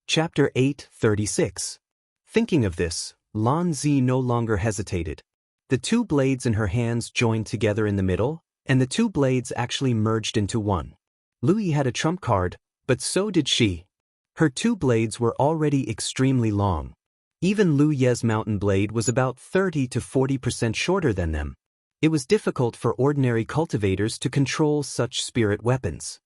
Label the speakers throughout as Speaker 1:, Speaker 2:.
Speaker 1: Chapter 8:36. Thinking of this, Lan Zi no longer hesitated. The two blades in her hands joined together in the middle, and the two blades actually merged into one. Lu Yi had a trump card, but so did she. Her two blades were already extremely long. Even Lu Ye's mountain blade was about 30 to 40% shorter than them. It was difficult for ordinary cultivators to control such spirit weapons.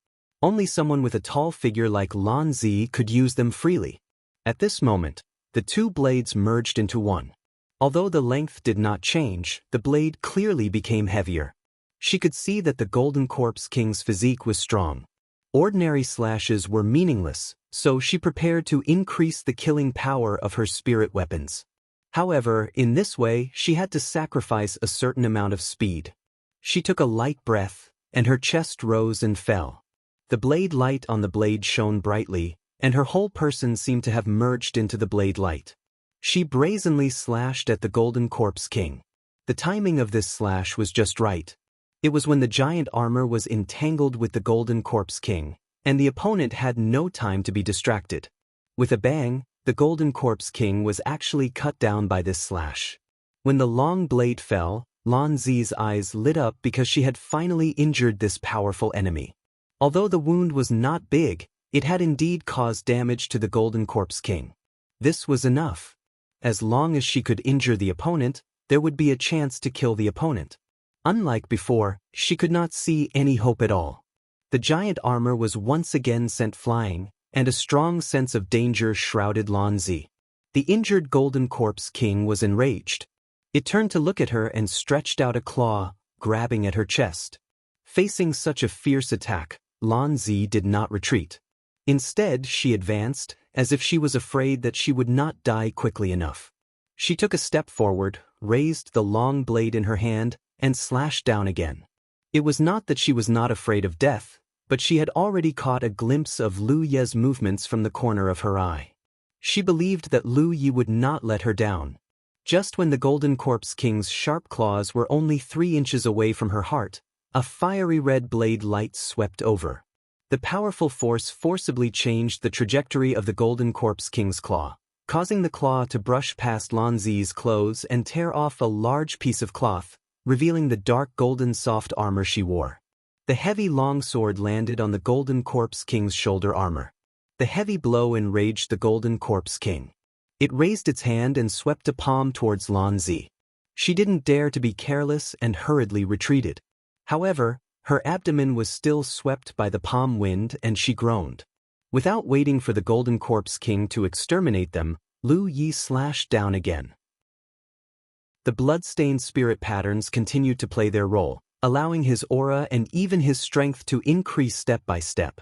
Speaker 1: Only someone with a tall figure like Lan Zi could use them freely. At this moment, the two blades merged into one. Although the length did not change, the blade clearly became heavier. She could see that the Golden Corpse King's physique was strong. Ordinary slashes were meaningless, so she prepared to increase the killing power of her spirit weapons. However, in this way, she had to sacrifice a certain amount of speed. She took a light breath, and her chest rose and fell. The blade light on the blade shone brightly, and her whole person seemed to have merged into the blade light. She brazenly slashed at the Golden Corpse King. The timing of this slash was just right. It was when the giant armor was entangled with the Golden Corpse King, and the opponent had no time to be distracted. With a bang, the Golden Corpse King was actually cut down by this slash. When the long blade fell, Lan Zi's eyes lit up because she had finally injured this powerful enemy. Although the wound was not big, it had indeed caused damage to the Golden Corpse King. This was enough. As long as she could injure the opponent, there would be a chance to kill the opponent. Unlike before, she could not see any hope at all. The giant armor was once again sent flying, and a strong sense of danger shrouded Lan Zi. The injured Golden Corpse King was enraged. It turned to look at her and stretched out a claw, grabbing at her chest. Facing such a fierce attack, Lan Zi did not retreat. Instead, she advanced, as if she was afraid that she would not die quickly enough. She took a step forward, raised the long blade in her hand, and slashed down again. It was not that she was not afraid of death, but she had already caught a glimpse of Lu Ye's movements from the corner of her eye. She believed that Lu Yi would not let her down. Just when the Golden Corpse King's sharp claws were only 3 inches away from her heart, a fiery red blade light swept over. The powerful force forcibly changed the trajectory of the Golden Corpse King's claw, causing the claw to brush past Lan Zi's clothes and tear off a large piece of cloth, revealing the dark golden soft armor she wore. The heavy long sword landed on the Golden Corpse King's shoulder armor. The heavy blow enraged the Golden Corpse King. It raised its hand and swept a palm towards Lan Zi. She didn't dare to be careless and hurriedly retreated. However, her abdomen was still swept by the palm wind and she groaned. Without waiting for the Golden Corpse King to exterminate them, Lu Yi slashed down again. The blood-stained spirit patterns continued to play their role, allowing his aura and even his strength to increase step by step.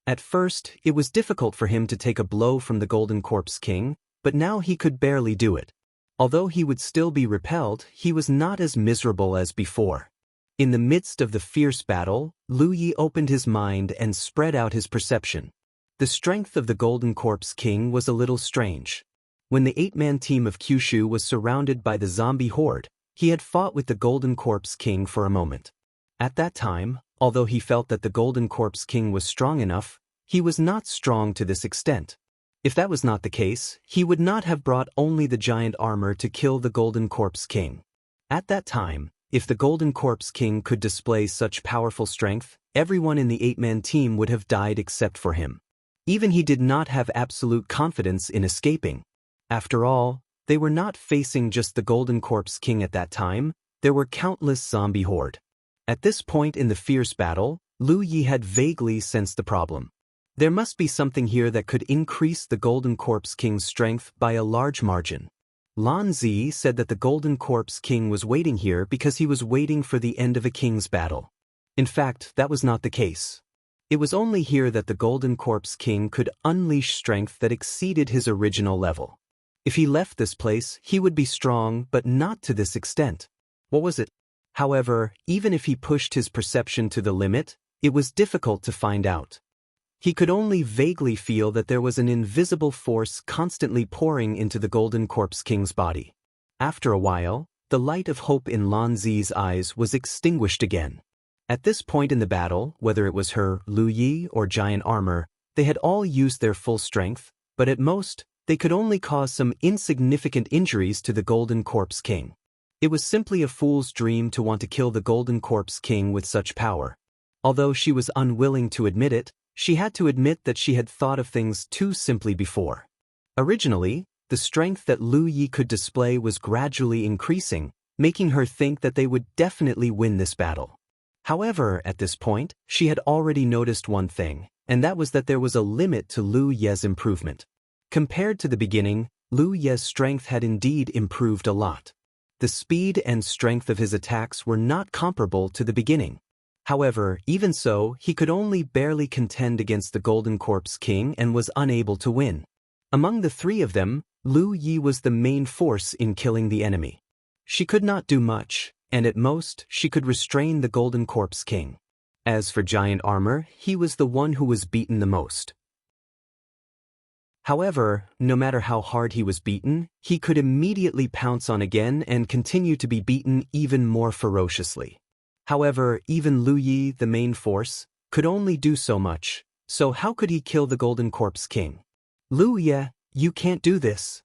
Speaker 1: At first, it was difficult for him to take a blow from the Golden Corpse King, but now he could barely do it. Although he would still be repelled, he was not as miserable as before. In the midst of the fierce battle, Lu Yi opened his mind and spread out his perception. The strength of the Golden Corpse King was a little strange. When the 8-man team of Kyushu was surrounded by the zombie horde, he had fought with the Golden Corpse King for a moment. At that time, although he felt that the Golden Corpse King was strong enough, he was not strong to this extent. If that was not the case, he would not have brought only the giant armor to kill the Golden Corpse King. At that time, if the Golden Corpse King could display such powerful strength, everyone in the 8-man team would have died except for him. Even he did not have absolute confidence in escaping. After all, they were not facing just the Golden Corpse King at that time, there were countless zombie horde. At this point in the fierce battle, Lu Yi had vaguely sensed the problem. There must be something here that could increase the Golden Corpse King's strength by a large margin. Lan Zi said that the Golden Corpse King was waiting here because he was waiting for the end of a king's battle. In fact, that was not the case. It was only here that the Golden Corpse King could unleash strength that exceeded his original level. If he left this place, he would be strong, but not to this extent. What was it? However, even if he pushed his perception to the limit, it was difficult to find out. He could only vaguely feel that there was an invisible force constantly pouring into the Golden Corpse King's body. After a while, the light of hope in Lan Zi's eyes was extinguished again. At this point in the battle, whether it was her, Lu Yi, or giant armor, they had all used their full strength, but at most, they could only cause some insignificant injuries to the Golden Corpse King. It was simply a fool's dream to want to kill the Golden Corpse King with such power. Although she was unwilling to admit it, she had to admit that she had thought of things too simply before. Originally, the strength that Lu Yi could display was gradually increasing, making her think that they would definitely win this battle. However, at this point, she had already noticed one thing, and that was that there was a limit to Lu Ye's improvement. Compared to the beginning, Lu Ye's strength had indeed improved a lot. The speed and strength of his attacks were not comparable to the beginning. However, even so, he could only barely contend against the Golden Corpse King and was unable to win. Among the three of them, Lu Yi was the main force in killing the enemy. She could not do much, and at most, she could restrain the Golden Corpse King. As for Giant Armor, he was the one who was beaten the most. However, no matter how hard he was beaten, he could immediately pounce on again and continue to be beaten even more ferociously. However, even Lu Yi, the main force, could only do so much, so how could he kill the Golden Corpse King? Lu Ye, you can't do this.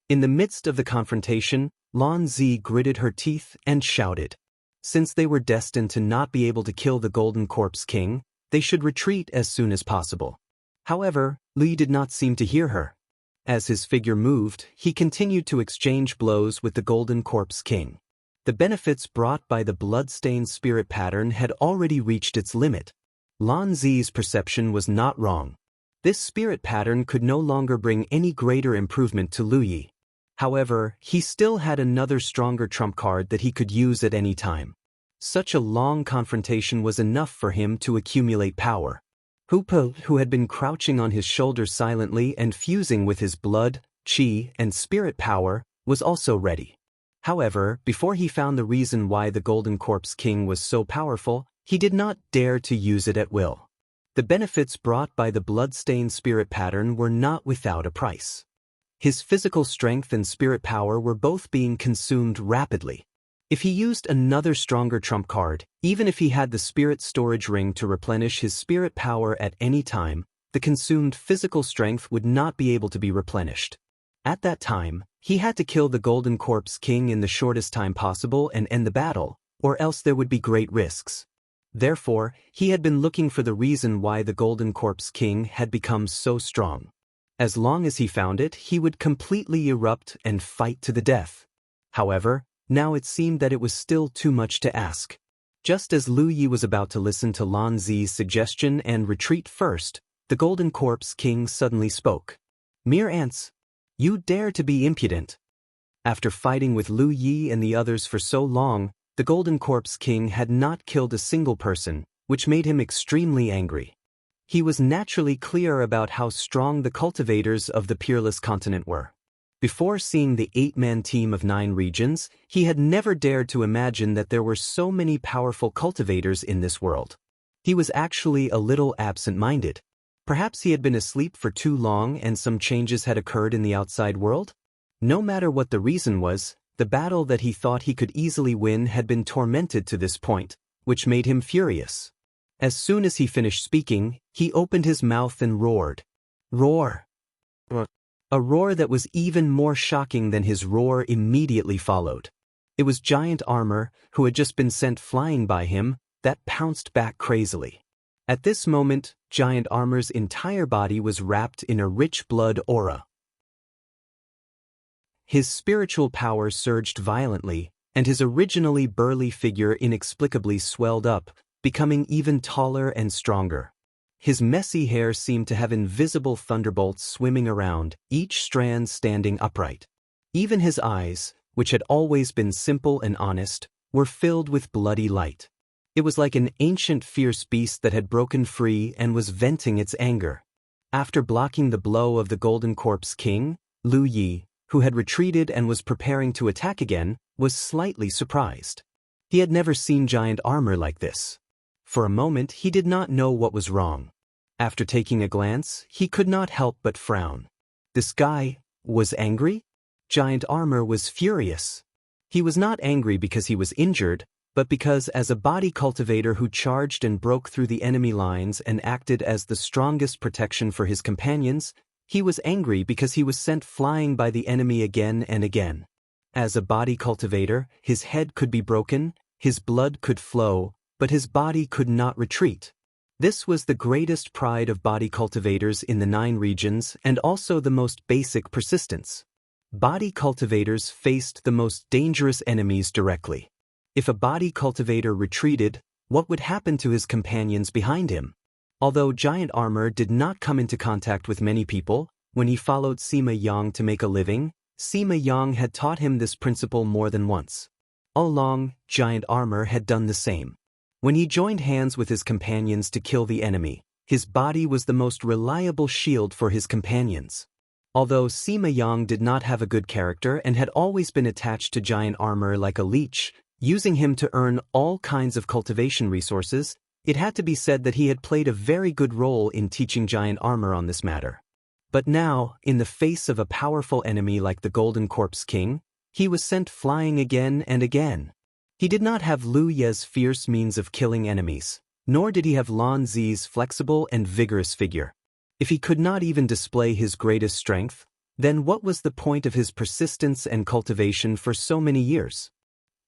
Speaker 1: In the midst of the confrontation, Lan Zi gritted her teeth and shouted. Since they were destined to not be able to kill the Golden Corpse King, they should retreat as soon as possible. However, Lu Yi did not seem to hear her. As his figure moved, he continued to exchange blows with the Golden Corpse King. The benefits brought by the blood-stained spirit pattern had already reached its limit. Lan Zi's perception was not wrong. This spirit pattern could no longer bring any greater improvement to Lu Yi. However, he still had another stronger trump card that he could use at any time. Such a long confrontation was enough for him to accumulate power. Hupo, who had been crouching on his shoulder silently and fusing with his blood, qi, and spirit power, was also ready. However, before he found the reason why the Golden Corpse King was so powerful, he did not dare to use it at will. The benefits brought by the blood-stained spirit pattern were not without a price. His physical strength and spirit power were both being consumed rapidly. If he used another stronger trump card, even if he had the spirit storage ring to replenish his spirit power at any time, the consumed physical strength would not be able to be replenished. At that time, he had to kill the Golden Corpse King in the shortest time possible and end the battle, or else there would be great risks. Therefore, he had been looking for the reason why the Golden Corpse King had become so strong. As long as he found it, he would completely erupt and fight to the death. However, now it seemed that it was still too much to ask. Just as Lu Yi was about to listen to Lan Zi's suggestion and retreat first, the Golden Corpse King suddenly spoke. "Mere ants! You dare to be impudent!" After fighting with Lu Yi and the others for so long, the Golden Corpse King had not killed a single person, which made him extremely angry. He was naturally clear about how strong the cultivators of the Peerless Continent were. Before seeing the 8-man team of 9 regions, he had never dared to imagine that there were so many powerful cultivators in this world. He was actually a little absent-minded. Perhaps he had been asleep for too long and some changes had occurred in the outside world? No matter what the reason was, the battle that he thought he could easily win had been tormented to this point, which made him furious. As soon as he finished speaking, he opened his mouth and roared. Roar! A roar that was even more shocking than his roar immediately followed. It was Giant Armor, who had just been sent flying by him, that pounced back crazily. At this moment, Giant Armor's entire body was wrapped in a rich blood aura. His spiritual power surged violently, and his originally burly figure inexplicably swelled up, becoming even taller and stronger. His messy hair seemed to have invisible thunderbolts swimming around, each strand standing upright. Even his eyes, which had always been simple and honest, were filled with bloody light. It was like an ancient fierce beast that had broken free and was venting its anger. After blocking the blow of the Golden Corpse King, Lu Yi, who had retreated and was preparing to attack again, was slightly surprised. He had never seen Giant Armor like this. For a moment he did not know what was wrong. After taking a glance, he could not help but frown. This guy was angry? Giant Armor was furious. He was not angry because he was injured, but because as a body cultivator who charged and broke through the enemy lines and acted as the strongest protection for his companions, He was angry because he was sent flying by the enemy again and again. As a body cultivator, his head could be broken, his blood could flow, but his body could not retreat. This was the greatest pride of body cultivators in the 9 regions and also the most basic persistence. Body cultivators faced the most dangerous enemies directly. If a body cultivator retreated, what would happen to his companions behind him? Although giant armor did not come into contact with many people, when he followed Sima Yang to make a living, Sima Yang had taught him this principle more than once. All along, giant armor had done the same. When he joined hands with his companions to kill the enemy, his body was the most reliable shield for his companions. Although Sima Yang did not have a good character and had always been attached to giant armor like a leech, using him to earn all kinds of cultivation resources, it had to be said that he had played a very good role in teaching giant armor on this matter. But now, in the face of a powerful enemy like the Golden Corpse King, he was sent flying again and again. He did not have Lu Ye's fierce means of killing enemies, nor did he have Lan Zi's flexible and vigorous figure. If he could not even display his greatest strength, then what was the point of his persistence and cultivation for so many years?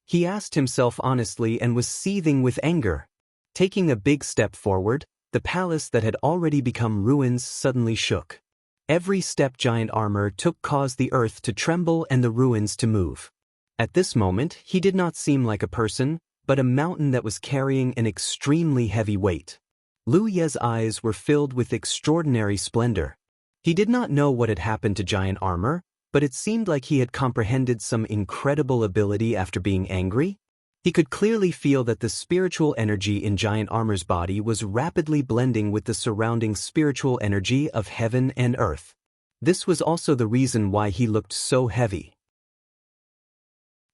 Speaker 1: He asked himself honestly and was seething with anger. Taking a big step forward, the palace that had already become ruins suddenly shook. Every step giant armor took caused the earth to tremble and the ruins to move. At this moment, he did not seem like a person, but a mountain that was carrying an extremely heavy weight. Lu Ye's eyes were filled with extraordinary splendor. He did not know what had happened to giant armor, but it seemed like he had comprehended some incredible ability after being angry. He could clearly feel that the spiritual energy in giant armor's body was rapidly blending with the surrounding spiritual energy of heaven and earth. This was also the reason why he looked so heavy.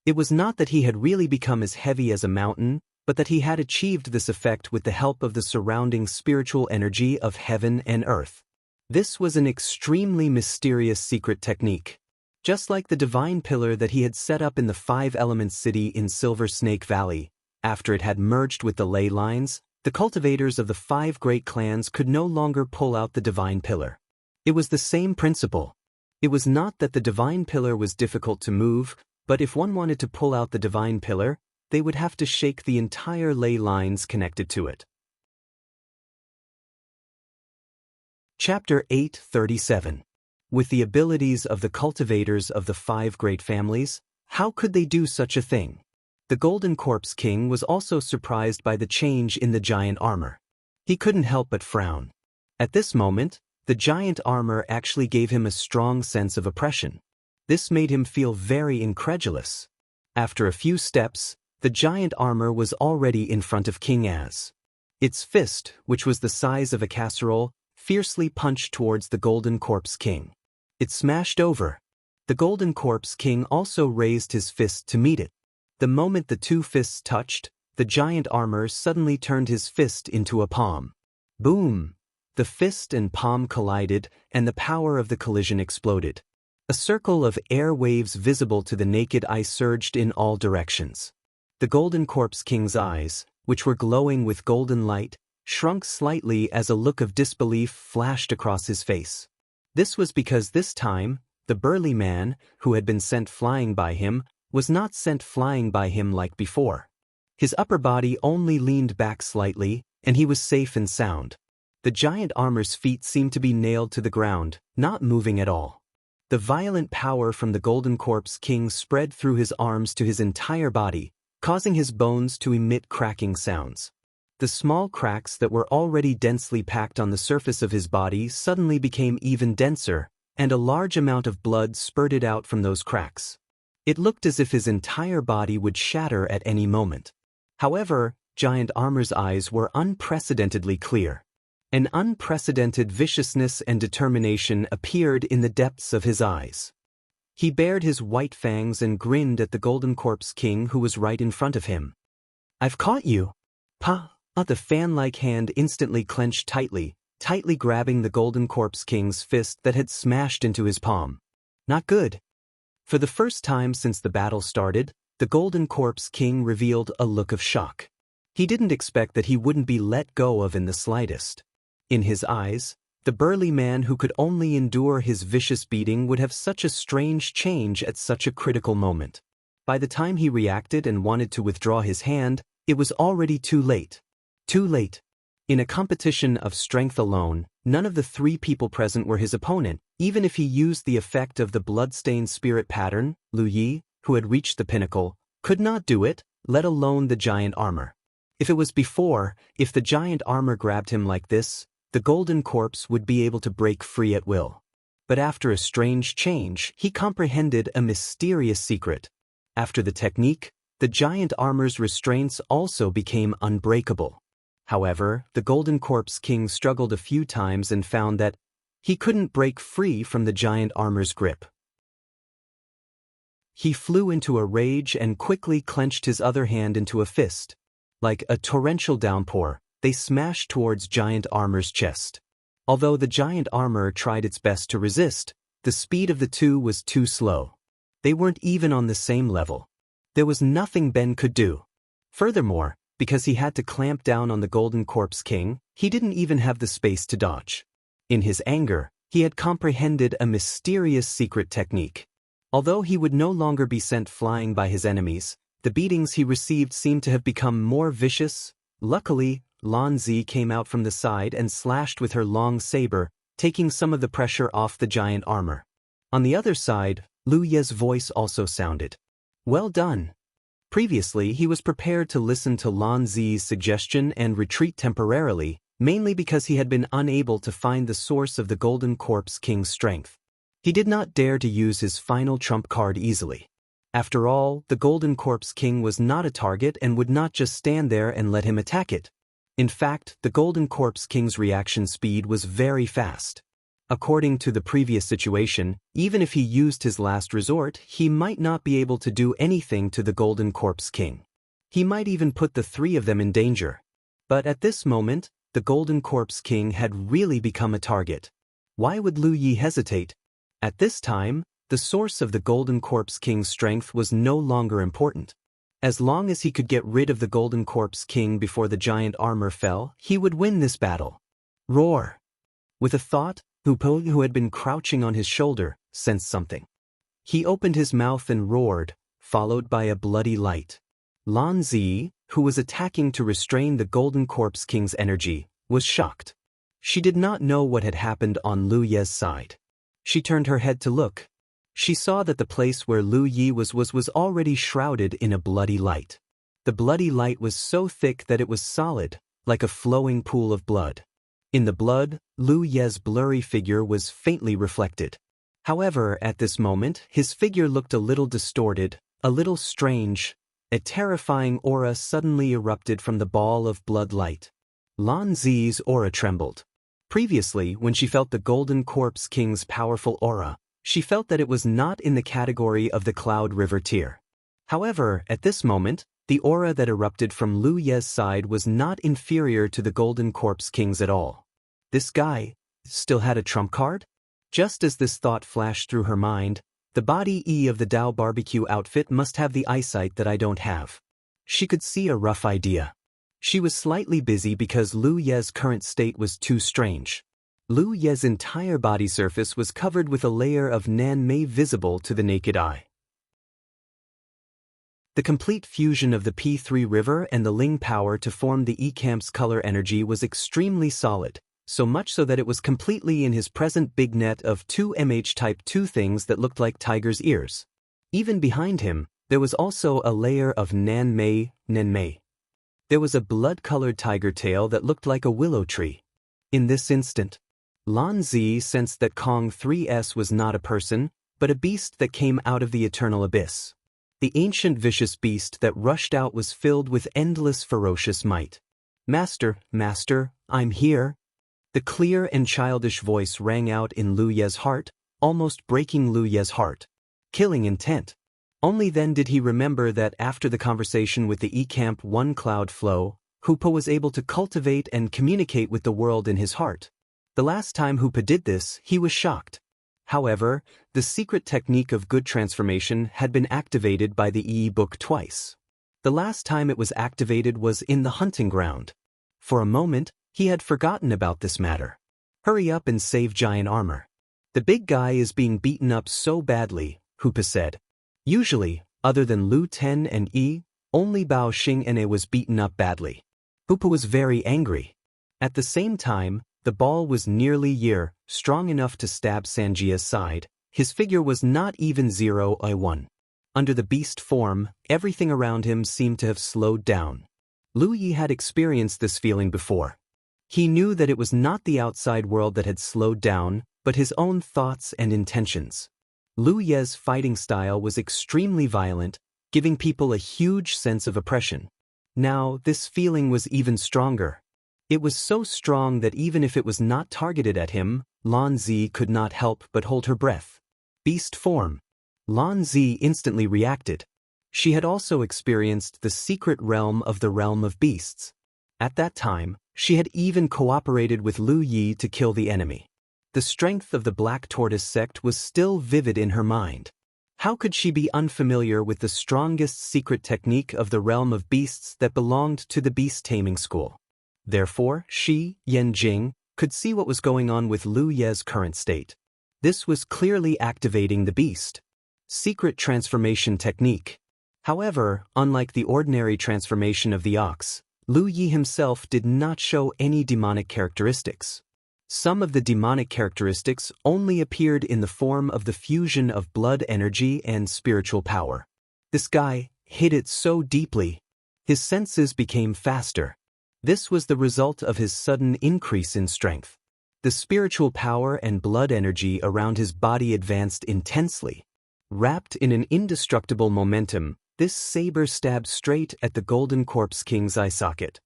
Speaker 1: It was not that he had really become as heavy as a mountain, but that he had achieved this effect with the help of the surrounding spiritual energy of heaven and earth. This was an extremely mysterious secret technique. Just like the divine pillar that he had set up in the 5-element city in Silver Snake Valley, after it had merged with the ley lines, the cultivators of the 5 great clans could no longer pull out the divine pillar. It was the same principle. It was not that the divine pillar was difficult to move, but if one wanted to pull out the divine pillar, they would have to shake the entire ley lines connected to it. Chapter 8:37. With the abilities of the cultivators of the 5 great families, how could they do such a thing? The Golden Corpse King was also surprised by the change in the giant armor. He couldn't help but frown. At this moment, the giant armor actually gave him a strong sense of oppression. This made him feel very incredulous. After a few steps, the giant armor was already in front of King Az. Its fist, which was the size of a casserole, fiercely punched towards the Golden Corpse King. It smashed over. The Golden Corpse King also raised his fist to meet it. The moment the 2 fists touched, the giant armor suddenly turned his fist into a palm. Boom! The fist and palm collided, and the power of the collision exploded. A circle of air waves visible to the naked eye surged in all directions. The Golden Corpse King's eyes, which were glowing with golden light, shrunk slightly as a look of disbelief flashed across his face. This was because this time, the burly man, who had been sent flying by him, was not sent flying by him like before. His upper body only leaned back slightly, and he was safe and sound. The giant armor's feet seemed to be nailed to the ground, not moving at all. The violent power from the Golden Corpse King spread through his arms to his entire body, causing his bones to emit cracking sounds. The small cracks that were already densely packed on the surface of his body suddenly became even denser, and a large amount of blood spurted out from those cracks. It looked as if his entire body would shatter at any moment. However, giant armor's eyes were unprecedentedly clear. An unprecedented viciousness and determination appeared in the depths of his eyes. He bared his white fangs and grinned at the Golden Corpse King who was right in front of him. "I've caught you!" "Pa!" The fan-like hand instantly clenched tightly grabbing the Golden Corpse King's fist that had smashed into his palm. Not good. For the first time since the battle started, the Golden Corpse King revealed a look of shock. He didn't expect that he wouldn't be let go of in the slightest. In his eyes, The burly man who could only endure his vicious beating would have such a strange change at such a critical moment. By the time he reacted and wanted to withdraw his hand, it was already too late. Too late. In a competition of strength alone, none of the three people present were his opponent, even if he used the effect of the bloodstained spirit pattern. Lu Yi, who had reached the pinnacle, could not do it, let alone the giant armor. If the giant armor grabbed him like this, the golden corpse would be able to break free at will. But after a strange change, he comprehended a mysterious secret. After the technique, the giant armor's restraints also became unbreakable. However, the Golden Corpse King struggled a few times and found that he couldn't break free from the giant armor's grip. He flew into a rage and quickly clenched his other hand into a fist. Like a torrential downpour, they smashed towards giant armor's chest. Although the giant armor tried its best to resist, the speed of the two was too slow. They weren't even on the same level. There was nothing Ben could do. Furthermore, because he had to clamp down on the Golden Corpse King, he didn't even have the space to dodge. In his anger, he had comprehended a mysterious secret technique. Although he would no longer be sent flying by his enemies, the beatings he received seemed to have become more vicious. Luckily, Lan Zi came out from the side and slashed with her long saber, taking some of the pressure off the giant armor. On the other side, Lu Ye's voice also sounded. Well done. Previously, he was prepared to listen to Lan Zi's suggestion and retreat temporarily, mainly because he had been unable to find the source of the Golden Corpse King's strength. He did not dare to use his final trump card easily. After all, the Golden Corpse King was not a target and would not just stand there and let him attack it. In fact, the Golden Corpse King's reaction speed was very fast. According to the previous situation, even if he used his last resort, he might not be able to do anything to the Golden Corpse King. He might even put the three of them in danger. But at this moment, the Golden Corpse King had really become a target. Why would Lu Yi hesitate? At this time, the source of the Golden Corpse King's strength was no longer important. As long as he could get rid of the Golden Corpse King before the giant armor fell, he would win this battle. Roar! With a thought, Hupo, who had been crouching on his shoulder, sensed something. He opened his mouth and roared, followed by a bloody light. Lan Zi, who was attacking to restrain the Golden Corpse King's energy, was shocked. She did not know what had happened on Lu Ye's side. She turned her head to look. She saw that the place where Lu Yi was already shrouded in a bloody light. The bloody light was so thick that it was solid, like a flowing pool of blood. In the blood, Lu Ye's blurry figure was faintly reflected. However, at this moment, his figure looked a little distorted, a little strange. A terrifying aura suddenly erupted from the ball of blood light. Lan Zi's aura trembled. Previously, when she felt the Golden Corpse King's powerful aura, she felt that it was not in the category of the Cloud River tier. However, at this moment, the aura that erupted from Lu Ye's side was not inferior to the Golden Corpse King's at all. This guy still had a trump card? Just as this thought flashed through her mind, the body E of the Dao barbecue outfit must have the eyesight that I don't have. She could see a rough idea. She was slightly busy because Lu Ye's current state was too strange. Lu Ye's entire body surface was covered with a layer of Nan Mei visible to the naked eye. The complete fusion of the P3 river and the Ling power to form the E-Camp's color energy was extremely solid, so much so that it was completely in his present big net of two MH-type 2 things that looked like tiger's ears. Even behind him, there was also a layer of Nan Mei. There was a blood-colored tiger tail that looked like a willow tree. In this instant, Lan Zi sensed that Kong 3S was not a person, but a beast that came out of the eternal abyss. The ancient vicious beast that rushed out was filled with endless ferocious might. Master, I'm here. The clear and childish voice rang out in Lu Ye's heart, almost breaking Lu Ye's heart. Killing intent. Only then did he remember that after the conversation with the E-Camp 1 cloud flow, Hupo was able to cultivate and communicate with the world in his heart. The last time Hupo did this, he was shocked. However, the secret technique of good transformation had been activated by the E-book twice. The last time it was activated was in the hunting ground. For a moment, he had forgotten about this matter. Hurry up and save giant armor. The big guy is being beaten up so badly, Hupa said. Usually, other than Lu Ten and Yi, only Bao Xing'an was beaten up badly. Hupa was very angry. At the same time, the ball was nearly strong enough to stab Sanjia's side. His figure was not even 0-1. Under the beast form, everything around him seemed to have slowed down. Lu Yi had experienced this feeling before. He knew that it was not the outside world that had slowed down, but his own thoughts and intentions. Lu Ye's fighting style was extremely violent, giving people a huge sense of oppression. Now, this feeling was even stronger. It was so strong that even if it was not targeted at him, Lan Zi could not help but hold her breath. Beast form. Lan Zi instantly reacted. She had also experienced the secret realm of the realm of beasts. At that time, she had even cooperated with Lu Yi to kill the enemy. The strength of the Black Tortoise sect was still vivid in her mind. How could she be unfamiliar with the strongest secret technique of the realm of beasts that belonged to the beast-taming school? Therefore, she, Yanjing, could see what was going on with Lu Ye's current state. This was clearly activating the beast. Secret transformation technique. However, unlike the ordinary transformation of the ox, Lu Yi himself did not show any demonic characteristics. Some of the demonic characteristics only appeared in the form of the fusion of blood energy and spiritual power. This guy hid it so deeply. His senses became faster. This was the result of his sudden increase in strength. The spiritual power and blood energy around his body advanced intensely. Wrapped in an indestructible momentum, this saber stabbed straight at the Golden Corpse King's eye socket.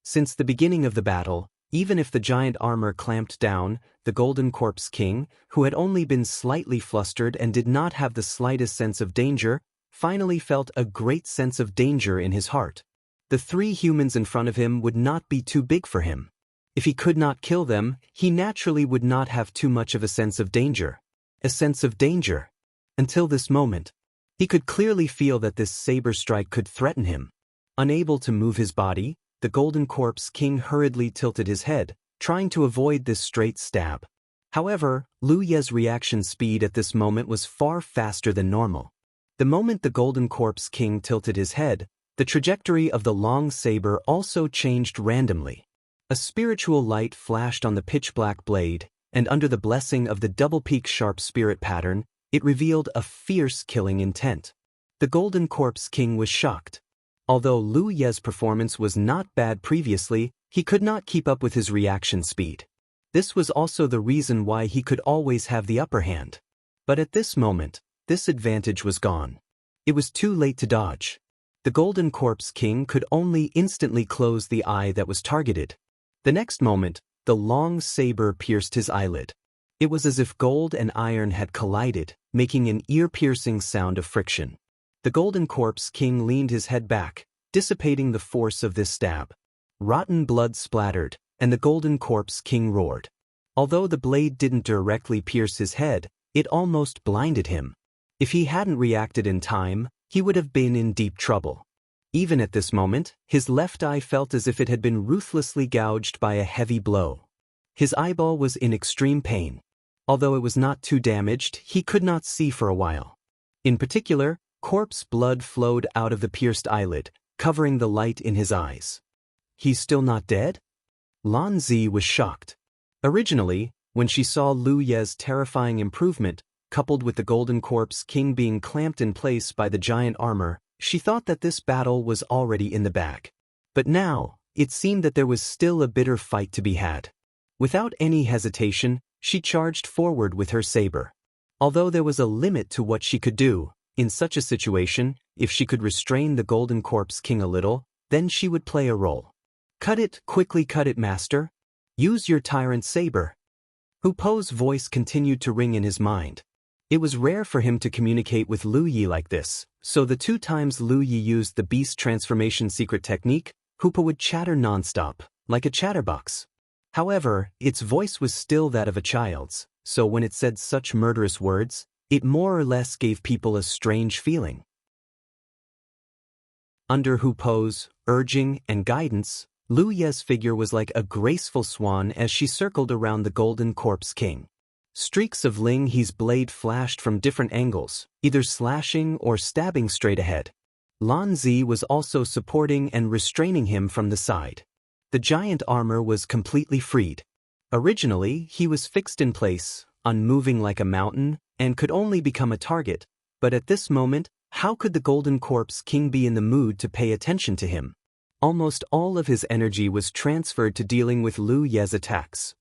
Speaker 1: Since the beginning of the battle, even if the giant armor clamped down, the Golden Corpse King, who had only been slightly flustered and did not have the slightest sense of danger, finally felt a great sense of danger in his heart. The three humans in front of him would not be too big for him. If he could not kill them, he naturally would not have too much of a sense of danger. A sense of danger. Until this moment, he could clearly feel that this saber strike could threaten him. Unable to move his body, the Golden Corpse King hurriedly tilted his head, trying to avoid this straight stab. However, Lu Ye's reaction speed at this moment was far faster than normal. The moment the Golden Corpse King tilted his head, the trajectory of the long saber also changed randomly. A spiritual light flashed on the pitch-black blade, and under the blessing of the double-peak sharp spirit pattern, it revealed a fierce killing intent. The Golden Corpse King was shocked. Although Lu Ye's performance was not bad previously, he could not keep up with his reaction speed. This was also the reason why he could always have the upper hand. But at this moment, this advantage was gone. It was too late to dodge. The Golden Corpse King could only instantly close the eye that was targeted. The next moment, the long saber pierced his eyelid. It was as if gold and iron had collided, making an ear-piercing sound of friction. The Golden Corpse King leaned his head back, dissipating the force of this stab. Rotten blood splattered, and the Golden Corpse King roared. Although the blade didn't directly pierce his head, it almost blinded him. If he hadn't reacted in time, he would have been in deep trouble. Even at this moment, his left eye felt as if it had been ruthlessly gouged by a heavy blow. His eyeball was in extreme pain. Although it was not too damaged, he could not see for a while. In particular, corpse blood flowed out of the pierced eyelid, covering the light in his eyes. He's still not dead? Lan Zi was shocked. Originally, when she saw Lu Ye's terrifying improvement, coupled with the Golden Corpse King being clamped in place by the giant armor, she thought that this battle was already in the bag. But now, it seemed that there was still a bitter fight to be had. Without any hesitation, she charged forward with her saber. Although there was a limit to what she could do, in such a situation, if she could restrain the Golden Corpse King a little, then she would play a role. Quickly cut it, master. Use your tyrant saber. Hu Po's voice continued to ring in his mind. It was rare for him to communicate with Lu Yi like this, so the 2 times Lu Yi used the beast transformation secret technique, Hu Po would chatter nonstop, like a chatterbox. However, its voice was still that of a child's, so when it said such murderous words, it more or less gave people a strange feeling. Under Hu Po's urging and guidance, Lu Ye's figure was like a graceful swan as she circled around the Golden Corpse King. Streaks of Ling He's blade flashed from different angles, either slashing or stabbing straight ahead. Lan Zi was also supporting and restraining him from the side. The giant armor was completely freed. Originally, he was fixed in place, unmoving like a mountain, and could only become a target, but at this moment, how could the Golden Corpse King be in the mood to pay attention to him? Almost all of his energy was transferred to dealing with Lu Ye's attacks.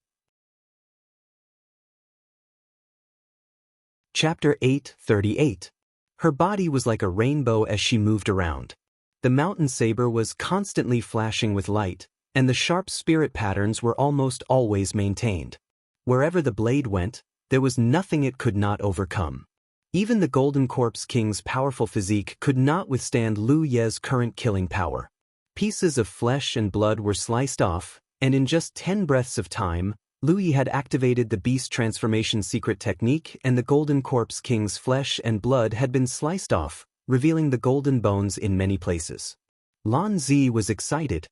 Speaker 1: Chapter 8:38. Her body was like a rainbow as she moved around. The mountain saber was constantly flashing with light, and the sharp spirit patterns were almost always maintained. Wherever the blade went, there was nothing it could not overcome. Even the Golden Corpse King's powerful physique could not withstand Lu Ye's current killing power. Pieces of flesh and blood were sliced off, and in just 10 breaths of time, Lu Ye had activated the beast transformation secret technique and the Golden Corpse King's flesh and blood had been sliced off, revealing the golden bones in many places. Lan Zi was excited.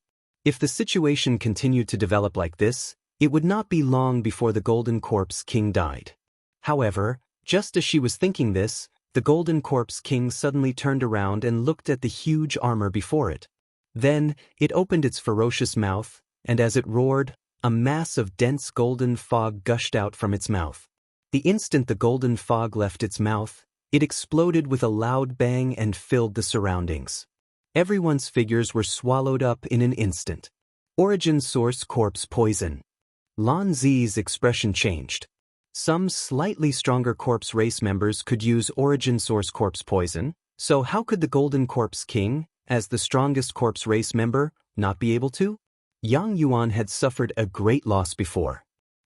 Speaker 1: If the situation continued to develop like this, it would not be long before the Golden Corpse King died. However, just as she was thinking this, the Golden Corpse King suddenly turned around and looked at the huge armor before it. Then, it opened its ferocious mouth, and as it roared, a mass of dense golden fog gushed out from its mouth. The instant the golden fog left its mouth, it exploded with a loud bang and filled the surroundings. Everyone's figures were swallowed up in an instant. Origin source corpse poison. Lan Zi's expression changed. Some slightly stronger corpse race members could use origin source corpse poison, so how could the Golden Corpse King, as the strongest corpse race member, not be able to? Yang Yuan had suffered a great loss before.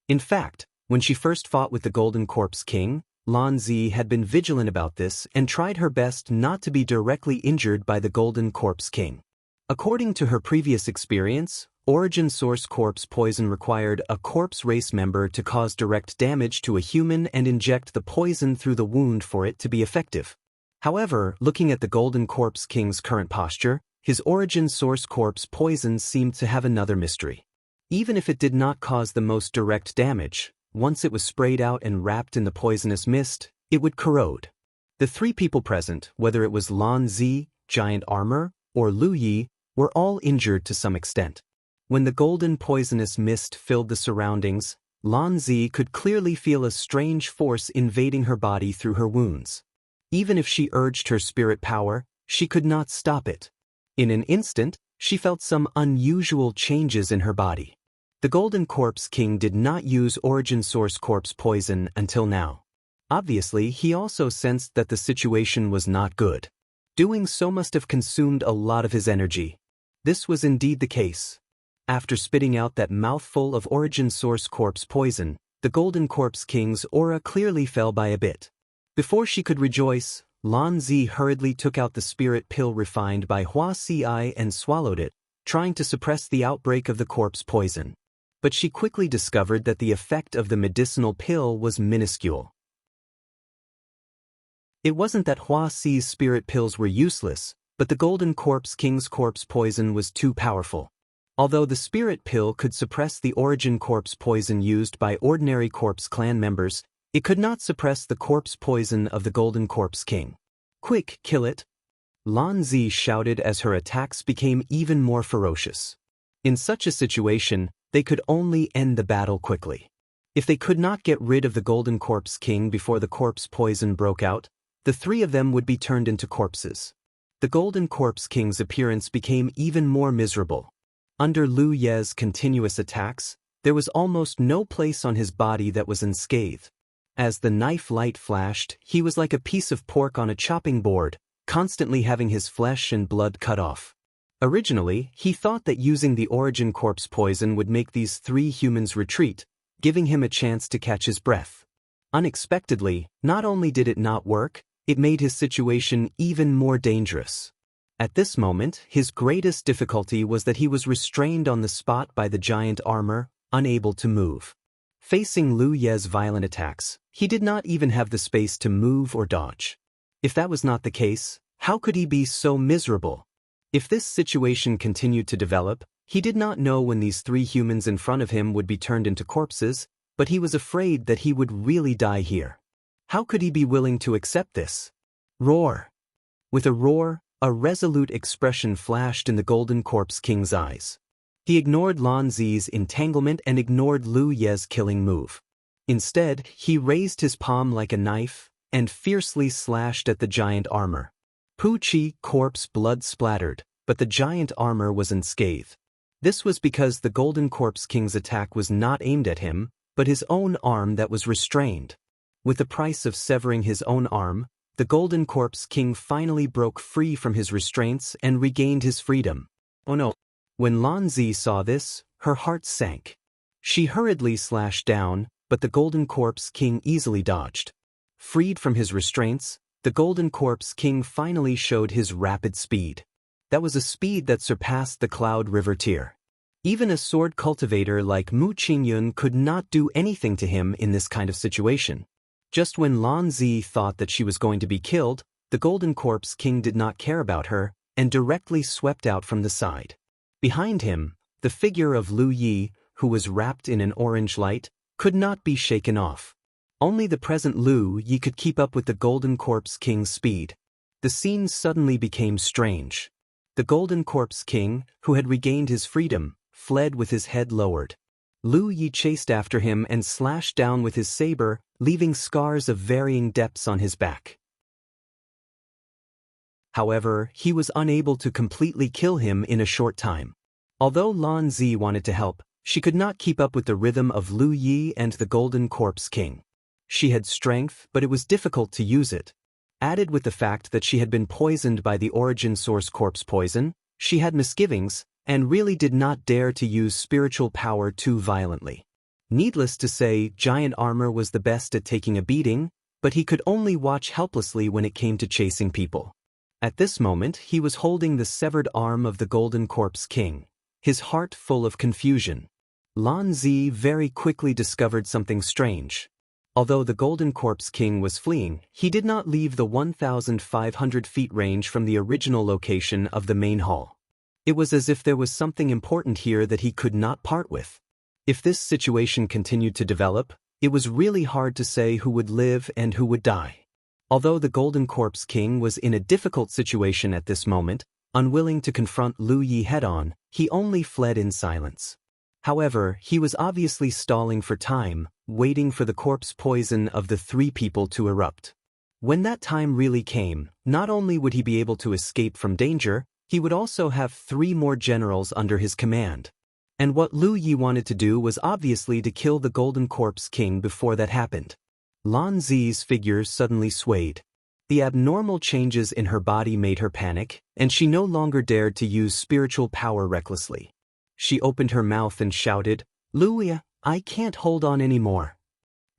Speaker 1: In fact, when she first fought with the Golden Corpse King, Lan Zi had been vigilant about this and tried her best not to be directly injured by the Golden Corpse King. According to her previous experience, origin source corpse poison required a corpse race member to cause direct damage to a human and inject the poison through the wound for it to be effective. However, looking at the Golden Corpse King's current posture, his origin source corpse poison seemed to have another mystery. Even if it did not cause the most direct damage, once it was sprayed out and wrapped in the poisonous mist, it would corrode. The 3 people present, whether it was Lan Zi, Giant Armor, or Lu Ye, were all injured to some extent. When the golden poisonous mist filled the surroundings, Lan Zi could clearly feel a strange force invading her body through her wounds. Even if she urged her spirit power, she could not stop it. In an instant, she felt some unusual changes in her body. The Golden Corpse King did not use origin source corpse poison until now. Obviously, he also sensed that the situation was not good. Doing so must have consumed a lot of his energy. This was indeed the case. After spitting out that mouthful of origin source corpse poison, the Golden Corpse King's aura clearly fell by a bit. Before she could rejoice, Lan Zi hurriedly took out the spirit pill refined by Hua Si and swallowed it, trying to suppress the outbreak of the corpse poison. But she quickly discovered that the effect of the medicinal pill was minuscule. It wasn't that Hua Si's spirit pills were useless, but the Golden Corpse King's corpse poison was too powerful. Although the spirit pill could suppress the origin corpse poison used by ordinary corpse clan members, it could not suppress the corpse poison of the Golden Corpse King. "Quick, kill it!" Lan Zi shouted as her attacks became even more ferocious. In such a situation, they could only end the battle quickly. If they could not get rid of the Golden Corpse King before the corpse poison broke out, the 3 of them would be turned into corpses. The Golden Corpse King's appearance became even more miserable. Under Lu Ye's continuous attacks, there was almost no place on his body that was unscathed. As the knife light flashed, he was like a piece of pork on a chopping board, constantly having his flesh and blood cut off. Originally, he thought that using the origin corpse poison would make these 3 humans retreat, giving him a chance to catch his breath. Unexpectedly, not only did it not work, it made his situation even more dangerous. At this moment, his greatest difficulty was that he was restrained on the spot by the giant armor, unable to move. Facing Lu Ye's violent attacks, he did not even have the space to move or dodge. If that was not the case, how could he be so miserable? If this situation continued to develop, He did not know when these 3 humans in front of him would be turned into corpses, but he was afraid that he would really die here. How could he be willing to accept this? Roar! With a roar, a resolute expression flashed in the Golden Corpse King's eyes. He ignored Lan Zi's entanglement and ignored Lu Ye's killing move. Instead, he raised his palm like a knife and fiercely slashed at the giant armor. Pu Chi corpse blood splattered, but the giant armor was unscathed. This was because the Golden Corpse King's attack was not aimed at him, but his own arm that was restrained. With the price of severing his own arm, the Golden Corpse King finally broke free from his restraints and regained his freedom. Oh no! When Lan Zi saw this, her heart sank. She hurriedly slashed down, but the Golden Corpse King easily dodged. Freed from his restraints, the Golden Corpse King finally showed his rapid speed. That was a speed that surpassed the Cloud River tier. Even a sword cultivator like Mu Qingyun could not do anything to him in this kind of situation. Just when Lan Zi thought that she was going to be killed, the Golden Corpse King did not care about her and directly swept out from the side. Behind him, the figure of Lu Yi, who was wrapped in an orange light, could not be shaken off. Only the present Lu Yi could keep up with the Golden Corpse King's speed. The scene suddenly became strange. The Golden Corpse King, who had regained his freedom, fled with his head lowered. Lu Yi chased after him and slashed down with his saber, leaving scars of varying depths on his back. However, he was unable to completely kill him in a short time. Although Lan Zi wanted to help, she could not keep up with the rhythm of Lu Yi and the Golden Corpse King. She had strength, but it was difficult to use it. Added with the fact that she had been poisoned by the origin source corpse poison, she had misgivings, and really did not dare to use spiritual power too violently. Needless to say, giant armor was the best at taking a beating, but he could only watch helplessly when it came to chasing people. At this moment, he was holding the severed arm of the Golden Corpse King, his heart full of confusion. Lan Zi very quickly discovered something strange. Although the Golden Corpse King was fleeing, he did not leave the 1,500 feet range from the original location of the main hall. It was as if there was something important here that he could not part with. If this situation continued to develop, it was really hard to say who would live and who would die. Although the Golden Corpse King was in a difficult situation at this moment, unwilling to confront Lu Yi head-on, he only fled in silence. However, he was obviously stalling for time, waiting for the corpse poison of the 3 people to erupt. When that time really came, not only would he be able to escape from danger, he would also have 3 more generals under his command. And what Lu Yi wanted to do was obviously to kill the Golden Corpse King before that happened. Lan Zi's figure suddenly swayed. The abnormal changes in her body made her panic, and she no longer dared to use spiritual power recklessly. She opened her mouth and shouted, "Lu Yi, I can't hold on anymore."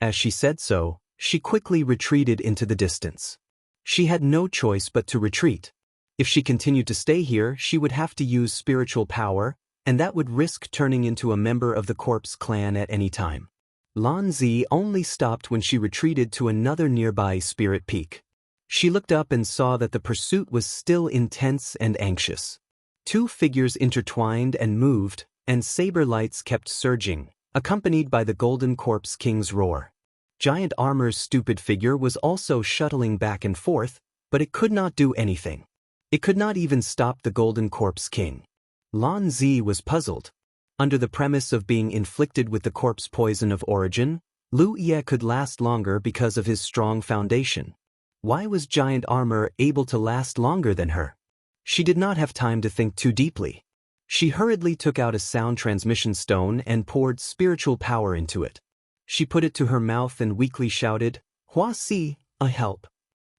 Speaker 1: As she said so, she quickly retreated into the distance. She had no choice but to retreat. If she continued to stay here, she would have to use spiritual power, and that would risk turning into a member of the Corpse clan at any time. Lan Zi only stopped when she retreated to another nearby spirit peak. She looked up and saw that the pursuit was still intense and anxious. 2 figures intertwined and moved, and saber lights kept surging, accompanied by the Golden Corpse King's roar. Giant Armor's stupid figure was also shuttling back and forth, but it could not do anything. It could not even stop the Golden Corpse King. Lan Zi was puzzled. Under the premise of being inflicted with the corpse poison of origin, Lu Yi could last longer because of his strong foundation. Why was Giant Armor able to last longer than her? She did not have time to think too deeply. She hurriedly took out a sound transmission stone and poured spiritual power into it. She put it to her mouth and weakly shouted, "Hua Si, a help."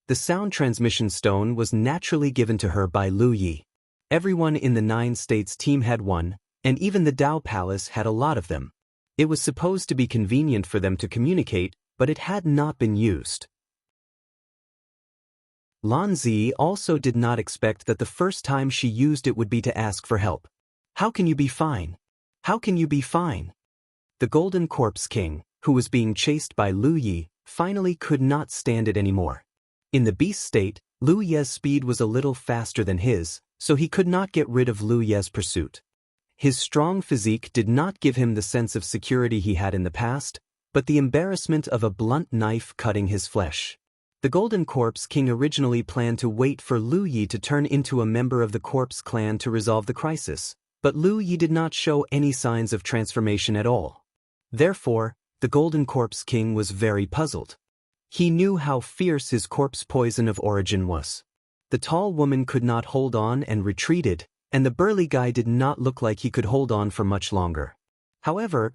Speaker 1: The sound transmission stone was naturally given to her by Lu Yi. Everyone in the 9 states team had one, and even the Dao Palace had a lot of them. It was supposed to be convenient for them to communicate, but it had not been used. Lan Zi also did not expect that the first time she used it would be to ask for help. "How can you be fine? How can you be fine?" The Golden Corpse King, who was being chased by Lu Yi, finally could not stand it anymore. In the beast state, Lu Yi's speed was a little faster than his, so he could not get rid of Lu Yi's pursuit. His strong physique did not give him the sense of security he had in the past, but the embarrassment of a blunt knife cutting his flesh. The Golden Corpse King originally planned to wait for Lu Yi to turn into a member of the Corpse Clan to resolve the crisis, but Lu Yi did not show any signs of transformation at all. Therefore, the Golden Corpse King was very puzzled. He knew how fierce his corpse poison of origin was. The tall woman could not hold on and retreated, and the burly guy did not look like he could hold on for much longer. However,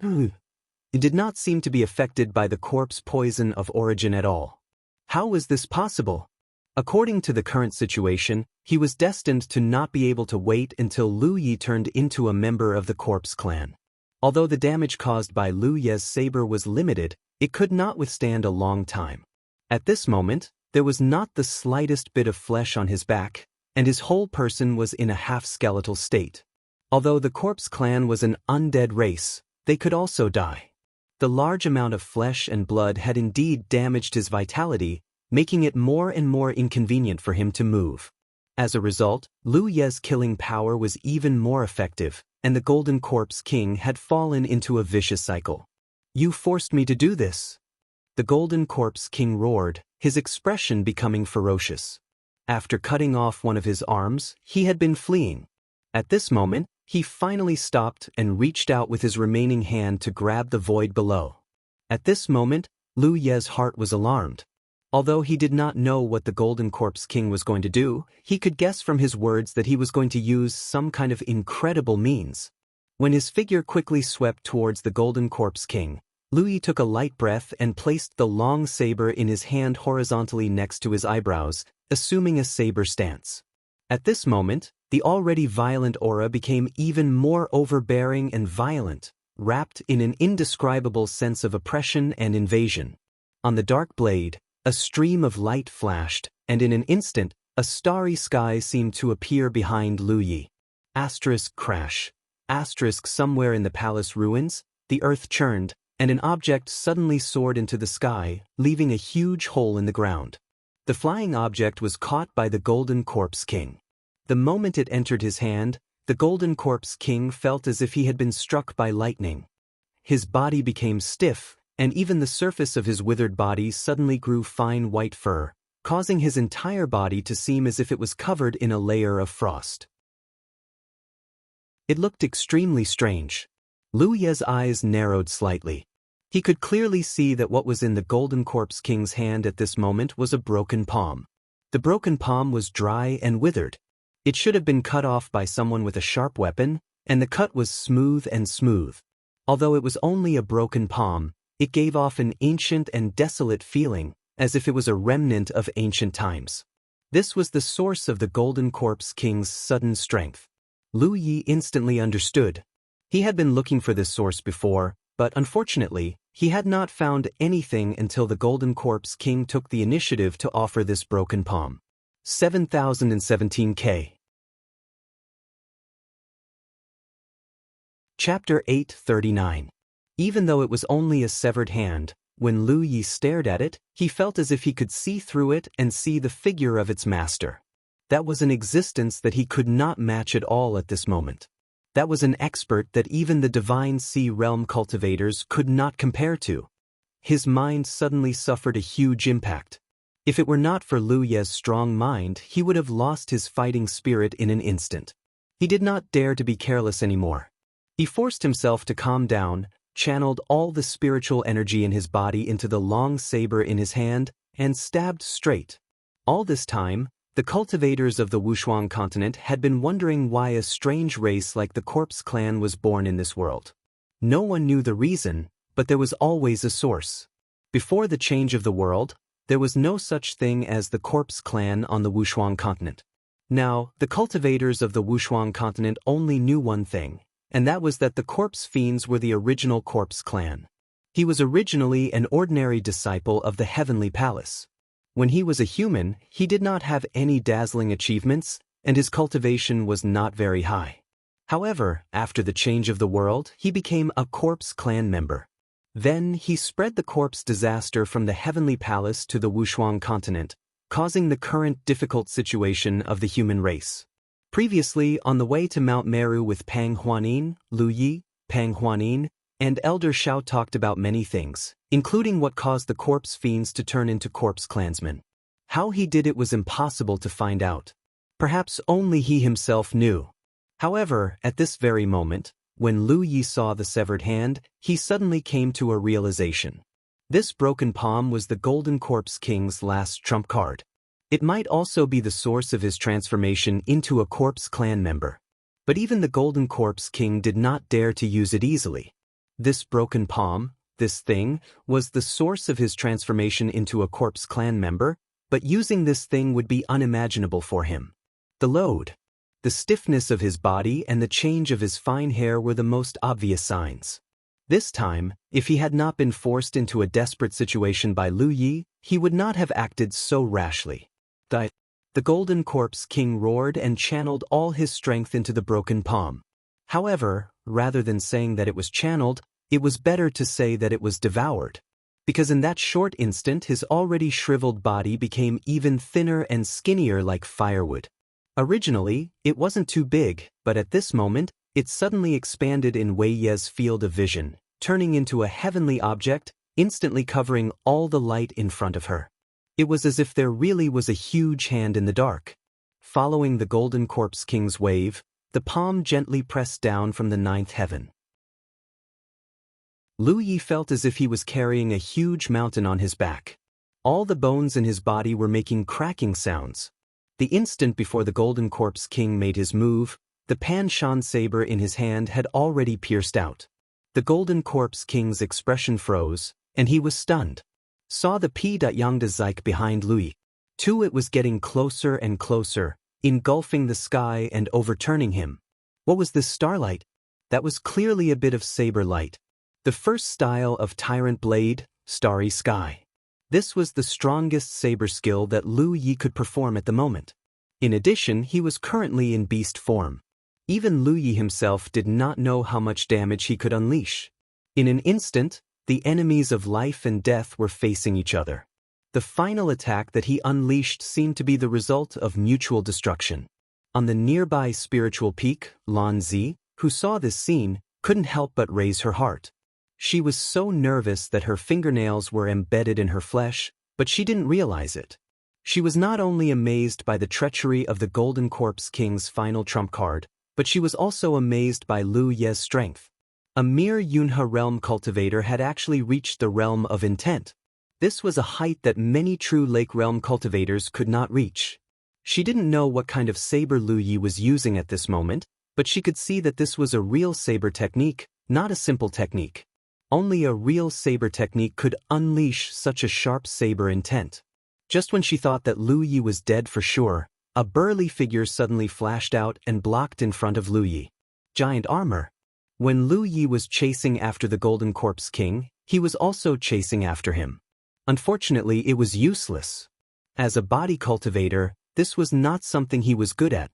Speaker 1: it did not seem to be affected by the corpse poison of origin at all. How was this possible? According to the current situation, he was destined to not be able to wait until Lu Yi turned into a member of the Corpse Clan. Although the damage caused by Lu Ye's saber was limited, it could not withstand a long time. At this moment, there was not the slightest bit of flesh on his back, and his whole person was in a half-skeletal state. Although the Corpse Clan was an undead race, they could also die. The large amount of flesh and blood had indeed damaged his vitality, making it more and more inconvenient for him to move. As a result, Lu Ye's killing power was even more effective, and the Golden Corpse King had fallen into a vicious cycle. "You forced me to do this," the Golden Corpse King roared, his expression becoming ferocious. After cutting off one of his arms, he had been fleeing. At this moment, he finally stopped and reached out with his remaining hand to grab the void below. At this moment, Lu Ye's heart was alarmed. Although he did not know what the Golden Corpse King was going to do, he could guess from his words that he was going to use some kind of incredible means. When his figure quickly swept towards the Golden Corpse King, Lu Yi took a light breath and placed the long saber in his hand horizontally next to his eyebrows, assuming a saber stance. At this moment, the already violent aura became even more overbearing and violent, wrapped in an indescribable sense of oppression and invasion. On the dark blade, a stream of light flashed, and in an instant, a starry sky seemed to appear behind Lu Yi. Asterisk crash. Asterisk somewhere in the palace ruins, the earth churned, and an object suddenly soared into the sky, leaving a huge hole in the ground. The flying object was caught by the Golden Corpse King. The moment it entered his hand, the Golden Corpse King felt as if he had been struck by lightning. His body became stiff, and even the surface of his withered body suddenly grew fine white fur, causing his entire body to seem as if it was covered in a layer of frost. It looked extremely strange. Lu Ye's eyes narrowed slightly. He could clearly see that what was in the Golden Corpse King's hand at this moment was a broken palm. The broken palm was dry and withered. It should have been cut off by someone with a sharp weapon, and the cut was smooth and smooth. Although it was only a broken palm, it gave off an ancient and desolate feeling, as if it was a remnant of ancient times. This was the source of the Golden Corpse King's sudden strength. Lu Yi instantly understood. He had been looking for this source before, but unfortunately, he had not found anything until the Golden Corpse King took the initiative to offer this broken palm. 7017K. Chapter 839. Even though it was only a severed hand, when Lu Yi stared at it, he felt as if he could see through it and see the figure of its master. That was an existence that he could not match at all at this moment. That was an expert that even the Divine Sea Realm cultivators could not compare to. His mind suddenly suffered a huge impact. If it were not for Lu Ye's strong mind, he would have lost his fighting spirit in an instant. He did not dare to be careless anymore. He forced himself to calm down, channeled all the spiritual energy in his body into the long saber in his hand, and stabbed straight. All this time, the cultivators of the Wuxia continent had been wondering why a strange race like the Corpse Clan was born in this world. No one knew the reason, but there was always a source. Before the change of the world, there was no such thing as the Corpse Clan on the Wuxia continent. Now, the cultivators of the Wuxia continent only knew one thing, and that was that the Corpse Fiends were the original Corpse Clan. He was originally an ordinary disciple of the Heavenly Palace. When he was a human, he did not have any dazzling achievements, and his cultivation was not very high. However, after the change of the world, he became a Corpse Clan member. Then he spread the corpse disaster from the Heavenly Palace to the Wuxia continent, causing the current difficult situation of the human race. Previously, on the way to Mount Meru with Pang Huanin, Lu Yi, Pang Huanin, and Elder Shao talked about many things, including what caused the corpse fiends to turn into corpse clansmen. How he did it was impossible to find out. Perhaps only he himself knew. However, at this very moment, when Lu Yi saw the severed hand, he suddenly came to a realization. This broken palm was the Golden Corpse King's last trump card. It might also be the source of his transformation into a corpse clan member. But even the Golden Corpse King did not dare to use it easily. This broken palm, this thing, was the source of his transformation into a corpse clan member, but using this thing would be unimaginable for him. The load, the stiffness of his body and the change of his fine hair were the most obvious signs. This time, if he had not been forced into a desperate situation by Lu Yi, he would not have acted so rashly. The Golden Corpse King roared and channeled all his strength into the broken palm. However, rather than saying that it was channeled, it was better to say that it was devoured. Because in that short instant his already shriveled body became even thinner and skinnier like firewood. Originally, it wasn't too big, but at this moment, it suddenly expanded in Wei Ye's field of vision, turning into a heavenly object, instantly covering all the light in front of her. It was as if there really was a huge hand in the dark. Following the Golden Corpse King's wave, the palm gently pressed down from the ninth heaven. Lu Yi felt as if he was carrying a huge mountain on his back. All the bones in his body were making cracking sounds. The instant before the Golden Corpse King made his move, the Pan Shan saber in his hand had already pierced out. The Golden Corpse King's expression froze, and he was stunned. Saw the P.Yang Zik behind Lu Yi. It was getting closer and closer, engulfing the sky and overturning him. What was this starlight? That was clearly a bit of saber light. The first style of Tyrant Blade, Starry Sky. This was the strongest saber skill that Lu Yi could perform at the moment. In addition, he was currently in beast form. Even Lu Yi himself did not know how much damage he could unleash. In an instant, the enemies of life and death were facing each other. The final attack that he unleashed seemed to be the result of mutual destruction. On the nearby spiritual peak, Lan Zi, who saw this scene, couldn't help but raise her heart. She was so nervous that her fingernails were embedded in her flesh, but she didn't realize it. She was not only amazed by the treachery of the Golden Corpse King's final trump card, but she was also amazed by Lu Ye's strength. A mere Yunhe realm cultivator had actually reached the realm of intent. This was a height that many true Lake realm cultivators could not reach. She didn't know what kind of saber Lu Yi was using at this moment, but she could see that this was a real saber technique, not a simple technique. Only a real saber technique could unleash such a sharp saber intent. Just when she thought that Lu Yi was dead for sure, a burly figure suddenly flashed out and blocked in front of Lu Yi. Giant armor. When Lu Yi was chasing after the Golden Corpse King, he was also chasing after him. Unfortunately, it was useless. As a body cultivator, this was not something he was good at.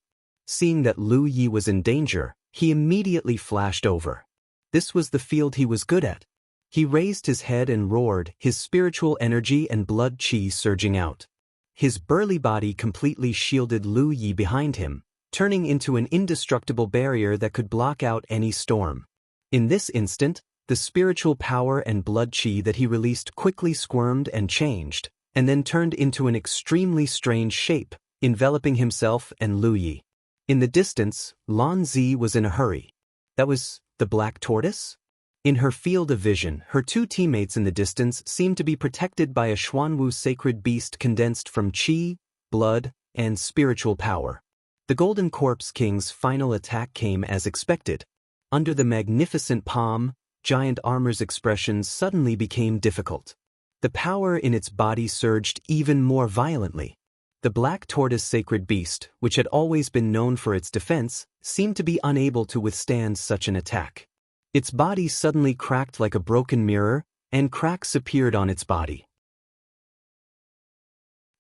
Speaker 1: Seeing that Lu Yi was in danger, he immediately flashed over. This was the field he was good at. He raised his head and roared, his spiritual energy and blood chi surging out. His burly body completely shielded Lu Yi behind him, turning into an indestructible barrier that could block out any storm. In this instant, the spiritual power and blood chi that he released quickly squirmed and changed, and then turned into an extremely strange shape, enveloping himself and Lu Yi. In the distance, Lan Zi was in a hurry. That was the Black Tortoise? In her field of vision, her two teammates in the distance seemed to be protected by a Xuanwu sacred beast condensed from qi, blood, and spiritual power. The Golden Corpse King's final attack came as expected. Under the magnificent palm, Giant Armor's expression suddenly became difficult. The power in its body surged even more violently. The Black Tortoise sacred beast, which had always been known for its defense, seemed to be unable to withstand such an attack. Its body suddenly cracked like a broken mirror, and cracks appeared on its body.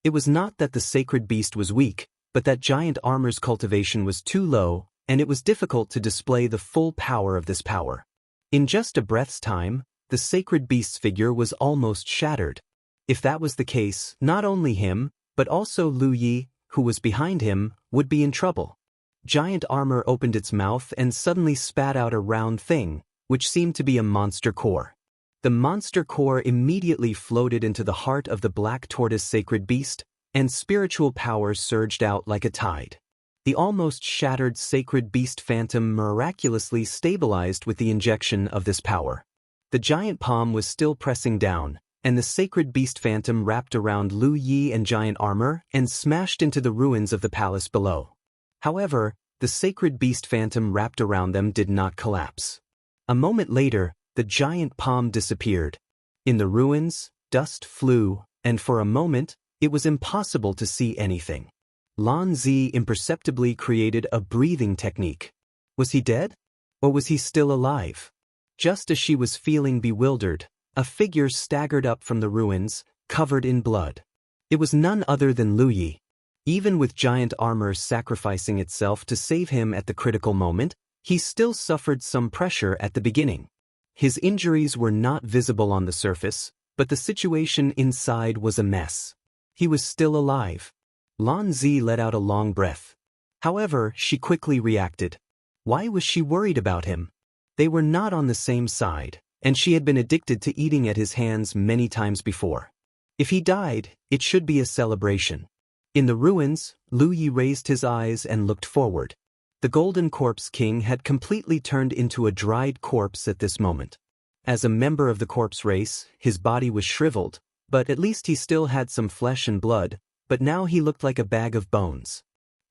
Speaker 1: It was not that the sacred beast was weak, but that Giant Armor's cultivation was too low, and it was difficult to display the full power of this power. In just a breath's time, the sacred beast's figure was almost shattered. If that was the case, not only him, but also Lu Yi, who was behind him, would be in trouble. Giant armor opened its mouth and suddenly spat out a round thing, which seemed to be a monster core. The monster core immediately floated into the heart of the black tortoise sacred beast, and spiritual power surged out like a tide. The almost shattered sacred beast phantom miraculously stabilized with the injection of this power. The giant palm was still pressing down, and the sacred beast phantom wrapped around Lu Yi and giant armor and smashed into the ruins of the palace below. However, the sacred beast phantom wrapped around them did not collapse. A moment later, the giant palm disappeared. In the ruins, dust flew, and for a moment, it was impossible to see anything. Lan Zi imperceptibly created a breathing technique. Was he dead? Or was he still alive? Just as she was feeling bewildered, a figure staggered up from the ruins, covered in blood. It was none other than Lu Yi. Even with giant armor sacrificing itself to save him at the critical moment, he still suffered some pressure at the beginning. His injuries were not visible on the surface, but the situation inside was a mess. He was still alive. Lan Zi let out a long breath. However, she quickly reacted. Why was she worried about him? They were not on the same side, and she had been addicted to eating at his hands many times before. If he died, it should be a celebration. In the ruins, Lu Yi raised his eyes and looked forward. The Golden Corpse King had completely turned into a dried corpse at this moment. As a member of the corpse race, his body was shriveled, but at least he still had some flesh and blood, but now he looked like a bag of bones.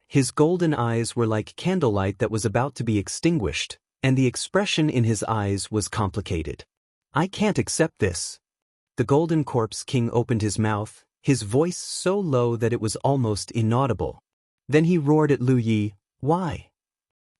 Speaker 1: His golden eyes were like candlelight that was about to be extinguished, and the expression in his eyes was complicated. I can't accept this. The Golden Corpse King opened his mouth, his voice so low that it was almost inaudible. Then he roared at Lu Yi, why?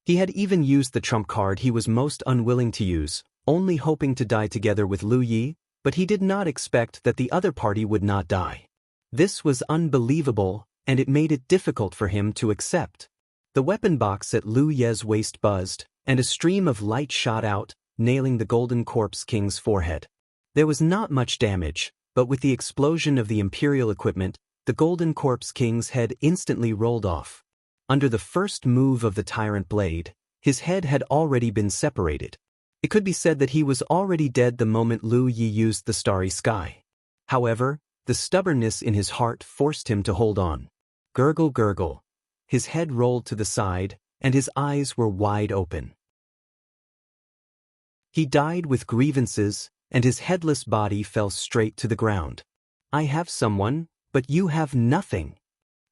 Speaker 1: He had even used the trump card he was most unwilling to use, only hoping to die together with Lu Yi, but he did not expect that the other party would not die. This was unbelievable, and it made it difficult for him to accept. The weapon box at Lu Ye's waist buzzed, and a stream of light shot out, nailing the Golden Corpse King's forehead. There was not much damage, but with the explosion of the Imperial equipment, the Golden Corpse King's head instantly rolled off. Under the first move of the Tyrant Blade, his head had already been separated. It could be said that he was already dead the moment Lu Yi used the Starry Sky. However, the stubbornness in his heart forced him to hold on. Gurgle gurgle. His head rolled to the side, and his eyes were wide open. He died with grievances, and his headless body fell straight to the ground. I have someone, but you have nothing.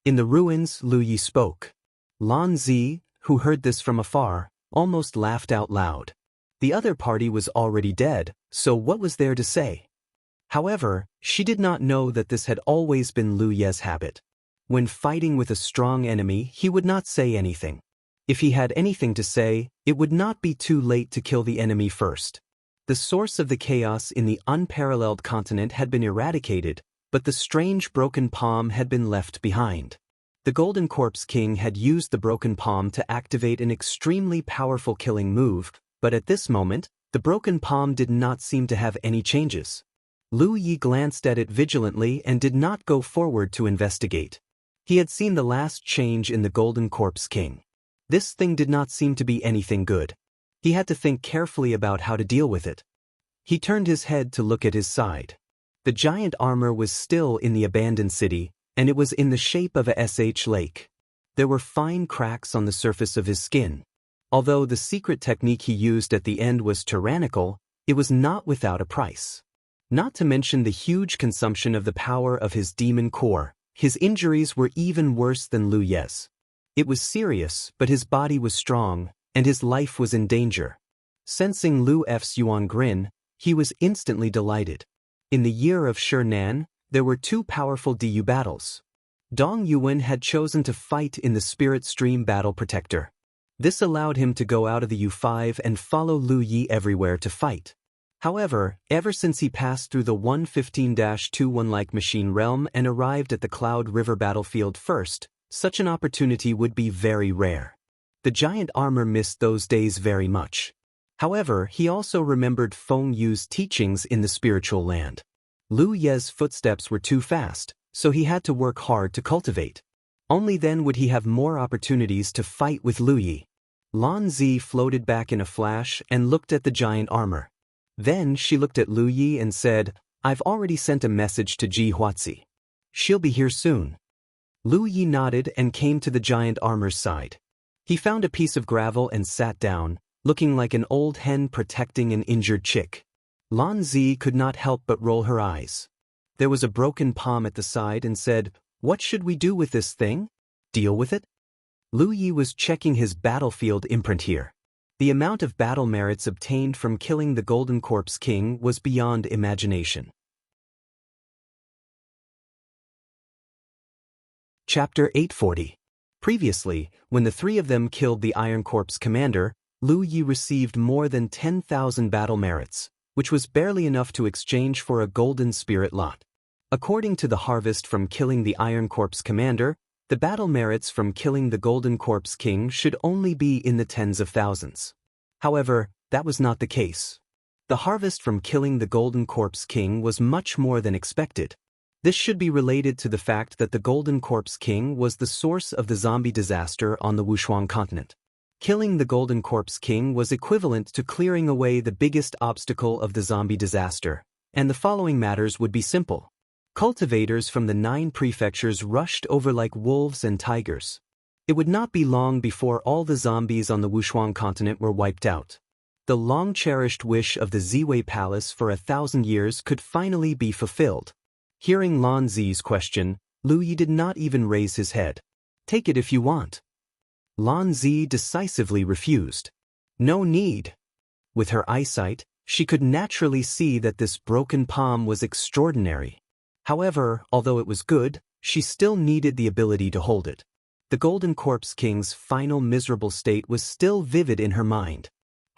Speaker 1: In the ruins, Lu Yi spoke. Lan Zi, who heard this from afar, almost laughed out loud. The other party was already dead, so what was there to say? However, she did not know that this had always been Lu Ye's habit. When fighting with a strong enemy, he would not say anything. If he had anything to say, it would not be too late to kill the enemy first. The source of the chaos in the unparalleled continent had been eradicated, but the strange broken palm had been left behind. The Golden Corpse King had used the broken palm to activate an extremely powerful killing move, but at this moment, the broken palm did not seem to have any changes. Lu Yi glanced at it vigilantly and did not go forward to investigate. He had seen the last change in the Golden Corpse King. This thing did not seem to be anything good. He had to think carefully about how to deal with it. He turned his head to look at his side. The giant armor was still in the abandoned city, and it was in the shape of a lake. There were fine cracks on the surface of his skin. Although the secret technique he used at the end was tyrannical, it was not without a price. Not to mention the huge consumption of the power of his demon core, his injuries were even worse than Lu Ye's. It was serious, but his body was strong, and his life was in danger. Sensing Lu F's Yuan grin, he was instantly delighted. In the year of Shi-Nan, there were two powerful DU battles. Dong Yuan had chosen to fight in the Spirit Stream Battle Protector. This allowed him to go out of the U5 and follow Lu Yi everywhere to fight. However, ever since he passed through the 115-21 machine realm and arrived at the Cloud River battlefield first, such an opportunity would be very rare. The giant armor missed those days very much. However, he also remembered Feng Yu's teachings in the spiritual land. Lu Ye's footsteps were too fast, so he had to work hard to cultivate. Only then would he have more opportunities to fight with Lu Yi. Lan Zi floated back in a flash and looked at the giant armor. Then she looked at Lu Yi and said, "I've already sent a message to Ji Huazi. She'll be here soon." Lu Yi nodded and came to the giant armor's side. He found a piece of gravel and sat down, looking like an old hen protecting an injured chick. Lan Zi could not help but roll her eyes. There was a broken palm at the side and said, "What should we do with this thing? Deal with it?" Lu Yi was checking his battlefield imprint here. The amount of battle merits obtained from killing the Golden Corpse King was beyond imagination. Chapter 840. Previously, when the three of them killed the Iron Corpse commander, Lu Yi received more than 10,000 battle merits, which was barely enough to exchange for a golden spirit lot. According to the harvest from killing the Iron Corpse commander, the battle merits from killing the Golden Corpse King should only be in the tens of thousands. However, that was not the case. The harvest from killing the Golden Corpse King was much more than expected. This should be related to the fact that the Golden Corpse King was the source of the zombie disaster on the Wuxia continent. Killing the Golden Corpse King was equivalent to clearing away the biggest obstacle of the zombie disaster, and the following matters would be simple. Cultivators from the 9 prefectures rushed over like wolves and tigers. It would not be long before all the zombies on the Wuxia continent were wiped out. The long-cherished wish of the Ziwei Palace for 1,000 years could finally be fulfilled. Hearing Lan Zi's question, Lu Yi did not even raise his head. "Take it if you want." Lan Zi decisively refused. "No need." With her eyesight, she could naturally see that this broken palm was extraordinary. However, although it was good, she still needed the ability to hold it. The Golden Corpse King's final miserable state was still vivid in her mind.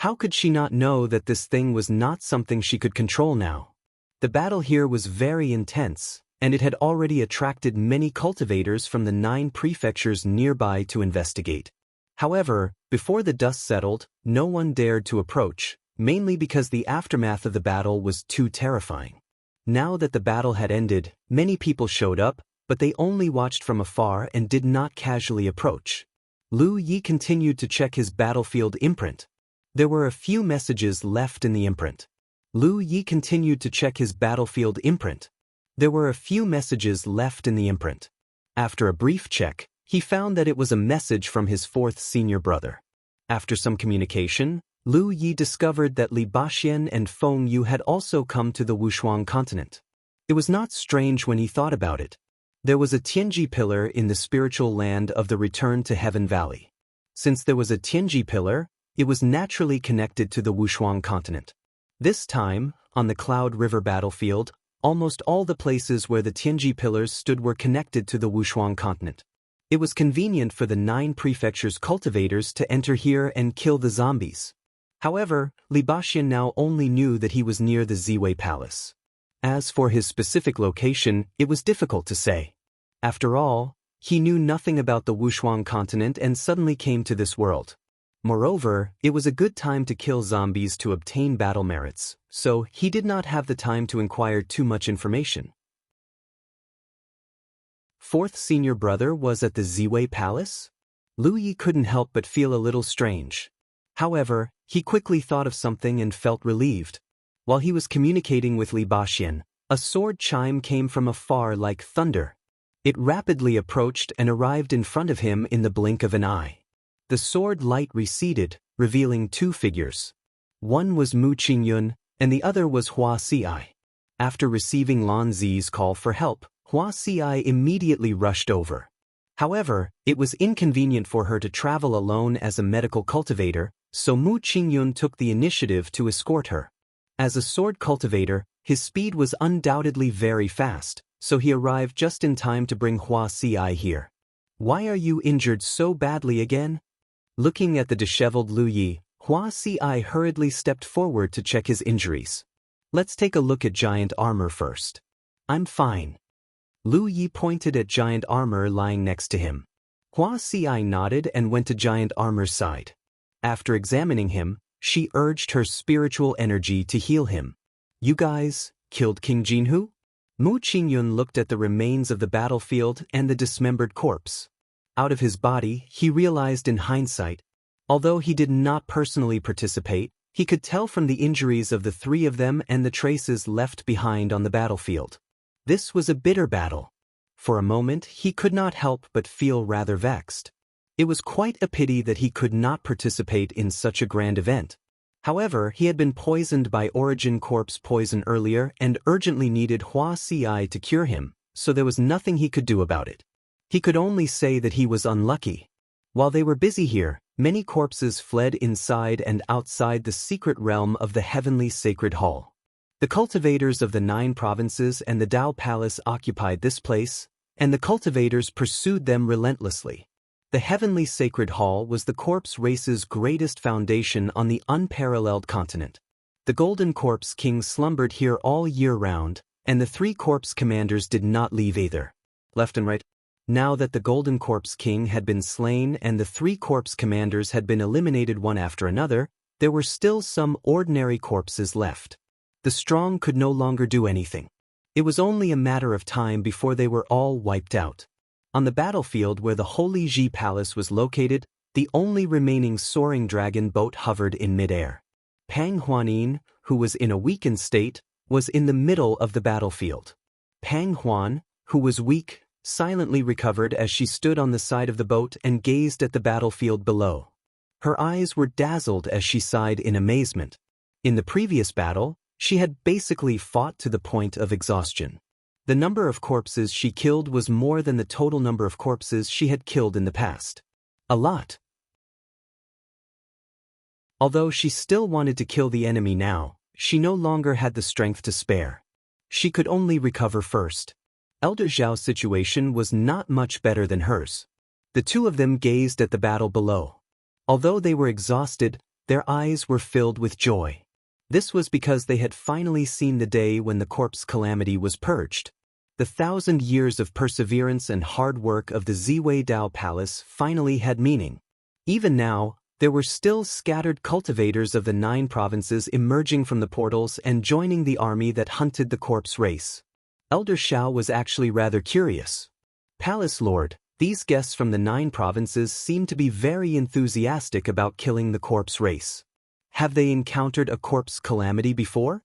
Speaker 1: How could she not know that this thing was not something she could control now? The battle here was very intense, and it had already attracted many cultivators from the 9 prefectures nearby to investigate. However, before the dust settled, no one dared to approach, mainly because the aftermath of the battle was too terrifying. Now that the battle had ended, many people showed up, but they only watched from afar and did not casually approach. Lu Yi continued to check his battlefield imprint. There were a few messages left in the imprint. Lu Yi continued to check his battlefield imprint. There were a few messages left in the imprint. After a brief check, he found that it was a message from his 4th senior brother. After some communication, Lu Yi discovered that Li Baxian and Feng Yu had also come to the Wuxia continent. It was not strange when he thought about it. There was a Tianji pillar in the spiritual land of the Return to Heaven Valley. Since there was a Tianji pillar, it was naturally connected to the Wuxia continent. This time, on the Cloud River battlefield, almost all the places where the Tianji pillars stood were connected to the Wuxia continent. It was convenient for the 9 prefectures' cultivators to enter here and kill the zombies. However, Li Baxian now only knew that he was near the Ziwei Palace. As for his specific location, it was difficult to say. After all, he knew nothing about the Wuxia continent and suddenly came to this world. Moreover, it was a good time to kill zombies to obtain battle merits, so he did not have the time to inquire too much information. 4th senior brother was at the Ziwei Palace? Lu Yi couldn't help but feel a little strange. However, he quickly thought of something and felt relieved. While he was communicating with Li Baxian, a sword chime came from afar like thunder. It rapidly approached and arrived in front of him in the blink of an eye. The sword light receded, revealing 2 figures. One was Mu Qingyun, and the other was Hua Xiai. After receiving Lan Zi's call for help, Hua Xiai immediately rushed over. However, it was inconvenient for her to travel alone as a medical cultivator, so Mu Qingyun took the initiative to escort her. As a sword cultivator, his speed was undoubtedly very fast, so he arrived just in time to bring Hua Xiai here. "Why are you injured so badly again?" Looking at the disheveled Lu Yi, Hua Xiai hurriedly stepped forward to check his injuries. "Let's take a look at giant armor first." "I'm fine." Lu Yi pointed at giant armor lying next to him. Hua Xiai nodded and went to giant armor's side. After examining him, she urged her spiritual energy to heal him. "You guys killed King Jianghu?" Mu Qingyun looked at the remains of the battlefield and the dismembered corpse. out of his body, he realized in hindsight. Although he did not personally participate, he could tell from the injuries of the three of them and the traces left behind on the battlefield. This was a bitter battle. For a moment, he could not help but feel rather vexed. It was quite a pity that he could not participate in such a grand event. However, he had been poisoned by Origin Corp's poison earlier and urgently needed Wuxia to cure him, so there was nothing he could do about it. He could only say that he was unlucky. While they were busy here, many corpses fled inside and outside the secret realm of the heavenly sacred hall. The cultivators of the 9 provinces and the Dao Palace occupied this place, and the cultivators pursued them relentlessly. The heavenly sacred hall was the corpse race's greatest foundation on the unparalleled continent. The Golden Corpse King slumbered here all year round, and the 3 corpse commanders did not leave either. Left and right. Now that the Golden Corpse King had been slain and the 3 corpse commanders had been eliminated one after another, there were still some ordinary corpses left. The strong could no longer do anything. It was only a matter of time before they were all wiped out. On the battlefield where the Holy Ji Palace was located, the only remaining soaring dragon boat hovered in midair. Pang Huanin, who was in a weakened state, was in the middle of the battlefield. Pang Huan, who was weak, silently recovered as she stood on the side of the boat and gazed at the battlefield below. Her eyes were dazzled as she sighed in amazement. In the previous battle, she had basically fought to the point of exhaustion. The number of corpses she killed was more than the total number of corpses she had killed in the past. A lot. Although she still wanted to kill the enemy now, she no longer had the strength to spare. She could only recover first. Elder Zhao's situation was not much better than hers. The two of them gazed at the battle below. Although they were exhausted, their eyes were filled with joy. This was because they had finally seen the day when the corpse calamity was purged. The 1,000 years of perseverance and hard work of the Ziwei Dao Palace finally had meaning. Even now, there were still scattered cultivators of the 9 provinces emerging from the portals and joining the army that hunted the corpse race. Elder Xiao was actually rather curious. Palace Lord, these guests from the 9 provinces seem to be very enthusiastic about killing the corpse race. Have they encountered a corpse calamity before?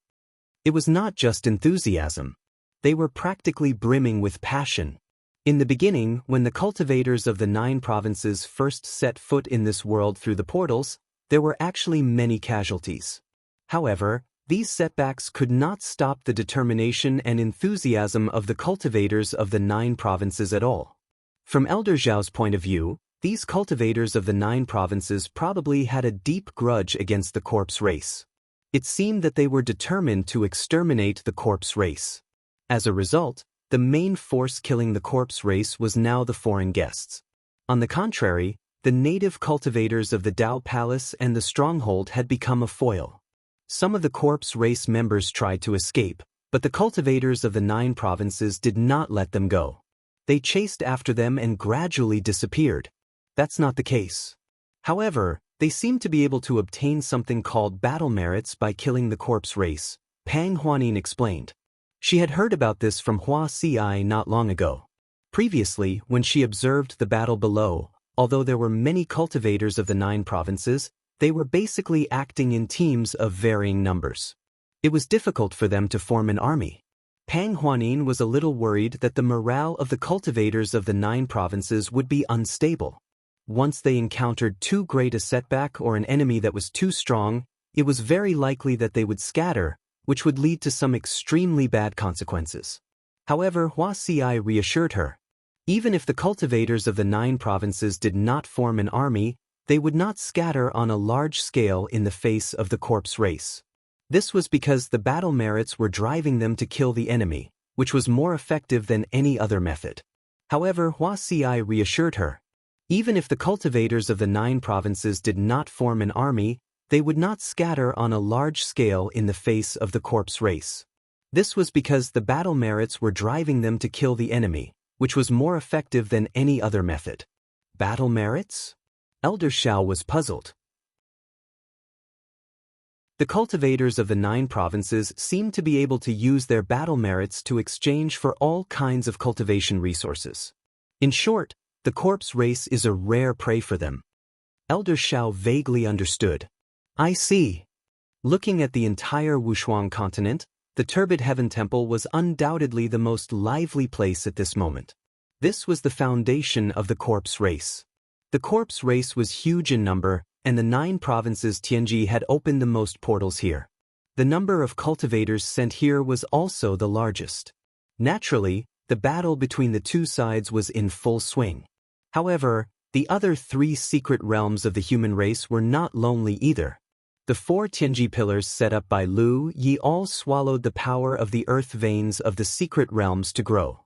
Speaker 1: It was not just enthusiasm. They were practically brimming with passion. In the beginning, when the cultivators of the 9 provinces first set foot in this world through the portals, there were actually many casualties. However, these setbacks could not stop the determination and enthusiasm of the cultivators of the 9 provinces at all. From Elder Zhao's point of view, these cultivators of the 9 provinces probably had a deep grudge against the corpse race. It seemed that they were determined to exterminate the corpse race. As a result, the main force killing the corpse race was now the foreign guests. On the contrary, the native cultivators of the Dao Palace and the stronghold had become a foil. Some of the corpse race members tried to escape, but the cultivators of the 9 provinces did not let them go. They chased after them and gradually disappeared. That's not the case. However, they seemed to be able to obtain something called battle merits by killing the corpse race, Pang Huanin explained. She had heard about this from Wuxia not long ago. Previously, when she observed the battle below, although there were many cultivators of the 9 provinces, they were basically acting in teams of varying numbers. It was difficult for them to form an army. Pang Huanin was a little worried that the morale of the cultivators of the 9 provinces would be unstable. Once they encountered too great a setback or an enemy that was too strong, it was very likely that they would scatter, which would lead to some extremely bad consequences. However, Wuxia reassured her. Even if the cultivators of the 9 provinces did not form an army, they would not scatter on a large scale in the face of the corpse race. This was because the battle merits were driving them to kill the enemy, which was more effective than any other method. However, Wuxia reassured her. Even if the cultivators of the 9 provinces did not form an army, they would not scatter on a large scale in the face of the corpse race. This was because the battle merits were driving them to kill the enemy, which was more effective than any other method. Battle merits? Elder Xiao was puzzled. The cultivators of the 9 provinces seemed to be able to use their battle merits to exchange for all kinds of cultivation resources. In short, The corpse race is a rare prey for them. Elder Shao vaguely understood. I see. Looking at the entire Wushuang continent, the Turbid Heaven Temple was undoubtedly the most lively place at this moment. This was the foundation of the corpse race. The corpse race was huge in number, and the 9 provinces Tianji had opened the most portals here. The number of cultivators sent here was also the largest. Naturally, the battle between the two sides was in full swing. However, the other 3 secret realms of the human race were not lonely either. The 4 Tianji pillars set up by Lu Yi all swallowed the power of the earth veins of the secret realms to grow.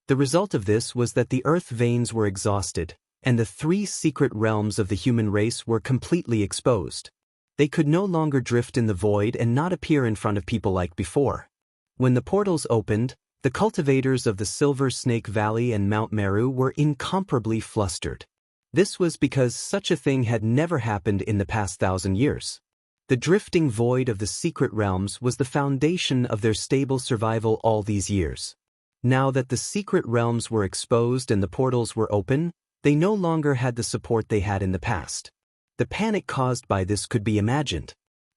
Speaker 1: The result of this was that the earth veins were exhausted, and the 3 secret realms of the human race were completely exposed. They could no longer drift in the void and not appear in front of people like before. When the portals opened, the cultivators of the Silver Snake Valley and Mount Meru were incomparably flustered. This was because such a thing had never happened in the past 1,000 years. The drifting void of the secret realms was the foundation of their stable survival all these years. Now that the secret realms were exposed and the portals were open, they no longer had the support they had in the past. The panic caused by this could be imagined.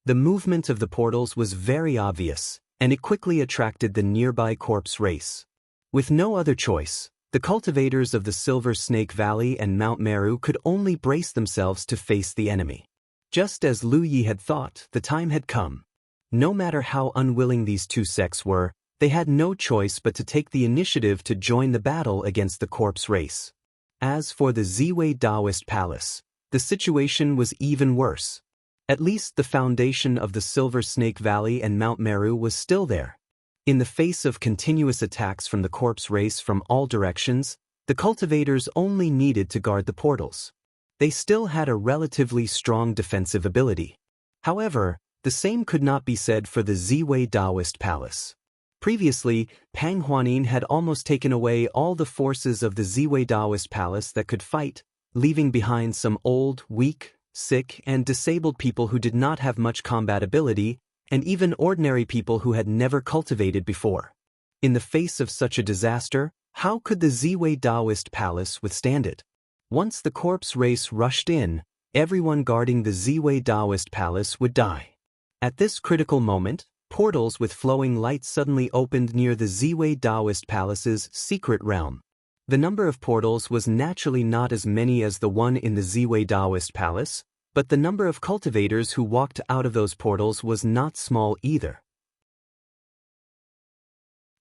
Speaker 1: The movement of the portals was very obvious, and it quickly attracted the nearby corpse race. With no other choice, the cultivators of the Silver Snake Valley and Mount Meru could only brace themselves to face the enemy. Just as Lu Yi had thought, the time had come. No matter how unwilling these two sects were, they had no choice but to take the initiative to join the battle against the corpse race. As for the Ziwei Taoist Palace, the situation was even worse. At least the foundation of the Silver Snake Valley and Mount Meru was still there. In the face of continuous attacks from the corpse race from all directions, the cultivators only needed to guard the portals. They still had a relatively strong defensive ability. However, the same could not be said for the Ziwei Taoist Palace. Previously, Pang Huanin had almost taken away all the forces of the Ziwei Taoist Palace that could fight, leaving behind some old, weak, sick, and disabled people who did not have much combat ability, and even ordinary people who had never cultivated before. In the face of such a disaster, how could the Ziwei Taoist Palace withstand it? Once the corpse race rushed in, everyone guarding the Ziwei Taoist Palace would die. At this critical moment, portals with flowing light suddenly opened near the Ziwei Taoist Palace's secret realm. The number of portals was naturally not as many as the one in the Ziwei Taoist Palace, but the number of cultivators who walked out of those portals was not small either.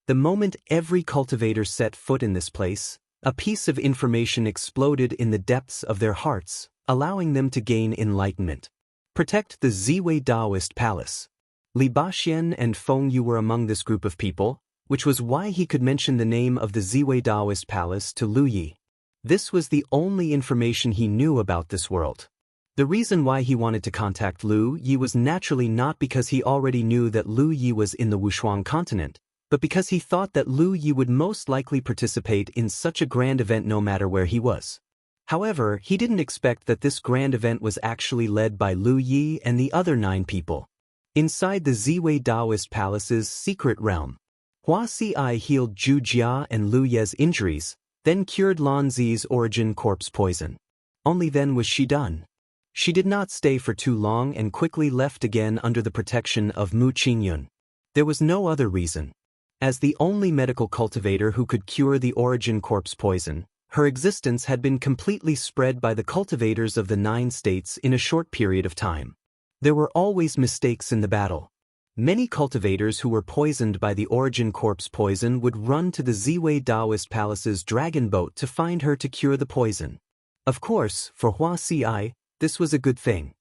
Speaker 1: The moment every cultivator set foot in this place, a piece of information exploded in the depths of their hearts, allowing them to gain enlightenment. Protect the Ziwei Taoist Palace. Li Baxian and Feng Yu were among this group of people, which was why he could mention the name of the Ziwei Taoist Palace to Lu Yi. This was the only information he knew about this world. The reason why he wanted to contact Lu Yi was naturally not because he already knew that Lu Yi was in the Wushuang continent, but because he thought that Lu Yi would most likely participate in such a grand event no matter where he was. However, he didn't expect that this grand event was actually led by Lu Yi and the other 9 people. Inside the Ziwei Taoist Palace's secret realm, Hua Si healed Zhu Jia and Lu Ye's injuries, then cured Lan Zi's origin corpse poison. Only then was she done. She did not stay for too long and quickly left again under the protection of Mu Qingyun. There was no other reason. As the only medical cultivator who could cure the origin corpse poison, her existence had been completely spread by the cultivators of the 9 states in a short period of time. There were always mistakes in the battle. Many cultivators who were poisoned by the origin corpse poison would run to the Ziwei Taoist Palace's dragon boat to find her to cure the poison. Of course, for Hua Si, this was a good thing.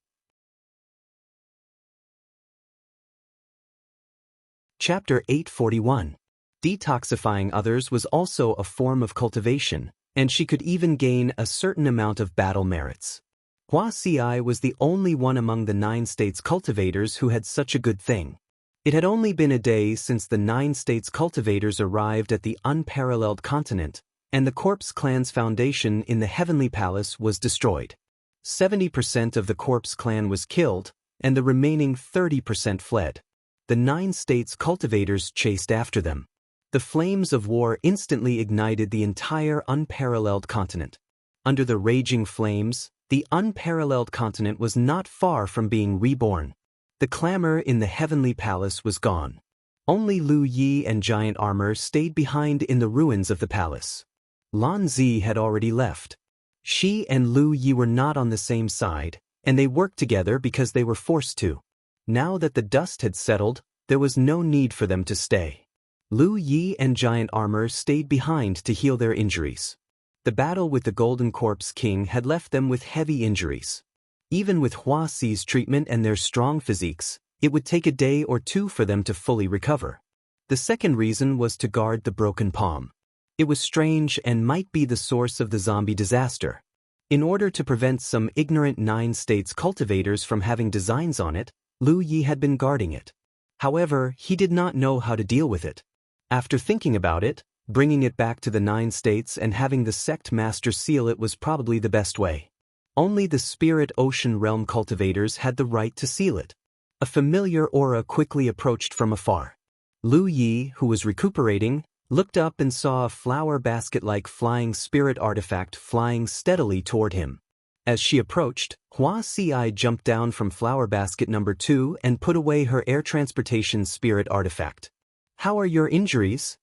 Speaker 1: Chapter 841. Detoxifying others was also a form of cultivation, and she could even gain a certain amount of battle merits. Hua Si was the only one among the 9 states cultivators who had such a good thing. It had only been a day since the 9 states cultivators arrived at the unparalleled continent, and the Corpse Clan's foundation in the Heavenly Palace was destroyed. 70% of the Corpse Clan was killed, and the remaining 30% fled. The 9 states cultivators chased after them. The flames of war instantly ignited the entire unparalleled continent. Under the raging flames, the unparalleled continent was not far from being reborn. The clamor in the heavenly palace was gone. Only Lu Yi and Giant Armor stayed behind in the ruins of the palace. Lan Zi had already left. She and Lu Yi were not on the same side, and they worked together because they were forced to. Now that the dust had settled, there was no need for them to stay. Lu Yi and Giant Armor stayed behind to heal their injuries. The battle with the Golden Corpse King had left them with heavy injuries. Even with Hua Xi's treatment and their strong physiques, it would take a day or two for them to fully recover. The second reason was to guard the broken palm. It was strange and might be the source of the zombie disaster. In order to prevent some ignorant Nine States cultivators from having designs on it, Lu Yi had been guarding it. However, he did not know how to deal with it. After thinking about it, bringing it back to the Nine States and having the sect master seal it was probably the best way. Only the Spirit Ocean Realm cultivators had the right to seal it. A familiar aura quickly approached from afar. Lu Yi, who was recuperating, looked up and saw a flower basket-like flying spirit artifact flying steadily toward him. As she approached, Hua Xi jumped down from flower basket number 2 and put away her air transportation spirit artifact. "How are your injuries?"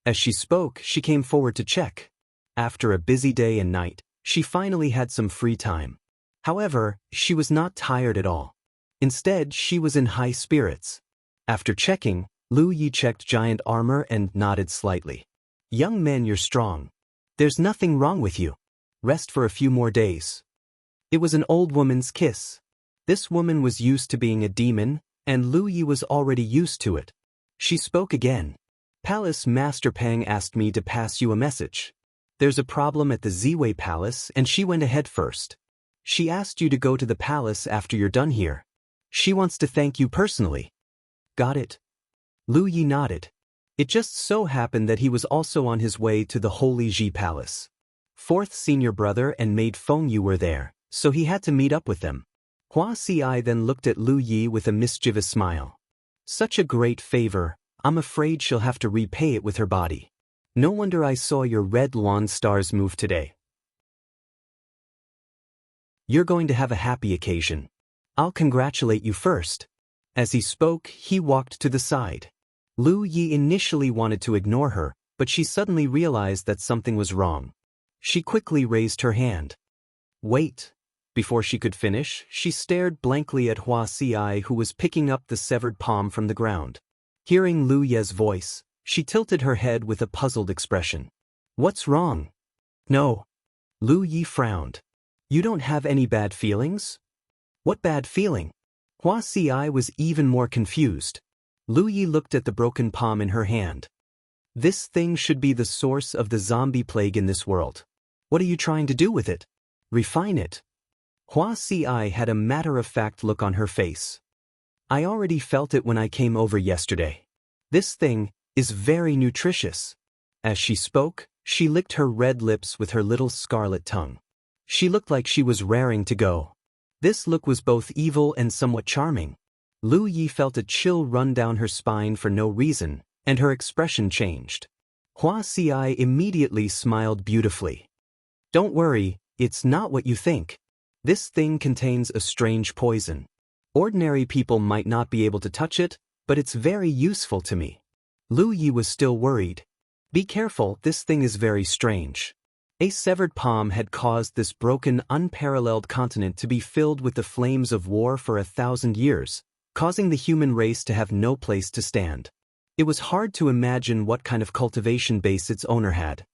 Speaker 1: As she spoke, she came forward to check. After a busy day and night, she finally had some free time. However, she was not tired at all. Instead, she was in high spirits. After checking, Lu Yi checked Giant Armor and nodded slightly. "Young man, you're strong. There's nothing wrong with you. Rest for a few more days." It was an old woman's kiss. This woman was used to being a demon, and Lu Yi was already used to it. She spoke again. "Palace Master Pang asked me to pass you a message. There's a problem at the Ziwei Palace and she went ahead first. She asked you to go to the palace after you're done here. She wants to thank you personally." "Got it?" Lu Yi nodded. It just so happened that he was also on his way to the Holy Ji Palace. Fourth senior brother and maid Feng Yu were there, so he had to meet up with them. Hua Xi then looked at Lu Yi with a mischievous smile. "Such a great favor, I'm afraid she'll have to repay it with her body. No wonder I saw your red lawn stars move today. You're going to have a happy occasion. I'll congratulate you first." As he spoke, he walked to the side. Lu Yi initially wanted to ignore her, but she suddenly realized that something was wrong. She quickly raised her hand. "Wait." Before she could finish, she stared blankly at Hua Xi, who was picking up the severed palm from the ground. Hearing Lu Ye's voice, she tilted her head with a puzzled expression. "What's wrong?" "No." Lu Yi frowned. "You don't have any bad feelings?" "What bad feeling?" Hua Xi was even more confused. Lu Yi looked at the broken palm in her hand. "This thing should be the source of the zombie plague in this world. What are you trying to do with it?" "Refine it." Hua Xi had a matter-of-fact look on her face. "I already felt it when I came over yesterday. This thing is very nutritious." As she spoke, she licked her red lips with her little scarlet tongue. She looked like she was raring to go. This look was both evil and somewhat charming. Lu Yi felt a chill run down her spine for no reason, and her expression changed. Hua Xi immediately smiled beautifully. "Don't worry, it's not what you think. This thing contains a strange poison. Ordinary people might not be able to touch it, but it's very useful to me." Lu Yi was still worried. "Be careful, this thing is very strange." A severed palm had caused this broken, unparalleled continent to be filled with the flames of war for 1,000 years, causing the human race to have no place to stand. It was hard to imagine what kind of cultivation base its owner had.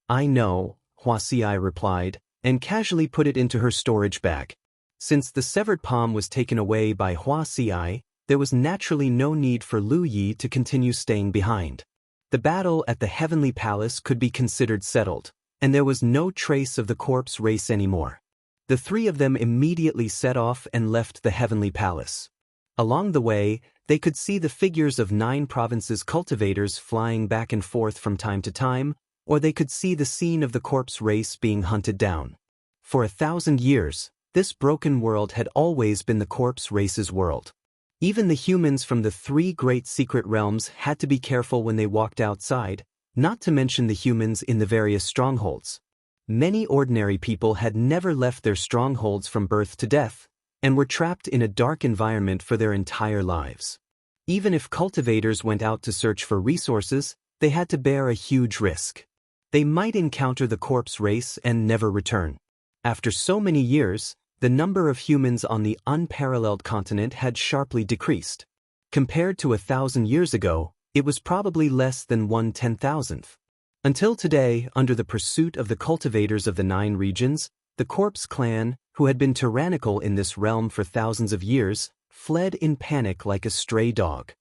Speaker 1: "I know," Hua Xi replied, and casually put it into her storage bag. Since the severed palm was taken away by Hua Xi, there was naturally no need for Lu Yi to continue staying behind. The battle at the Heavenly Palace could be considered settled, and there was no trace of the corpse race anymore. The three of them immediately set off and left the Heavenly Palace. Along the way, they could see the figures of 9 provinces' cultivators flying back and forth from time to time, or they could see the scene of the corpse race being hunted down. For 1,000 years, this broken world had always been the corpse race's world. Even the humans from the 3 great secret realms had to be careful when they walked outside, not to mention the humans in the various strongholds. Many ordinary people had never left their strongholds from birth to death, and were trapped in a dark environment for their entire lives. Even if cultivators went out to search for resources, they had to bear a huge risk. They might encounter the corpse race and never return. After so many years, the number of humans on the unparalleled continent had sharply decreased. Compared to 1,000 years ago, it was probably less than 1/10,000th. Until today, under the pursuit of the cultivators of the 9 regions, the Corpse clan, who had been tyrannical in this realm for thousands of years, fled in panic like a stray dog.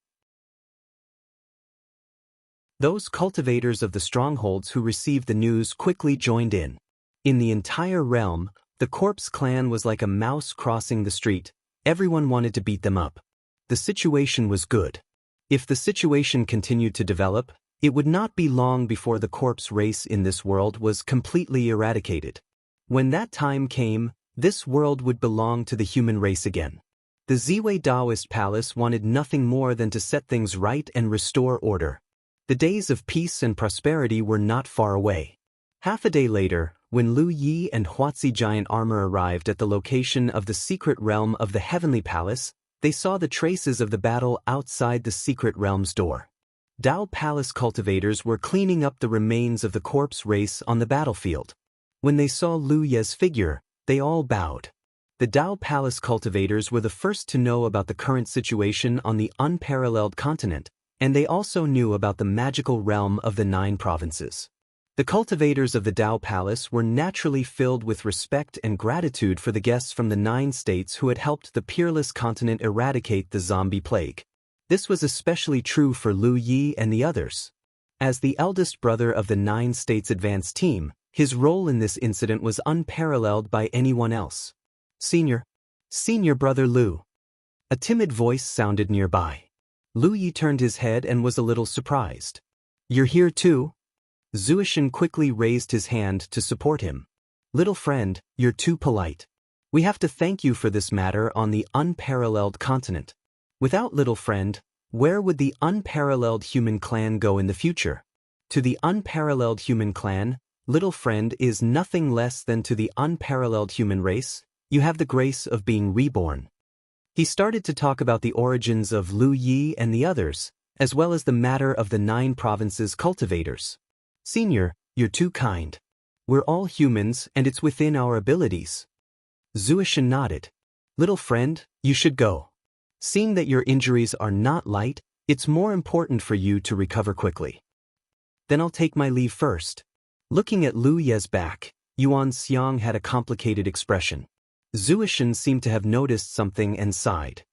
Speaker 1: Those cultivators of the strongholds who received the news quickly joined in. In the entire realm, the Corpse clan was like a mouse crossing the street. Everyone wanted to beat them up. The situation was good. If the situation continued to develop, it would not be long before the corpse race in this world was completely eradicated. When that time came, this world would belong to the human race again. The Ziwei Taoist palace wanted nothing more than to set things right and restore order. The days of peace and prosperity were not far away. Half a day later, when Lu Yi and Huazi giant armor arrived at the location of the secret realm of the Heavenly Palace, they saw the traces of the battle outside the secret realm's door. Dao Palace cultivators were cleaning up the remains of the corpse race on the battlefield. When they saw Lu Ye's figure, they all bowed. The Dao Palace cultivators were the first to know about the current situation on the unparalleled continent, and they also knew about the magical realm of the 9 provinces. The cultivators of the Dao Palace were naturally filled with respect and gratitude for the guests from the 9 states who had helped the peerless continent eradicate the zombie plague. This was especially true for Lu Yi and the others. As the eldest brother of the 9 states advance team, his role in this incident was unparalleled by anyone else. Senior brother Lu. A timid voice sounded nearby. Lu Yi turned his head and was a little surprised. You're here too? Zuishan quickly raised his hand to support him. Little friend, you're too polite. We have to thank you for this matter on the unparalleled continent. Without little friend, where would the unparalleled human clan go in the future? To the unparalleled human clan, little friend is nothing less than to the unparalleled human race. You have the grace of being reborn. He started to talk about the origins of Lu Yi and the others, as well as the matter of the 9 provinces cultivators. Senior, you're too kind. We're all humans and it's within our abilities. Zuishan nodded. Little friend, you should go. Seeing that your injuries are not light, it's more important for you to recover quickly. Then I'll take my leave first. Looking at Lu Ye's back, Yuan Xiang had a complicated expression. Zuishan seemed to have noticed something and sighed.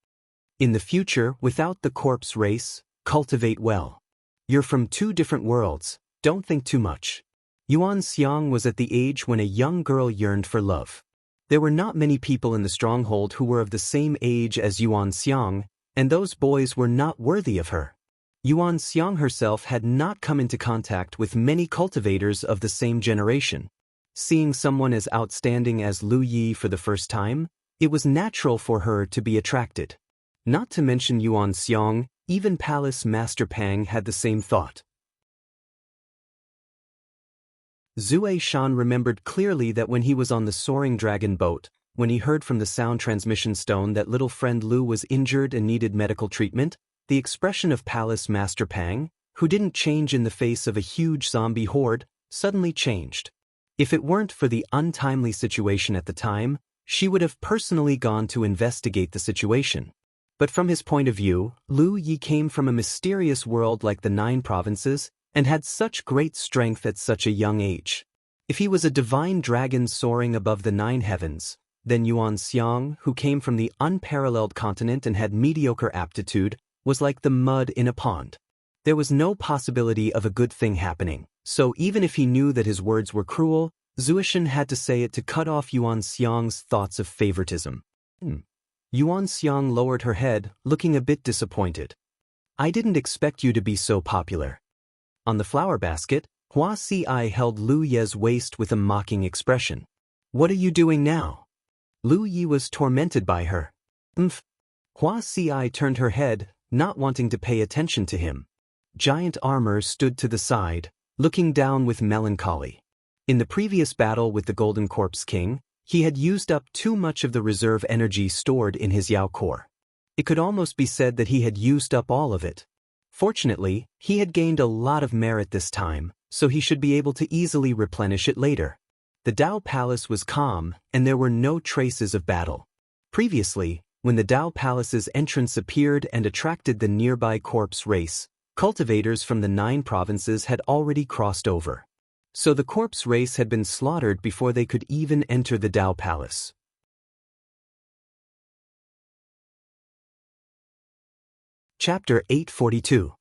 Speaker 1: In the future, without the corpse race, cultivate well. You're from 2 different worlds, don't think too much. Yuan Xiang was at the age when a young girl yearned for love. There were not many people in the stronghold who were of the same age as Yuan Xiang, and those boys were not worthy of her. Yuan Xiang herself had not come into contact with many cultivators of the same generation. Seeing someone as outstanding as Lu Yi for the first time, it was natural for her to be attracted. Not to mention Yuan Xiang, even Palace Master Pang had the same thought. Zue Shan remembered clearly that when he was on the soaring dragon boat, when he heard from the sound transmission stone that little friend Lu was injured and needed medical treatment, the expression of Palace Master Pang, who didn't change in the face of a huge zombie horde, suddenly changed. If it weren't for the untimely situation at the time, she would have personally gone to investigate the situation. But from his point of view, Lu Yi came from a mysterious world like the 9 provinces, and had such great strength at such a young age. If he was a divine dragon soaring above the 9 heavens, then Yuan Xiang, who came from the unparalleled continent and had mediocre aptitude, was like the mud in a pond. There was no possibility of a good thing happening, so even if he knew that his words were cruel, Zuishan had to say it to cut off Yuan Xiang's thoughts of favoritism. Yuan Xiang lowered her head, looking a bit disappointed. I didn't expect you to be so popular. On the flower basket, Hua Si held Lu Ye's waist with a mocking expression. What are you doing now? Lu Yi was tormented by her. Hua Si turned her head, not wanting to pay attention to him. Giant armor stood to the side, looking down with melancholy. In the previous battle with the Golden Corpse King, he had used up too much of the reserve energy stored in his Yao core. It could almost be said that he had used up all of it. Fortunately, he had gained a lot of merit this time, so he should be able to easily replenish it later. The Dao Palace was calm, and there were no traces of battle. Previously, when the Dao Palace's entrance appeared and attracted the nearby corpse race, cultivators from the 9 provinces had already crossed over. So the corpse race had been slaughtered before they could even enter the Dao Palace. Chapter 842.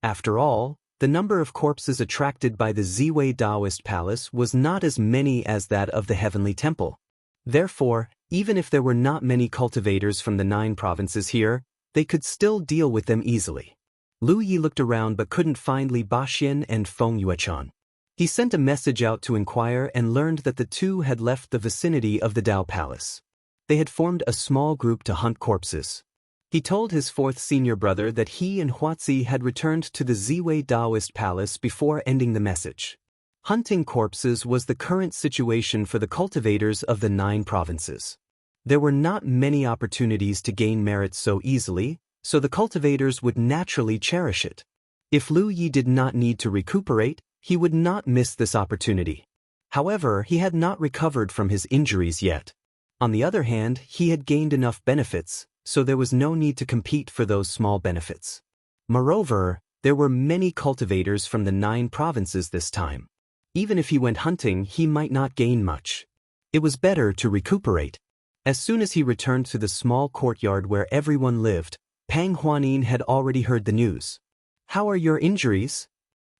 Speaker 1: After all, the number of corpses attracted by the Ziwei Taoist Palace was not as many as that of the Heavenly Temple. Therefore, even if there were not many cultivators from the 9 provinces here, they could still deal with them easily. Lu Yi looked around but couldn't find Li Baxian and Feng Yuechan. He sent a message out to inquire and learned that the two had left the vicinity of the Dao Palace. They had formed a small group to hunt corpses. He told his 4th senior brother that he and Huazi had returned to the Ziwei Taoist Palace before ending the message. Hunting corpses was the current situation for the cultivators of the 9 provinces. There were not many opportunities to gain merit so easily, so the cultivators would naturally cherish it. If Lu Yi did not need to recuperate, he would not miss this opportunity. However, he had not recovered from his injuries yet. On the other hand, he had gained enough benefits, so there was no need to compete for those small benefits. Moreover, there were many cultivators from the 9 provinces this time. Even if he went hunting, he might not gain much. It was better to recuperate. As soon as he returned to the small courtyard where everyone lived, Pang Huanin had already heard the news. "How are your injuries?"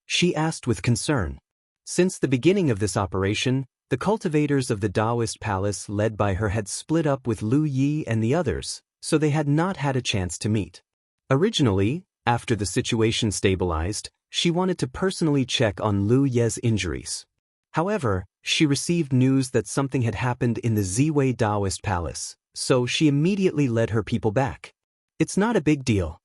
Speaker 1: she asked with concern. Since the beginning of this operation, the cultivators of the Taoist Palace led by her had split up with Lu Yi and the others, so they had not had a chance to meet. Originally, after the situation stabilized, she wanted to personally check on Lu Ye's injuries. However, she received news that something had happened in the Ziwei Taoist Palace, so she immediately led her people back. "It's not a big deal.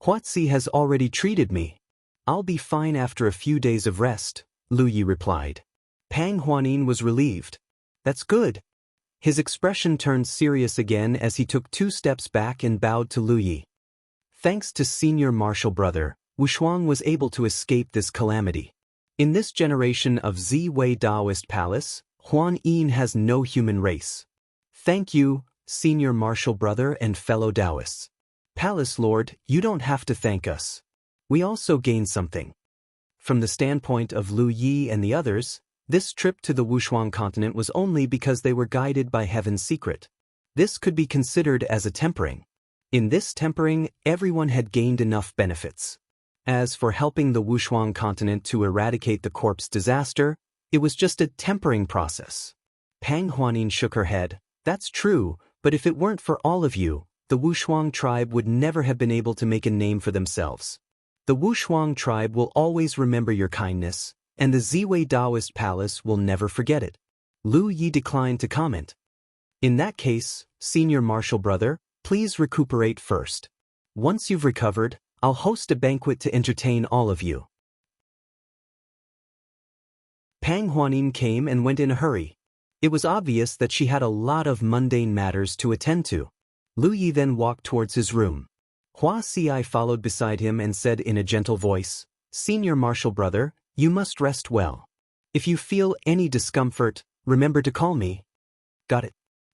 Speaker 1: Huazi has already treated me. I'll be fine after a few days of rest," Lu Yi replied. Pang Huanin was relieved. "That's good." His expression turned serious again as he took 2 steps back and bowed to Lu Yi. Thanks to senior martial brother, Wushuang was able to escape this calamity. In this generation of Ziwei Taoist Palace, Huan Yin has no human race. Thank you, senior martial brother and fellow Taoists. Palace Lord, you don't have to thank us. We also gain something. From the standpoint of Lu Yi and the others, this trip to the Wushuang continent was only because they were guided by Heaven's secret. This could be considered as a tempering. In this tempering, everyone had gained enough benefits. As for helping the Wushuang continent to eradicate the corpse disaster, it was just a tempering process. Pang Huanin shook her head. "That's true, but if it weren't for all of you, the Wushuang tribe would never have been able to make a name for themselves. The Wushuang tribe will always remember your kindness, and the Ziwei Taoist Palace will never forget it." Lu Yi declined to comment. "In that case, senior martial brother, please recuperate first. Once you've recovered, I'll host a banquet to entertain all of you." Pang Huanin came and went in a hurry. It was obvious that she had a lot of mundane matters to attend to. Lu Yi then walked towards his room. Hua Xi followed beside him and said in a gentle voice, "Senior martial brother, you must rest well. If you feel any discomfort, remember to call me." "Got it."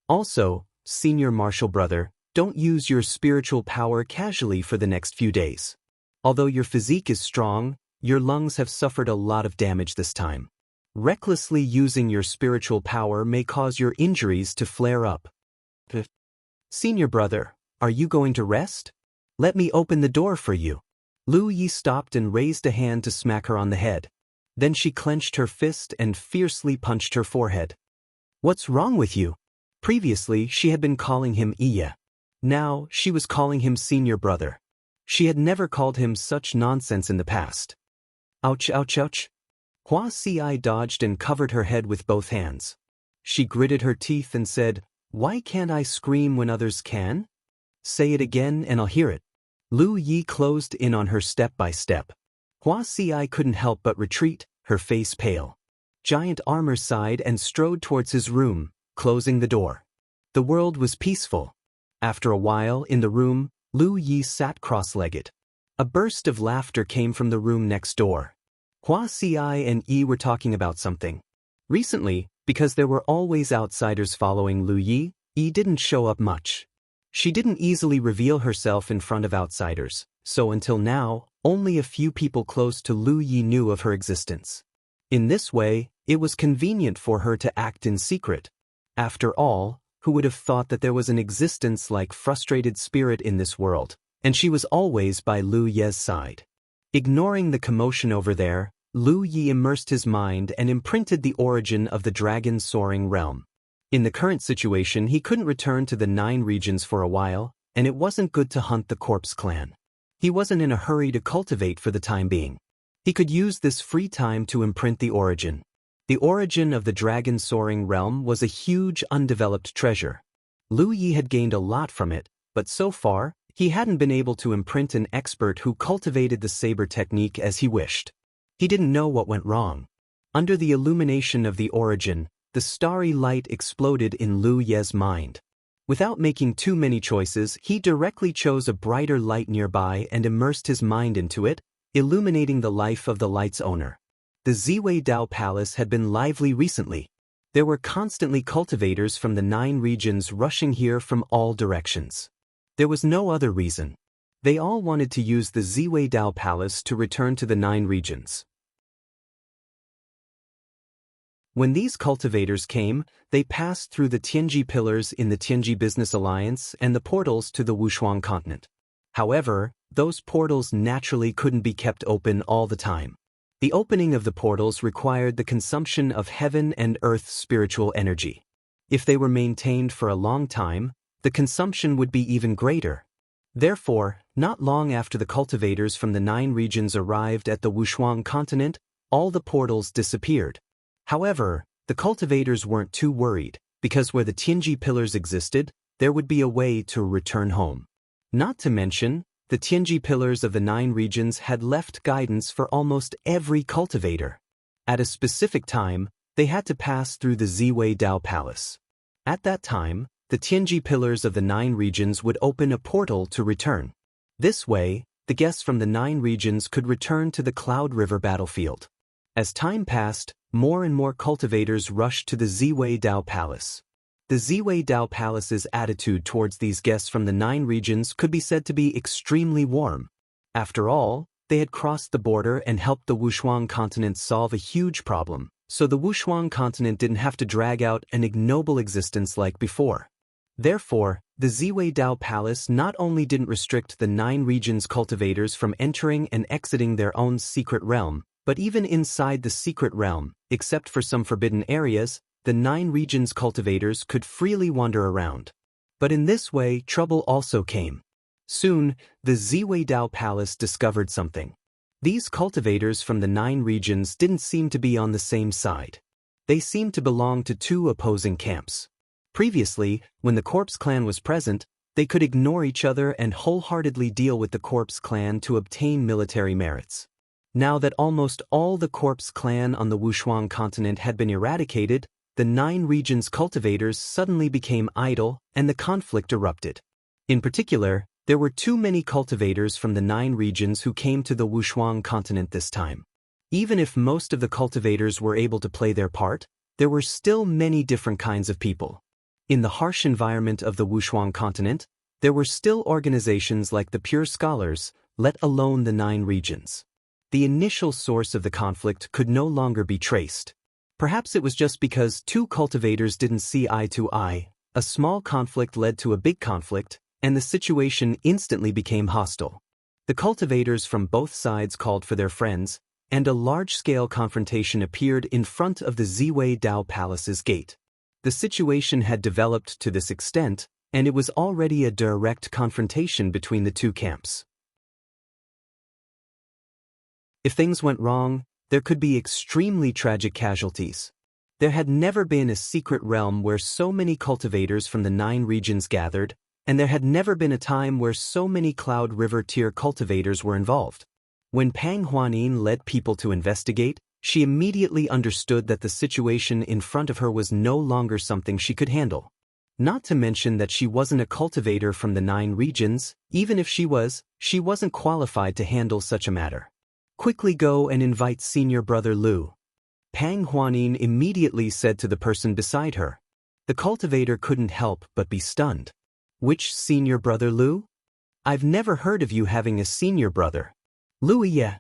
Speaker 1: "Also, senior martial brother, don't use your spiritual power casually for the next few days. Although your physique is strong, your lungs have suffered a lot of damage this time. Recklessly using your spiritual power may cause your injuries to flare up." "Senior brother, are you going to rest? Let me open the door for you." Lu Yi stopped and raised a hand to smack her on the head. Then she clenched her fist and fiercely punched her forehead. "What's wrong with you?" Previously, she had been calling him Iya. Now, she was calling him senior brother. She had never called him such nonsense in the past. "Ouch, ouch, ouch." Hua Xi dodged and covered her head with both hands. She gritted her teeth and said, "Why can't I scream when others can? Say it again and I'll hear it." Lu Yi closed in on her step by step. Hua Xi couldn't help but retreat, her face pale. Giant Armor sighed and strode towards his room, closing the door. The world was peaceful. After a while, in the room, Lu Yi sat cross-legged. A burst of laughter came from the room next door. Hua Xi and Yi were talking about something. Recently, because there were always outsiders following Lu Yi, Yi didn't show up much. She didn't easily reveal herself in front of outsiders, so until now, only a few people close to Lu Yi knew of her existence. In this way, it was convenient for her to act in secret. After all, who would have thought that there was an existence like frustrated spirit in this world, and she was always by Lu Ye's side. Ignoring the commotion over there, Lu Yi immersed his mind and imprinted the origin of the dragon soaring realm. In the current situation, he couldn't return to the 9 regions for a while, and it wasn't good to hunt the corpse clan. He wasn't in a hurry to cultivate for the time being. He could use this free time to imprint the origin. The origin of the dragon soaring realm was a huge undeveloped treasure. Lu Yi had gained a lot from it, but so far, he hadn't been able to imprint an expert who cultivated the saber technique as he wished. He didn't know what went wrong. Under the illumination of the origin, the starry light exploded in Lu Ye's mind. Without making too many choices, he directly chose a brighter light nearby and immersed his mind into it, illuminating the life of the light's owner. The Ziwei Dao Palace had been lively recently. There were constantly cultivators from the 9 regions rushing here from all directions. There was no other reason. They all wanted to use the Ziwei Dao Palace to return to the 9 regions. When these cultivators came, they passed through the Tianji pillars in the Tianji Business Alliance and the portals to the Wushuang continent. However, those portals naturally couldn't be kept open all the time. The opening of the portals required the consumption of heaven and earth's spiritual energy. If they were maintained for a long time, the consumption would be even greater. Therefore, not long after the cultivators from the 9 regions arrived at the Wushuang continent, all the portals disappeared. However, the cultivators weren't too worried, because where the Tianji pillars existed, there would be a way to return home. Not to mention, the Tianji pillars of the 9 regions had left guidance for almost every cultivator. At a specific time, they had to pass through the Ziwei Dao Palace. At that time, the Tianji pillars of the 9 regions would open a portal to return. This way, the guests from the 9 regions could return to the Cloud River battlefield. As time passed, more and more cultivators rushed to the Ziwei Dao Palace. The Ziwei Dao Palace's attitude towards these guests from the 9 regions could be said to be extremely warm. After all, they had crossed the border and helped the Wushuang continent solve a huge problem, so the Wushuang continent didn't have to drag out an ignoble existence like before. Therefore, the Ziwei Dao Palace not only didn't restrict the 9 regions' cultivators from entering and exiting their own secret realm, but even inside the secret realm, except for some forbidden areas, the 9 regions' cultivators could freely wander around. But in this way, trouble also came. Soon, the Ziwei Dao Palace discovered something. These cultivators from the 9 regions didn't seem to be on the same side. They seemed to belong to 2 opposing camps. Previously, when the Corpse Clan was present, they could ignore each other and wholeheartedly deal with the Corpse Clan to obtain military merits. Now that almost all the Corpse Clan on the Wushuang continent had been eradicated, the 9 regions' cultivators suddenly became idle and the conflict erupted. In particular, there were too many cultivators from the 9 regions who came to the Wushuang continent this time. Even if most of the cultivators were able to play their part, there were still many different kinds of people. In the harsh environment of the Wushuang continent, there were still organizations like the Pure Scholars, let alone the 9 regions. The initial source of the conflict could no longer be traced. Perhaps it was just because 2 cultivators didn't see eye to eye, a small conflict led to a big conflict, and the situation instantly became hostile. The cultivators from both sides called for their friends, and a large-scale confrontation appeared in front of the Ziwei Dao Palace's gate. The situation had developed to this extent, and it was already a direct confrontation between the 2 camps. If things went wrong, there could be extremely tragic casualties. There had never been a secret realm where so many cultivators from the 9 regions gathered, and there had never been a time where so many Cloud River tier cultivators were involved. When Pang Huanin led people to investigate, She immediately understood that the situation in front of her was no longer something she could handle. Not to mention that she wasn't a cultivator from the 9 regions. Even if she wasn't qualified to handle such a matter. Quickly go and invite senior brother Lu. Pang Huanin immediately said to the person beside her. The cultivator couldn't help but be stunned. Which senior brother Lu? I've never heard of you having a senior brother. Wuxia.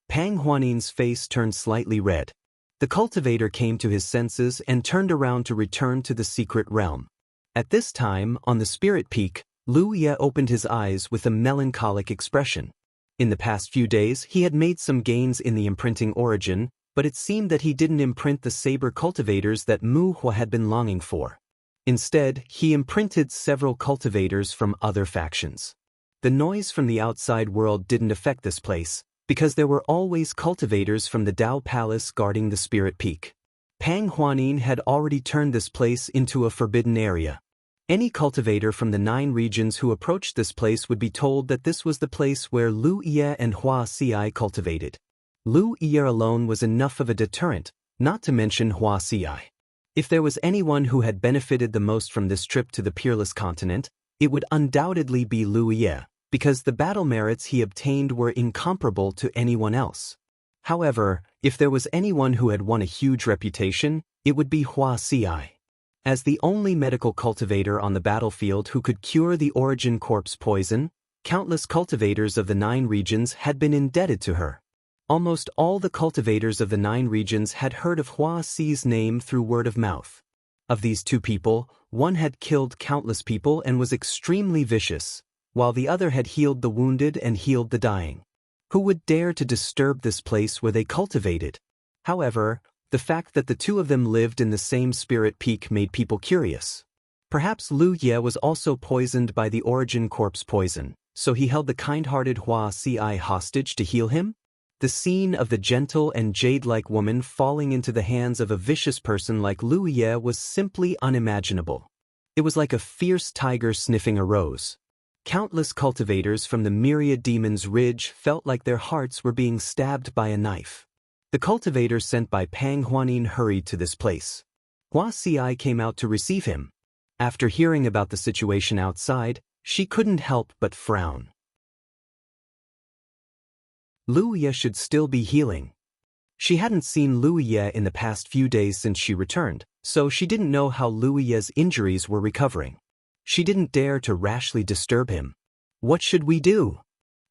Speaker 1: Pang Huanin's face turned slightly red. The cultivator came to his senses and turned around to return to the secret realm. At this time, on the spirit peak, Wuxia opened his eyes with a melancholic expression. In the past few days, he had made some gains in the imprinting origin, but it seemed that he didn't imprint the saber cultivators that Mu Hua had been longing for. Instead, he imprinted several cultivators from other factions. The noise from the outside world didn't affect this place, because there were always cultivators from the Dao Palace guarding the Spirit Peak. Pang Huanin had already turned this place into a forbidden area. Any cultivator from the 9 regions who approached this place would be told that this was the place where Wuxia and Wuxia cultivated. Wuxia alone was enough of a deterrent, not to mention Wuxia. If there was anyone who had benefited the most from this trip to the Peerless Continent, it would undoubtedly be Wuxia, because the battle merits he obtained were incomparable to anyone else. However, if there was anyone who had won a huge reputation, it would be Wuxia. As the only medical cultivator on the battlefield who could cure the origin corpse poison, countless cultivators of the 9 regions had been indebted to her. Almost all the cultivators of the 9 regions had heard of Wuxia's name through word of mouth. Of these 2 people, one had killed countless people and was extremely vicious, while the other had healed the wounded and healed the dying. Who would dare to disturb this place where they cultivated? However, the fact that the 2 of them lived in the same spirit peak made people curious. Perhaps Wuxia was also poisoned by the origin corpse poison, so he held the kind-hearted Wuxia hostage to heal him? The scene of the gentle and jade-like woman falling into the hands of a vicious person like Wuxia was simply unimaginable. It was like a fierce tiger sniffing a rose. Countless cultivators from the myriad demons' ridge felt like their hearts were being stabbed by a knife. The cultivator sent by Pang Huanin hurried to this place. Wuxia came out to receive him. After hearing about the situation outside, she couldn't help but frown. Wuxia should still be healing. She hadn't seen Wuxia in the past few days since she returned, so she didn't know how Wuxia's injuries were recovering. She didn't dare to rashly disturb him. What should we do?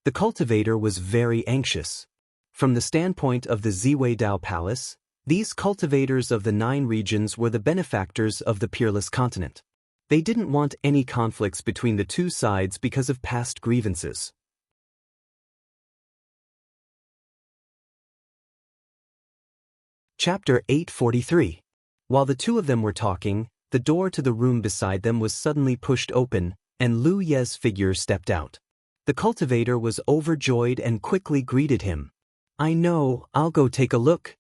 Speaker 1: The cultivator was very anxious. From the standpoint of the Ziwei Dao Palace, these cultivators of the 9 regions were the benefactors of the Peerless Continent. They didn't want any conflicts between the 2 sides because of past grievances. Chapter 843. While the 2 of them were talking, the door to the room beside them was suddenly pushed open, and Lu Ye's figure stepped out. The cultivator was overjoyed and quickly greeted him. I know, I'll go take a look.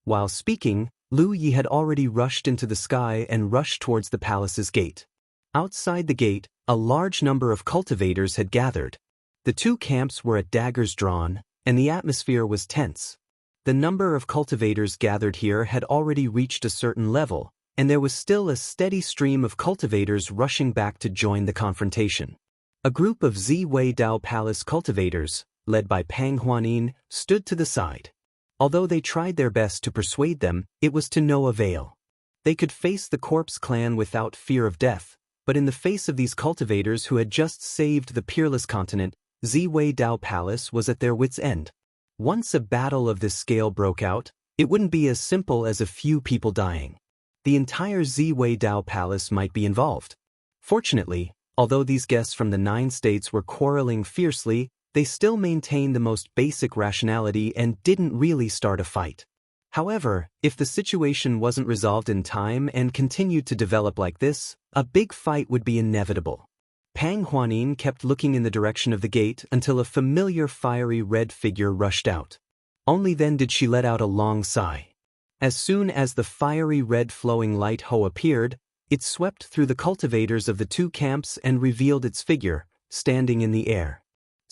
Speaker 1: While speaking, Lu Yi had already rushed into the sky and rushed towards the palace's gate. Outside the gate, a large number of cultivators had gathered. The 2 camps were at daggers drawn, and the atmosphere was tense. The number of cultivators gathered here had already reached a certain level, and there was still a steady stream of cultivators rushing back to join the confrontation. A group of Ziwei Dao Palace cultivators, led by Pang Huanin, stood to the side. Although they tried their best to persuade them, it was to no avail. They could face the corpse clan without fear of death, but in the face of these cultivators who had just saved the Peerless Continent, Ziwei Dao Palace was at their wits' end. Once a battle of this scale broke out, it wouldn't be as simple as a few people dying. The entire Ziwei Dao Palace might be involved. Fortunately, although these guests from the 9 states were quarreling fiercely, they still maintained the most basic rationality and didn't really start a fight. However, if the situation wasn't resolved in time and continued to develop like this, a big fight would be inevitable. Pang Huanin kept looking in the direction of the gate until a familiar fiery red figure rushed out. Only then did she let out a long sigh. As soon as the fiery red flowing light hoe appeared, it swept through the cultivators of the 2 camps and revealed its figure, standing in the air.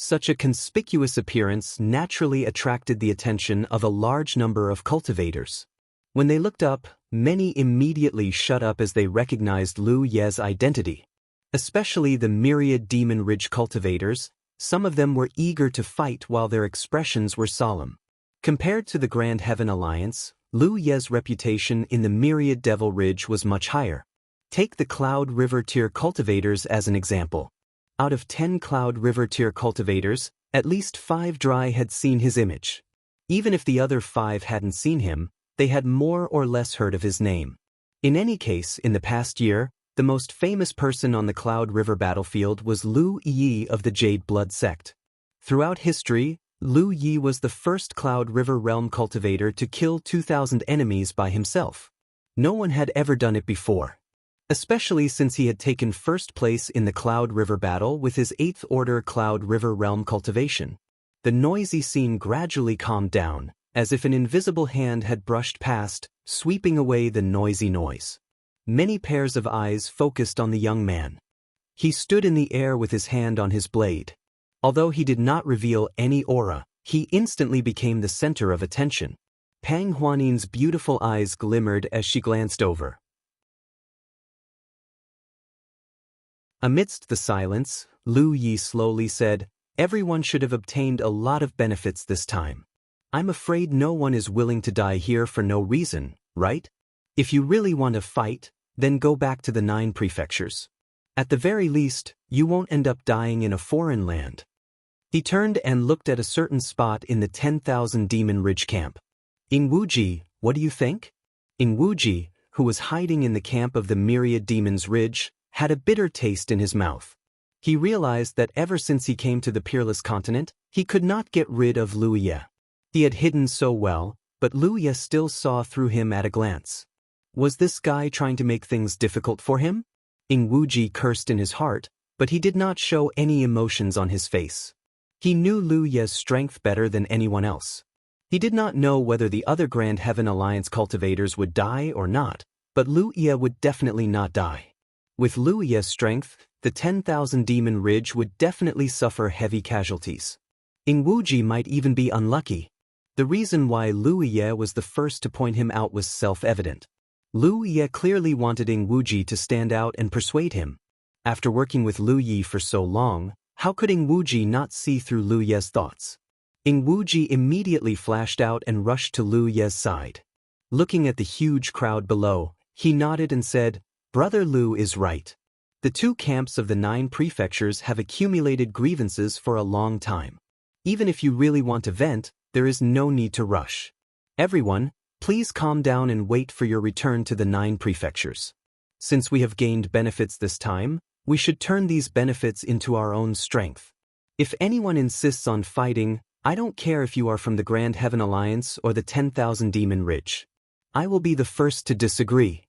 Speaker 1: Such a conspicuous appearance naturally attracted the attention of a large number of cultivators. When they looked up, many immediately shut up as they recognized Lu Ye's identity. Especially the myriad Demon Ridge cultivators, some of them were eager to fight while their expressions were solemn. Compared to the Grand Heaven Alliance, Lu Ye's reputation in the myriad Devil Ridge was much higher. Take the Cloud River tier cultivators as an example. Out of 10 Cloud River tier cultivators, at least 5 dry had seen his image. Even if the other 5 hadn't seen him, they had more or less heard of his name. In any case, in the past year, the most famous person on the Cloud River battlefield was Lu Yi of the Jade Blood sect. Throughout history, Lu Yi was the first Cloud River realm cultivator to kill 2,000 enemies by himself. No one had ever done it before. Especially since he had taken first place in the Cloud River battle with his 8th Order Cloud River realm cultivation. The noisy scene gradually calmed down, as if an invisible hand had brushed past, sweeping away the noisy noise. Many pairs of eyes focused on the young man. He stood in the air with his hand on his blade. Although he did not reveal any aura, he instantly became the center of attention. Pang Huanin's beautiful eyes glimmered as she glanced over. Amidst the silence, Lu Yi slowly said, "Everyone should have obtained a lot of benefits this time. I'm afraid no one is willing to die here for no reason, right? If you really want to fight, then go back to the 9 prefectures. At the very least, you won't end up dying in a foreign land." He turned and looked at a certain spot in the 10,000 Demon Ridge camp. "In Wuji, what do you think?" In Wuji, who was hiding in the camp of the Myriad Demons Ridge, had a bitter taste in his mouth. He realized that ever since he came to the Peerless Continent, he could not get rid of Lu Yi. He had hidden so well, but Lu Yi still saw through him at a glance. Was this guy trying to make things difficult for him? Ing Wuji cursed in his heart, but he did not show any emotions on his face. He knew Lu Yi's strength better than anyone else. He did not know whether the other Grand Heaven Alliance cultivators would die or not, but Lu Yi would definitely not die. With Lu Yi's strength, the 10,000 Demon Ridge would definitely suffer heavy casualties. Ing Wuji might even be unlucky. The reason why Lu Yi was the first to point him out was self-evident. Lu Yi clearly wanted Ing Wuji to stand out and persuade him. After working with Lu Yi for so long, how could Ing Wuji not see through Lu Yi's thoughts? Ing Wuji immediately flashed out and rushed to Lu Yi's side. Looking at the huge crowd below, he nodded and said, "Brother Lu is right. The 2 camps of the 9 prefectures have accumulated grievances for a long time. Even if you really want to vent, there is no need to rush. Everyone, please calm down and wait for your return to the 9 prefectures. Since we have gained benefits this time, we should turn these benefits into our own strength. If anyone insists on fighting, I don't care if you are from the Grand Heaven Alliance or the 10,000 Demon Ridge. I will be the first to disagree."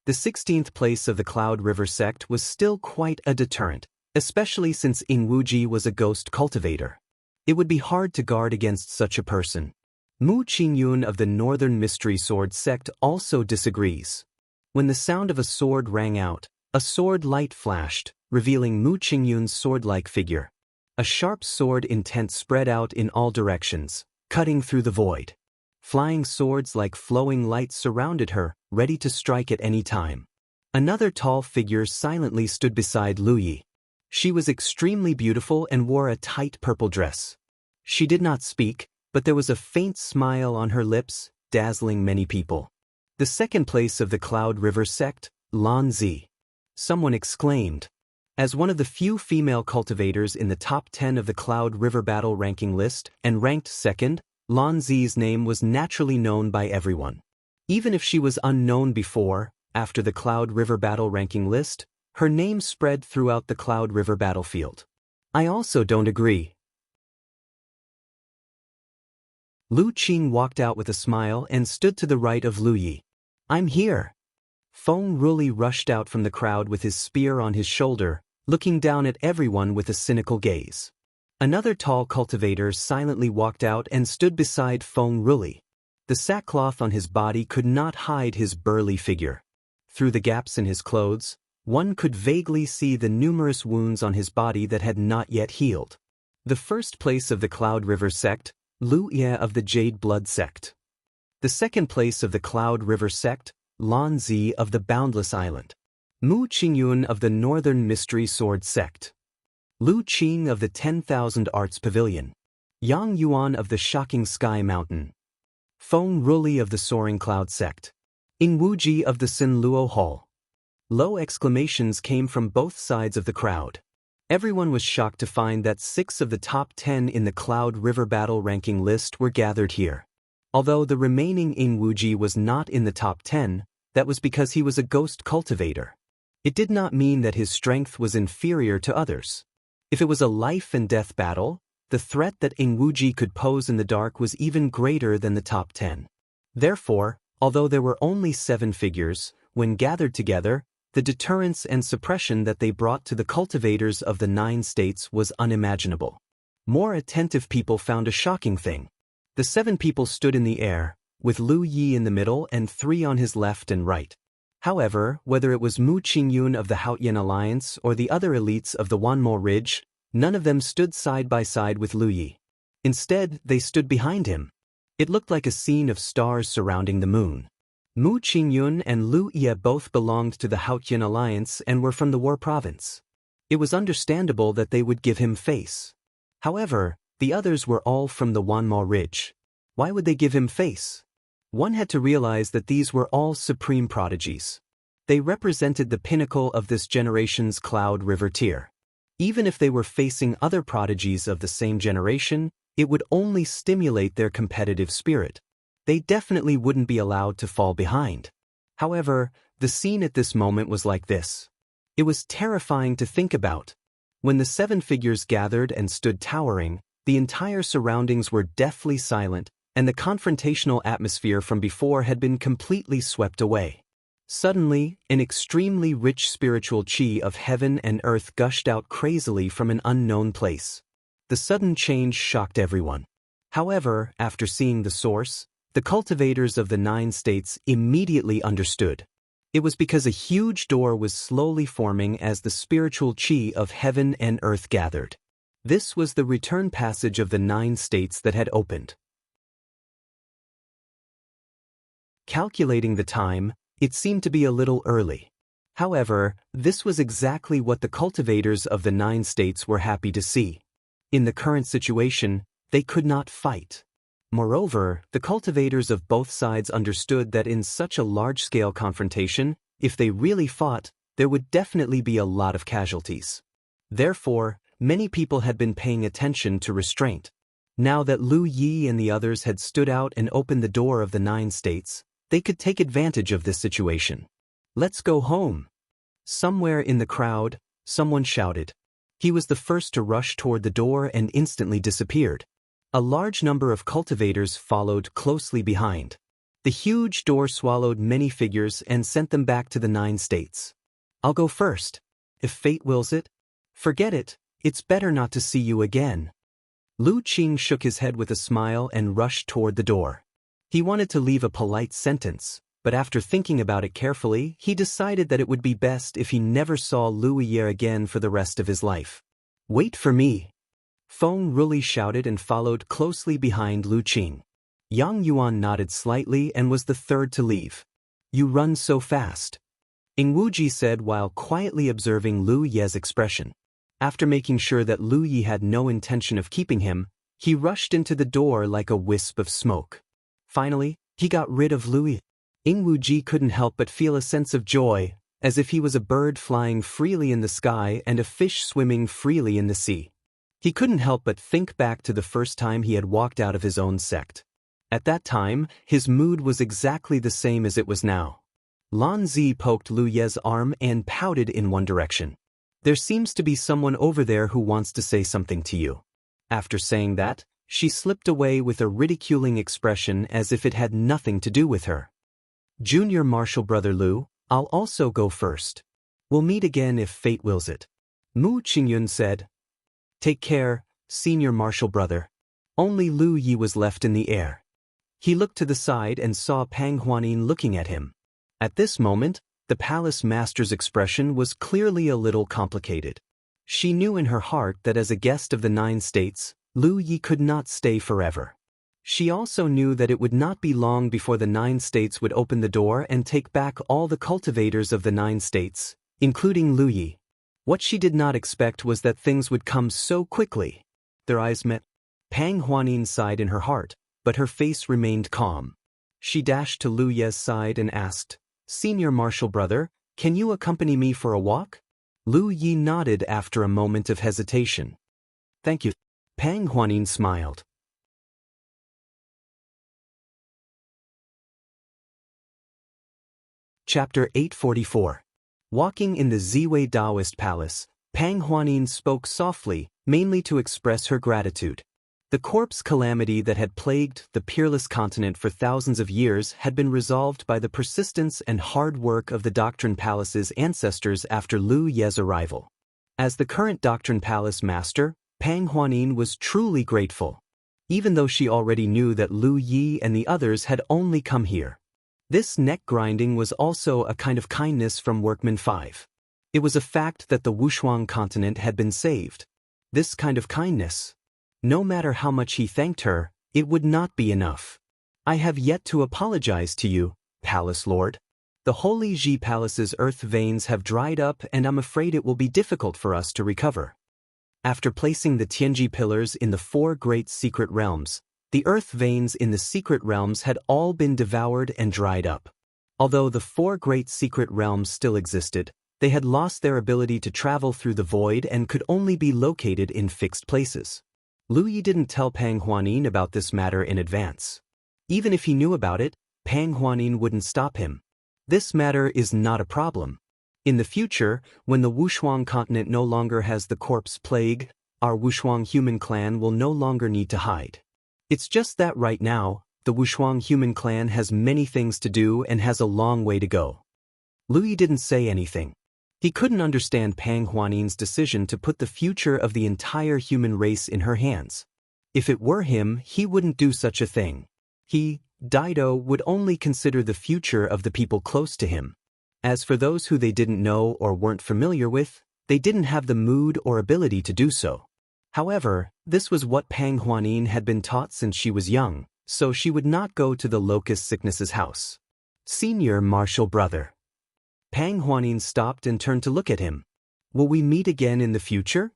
Speaker 1: The 16th place of the Cloud River sect was still quite a deterrent, especially since Ing Wuji was a ghost cultivator. It would be hard to guard against such a person. Mu Qingyun of the Northern Mystery Sword sect also disagrees. When the sound of a sword rang out, a sword light flashed, revealing Mu Qingyun's sword-like figure. A sharp sword intent spread out in all directions, cutting through the void. Flying swords like flowing lights surrounded her, ready to strike at any time. Another tall figure silently stood beside Lu Yi. She was extremely beautiful and wore a tight purple dress. She did not speak, but there was a faint smile on her lips, dazzling many people. The 2nd place of the Cloud River sect, Lan Zi. Someone exclaimed. As one of the few female cultivators in the top 10 of the Cloud River battle ranking list and ranked 2nd, Lan Zi's name was naturally known by everyone. Even if she was unknown before, after the Cloud River battle ranking list, her name spread throughout the Cloud River battlefield. I also don't agree. Lu Qing walked out with a smile and stood to the right of Lu Yi. I'm here. Feng Ruli rushed out from the crowd with his spear on his shoulder, looking down at everyone with a cynical gaze. Another tall cultivator silently walked out and stood beside Feng Ruli. The sackcloth on his body could not hide his burly figure. Through the gaps in his clothes, one could vaguely see the numerous wounds on his body that had not yet healed. The first place of the Cloud River sect, Lu Ye of the Jade Blood sect. The second place of the Cloud River sect, Lan Zi of the Boundless Island. Mu Qingyun of the Northern Mystery Sword sect. Lu Qing of the 10,000 Arts Pavilion. Yang Yuan of the Shocking Sky Mountain. Feng Ruli of the Soaring Cloud sect. Ing Wuji of the Sin Luo Hall. Low exclamations came from both sides of the crowd. Everyone was shocked to find that 6 of the top 10 in the Cloud River battle ranking list were gathered here. Although the remaining Ing Wuji was not in the top 10, that was because he was a ghost cultivator. It did not mean that his strength was inferior to others. If it was a life and death battle, the threat that Ing Wuji could pose in the dark was even greater than the top 10. Therefore, although there were only 7 figures, when gathered together, the deterrence and suppression that they brought to the cultivators of the 9 states was unimaginable. More attentive people found a shocking thing. The 7 people stood in the air, with Lu Yi in the middle and 3 on his left and right. However, whether it was Mu Qingyun of the Haotian Alliance or the other elites of the Wanmo Ridge, none of them stood side by side with Lu Yi. Instead, they stood behind him. It looked like a scene of stars surrounding the moon. Mu Qingyun and Lu Ye both belonged to the Haotian Alliance and were from the War Province. It was understandable that they would give him face. However, the others were all from the Wanmo Ridge. Why would they give him face? One had to realize that these were all supreme prodigies. They represented the pinnacle of this generation's Cloud River tier. Even if they were facing other prodigies of the same generation, it would only stimulate their competitive spirit. They definitely wouldn't be allowed to fall behind. However, the scene at this moment was like this. It was terrifying to think about. When the 7 figures gathered and stood towering, the entire surroundings were deathly silent, and the confrontational atmosphere from before had been completely swept away. Suddenly, an extremely rich spiritual chi of heaven and earth gushed out crazily from an unknown place. The sudden change shocked everyone. However, after seeing the source, the cultivators of the 9 states immediately understood. It was because a huge door was slowly forming as the spiritual chi of heaven and earth gathered. This was the return passage of the 9 states that had opened. Calculating the time, it seemed to be a little early. However, this was exactly what the cultivators of the 9 states were happy to see. In the current situation, they could not fight. Moreover, the cultivators of both sides understood that in such a large-scale confrontation, if they really fought, there would definitely be a lot of casualties. Therefore, many people had been paying attention to restraint. Now that Lu Yi and the others had stood out and opened the door of the 9 states, they could take advantage of this situation. "Let's go home." Somewhere in the crowd, someone shouted. He was the first to rush toward the door and instantly disappeared. A large number of cultivators followed closely behind. The huge door swallowed many figures and sent them back to the 9 states. "I'll go first. If fate wills it." "Forget it, it's better not to see you again." Lu Qing shook his head with a smile and rushed toward the door. He wanted to leave a polite sentence, but after thinking about it carefully, he decided that it would be best if he never saw Lu Ye again for the rest of his life. "Wait for me." Feng Ruli shouted and followed closely behind Lu Qing. Yang Yuan nodded slightly and was the third to leave. "You run so fast," Ing Wuji said while quietly observing Lu Ye's expression. After making sure that Lu Yi had no intention of keeping him, he rushed into the door like a wisp of smoke. Finally, he got rid of Lu Yi. Ing Wuji couldn't help but feel a sense of joy, as if he was a bird flying freely in the sky and a fish swimming freely in the sea. He couldn't help but think back to the first time he had walked out of his own sect. At that time, his mood was exactly the same as it was now. Lan Zi poked Lu Ye's arm and pouted in one direction. "There seems to be someone over there who wants to say something to you." After saying that, she slipped away with a ridiculing expression as if it had nothing to do with her. "Junior Marshal Brother Lu, I'll also go first. We'll meet again if fate wills it," Mu Qingyun said. "Take care, Senior Marshal Brother." Only Lu Yi was left in the air. He looked to the side and saw Pang Huanin looking at him. At this moment, the palace master's expression was clearly a little complicated. She knew in her heart that as a guest of the 9 states, Lu Yi could not stay forever. She also knew that it would not be long before the 9 states would open the door and take back all the cultivators of the 9 states, including Lu Yi. What she did not expect was that things would come so quickly. Their eyes met. Pang Huanin sighed in her heart, but her face remained calm. She dashed to Lu Ye's side and asked, "Senior Marshal Brother, can you accompany me for a walk?" Lu Yi nodded after a moment of hesitation. "Thank you." Pang Huanin smiled. Chapter 844. Walking in the Ziwei Taoist Palace, Pang Huanin spoke softly, mainly to express her gratitude. The corpse calamity that had plagued the peerless continent for thousands of years had been resolved by the persistence and hard work of the Doctrine Palace's ancestors after Lu Ye's arrival. As the current Doctrine Palace master, Pang Huanin was truly grateful, even though she already knew that Lu Yi and the others had only come here. This neck-grinding was also a kind of kindness from Workman 5. It was a fact that the Wushuang continent had been saved. This kind of kindness, no matter how much he thanked her, it would not be enough. "I have yet to apologize to you, Palace Lord. The Holy Ji Palace's earth veins have dried up and I'm afraid it will be difficult for us to recover." After placing the Tianji pillars in the 4 great secret realms, the earth veins in the secret realms had all been devoured and dried up. Although the 4 great secret realms still existed, they had lost their ability to travel through the void and could only be located in fixed places. Lu Yi didn't tell Pang Huanin about this matter in advance. Even if he knew about it, Pang Huanin wouldn't stop him. This matter is not a problem. In the future, when the Wushuang continent no longer has the corpse plague, our Wushuang human clan will no longer need to hide. It's just that right now, the Wushuang human clan has many things to do and has a long way to go. Lu Yi didn't say anything. He couldn't understand Pang Huanin's decision to put the future of the entire human race in her hands. If it were him, he wouldn't do such a thing. He, Dido, would only consider the future of the people close to him. As for those who they didn't know or weren't familiar with, they didn't have the mood or ability to do so. However, this was what Pang Huanin had been taught since she was young, so she would not go to the locust sickness's house. "Senior Marshal Brother." Pang Huanin stopped and turned to look at him. "Will we meet again in the future?"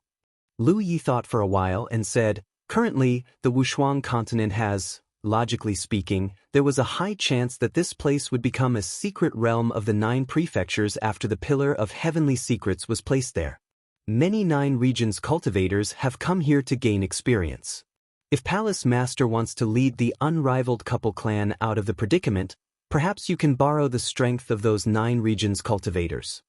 Speaker 1: Lu Yi thought for a while and said, "Currently, the Wushuang continent has, logically speaking, there was a high chance that this place would become a secret realm of the 9 prefectures after the Pillar of Heavenly Secrets was placed there. Many 9 regions cultivators have come here to gain experience. If Palace Master wants to lead the unrivaled couple clan out of the predicament, perhaps you can borrow the strength of those 9 regions cultivators."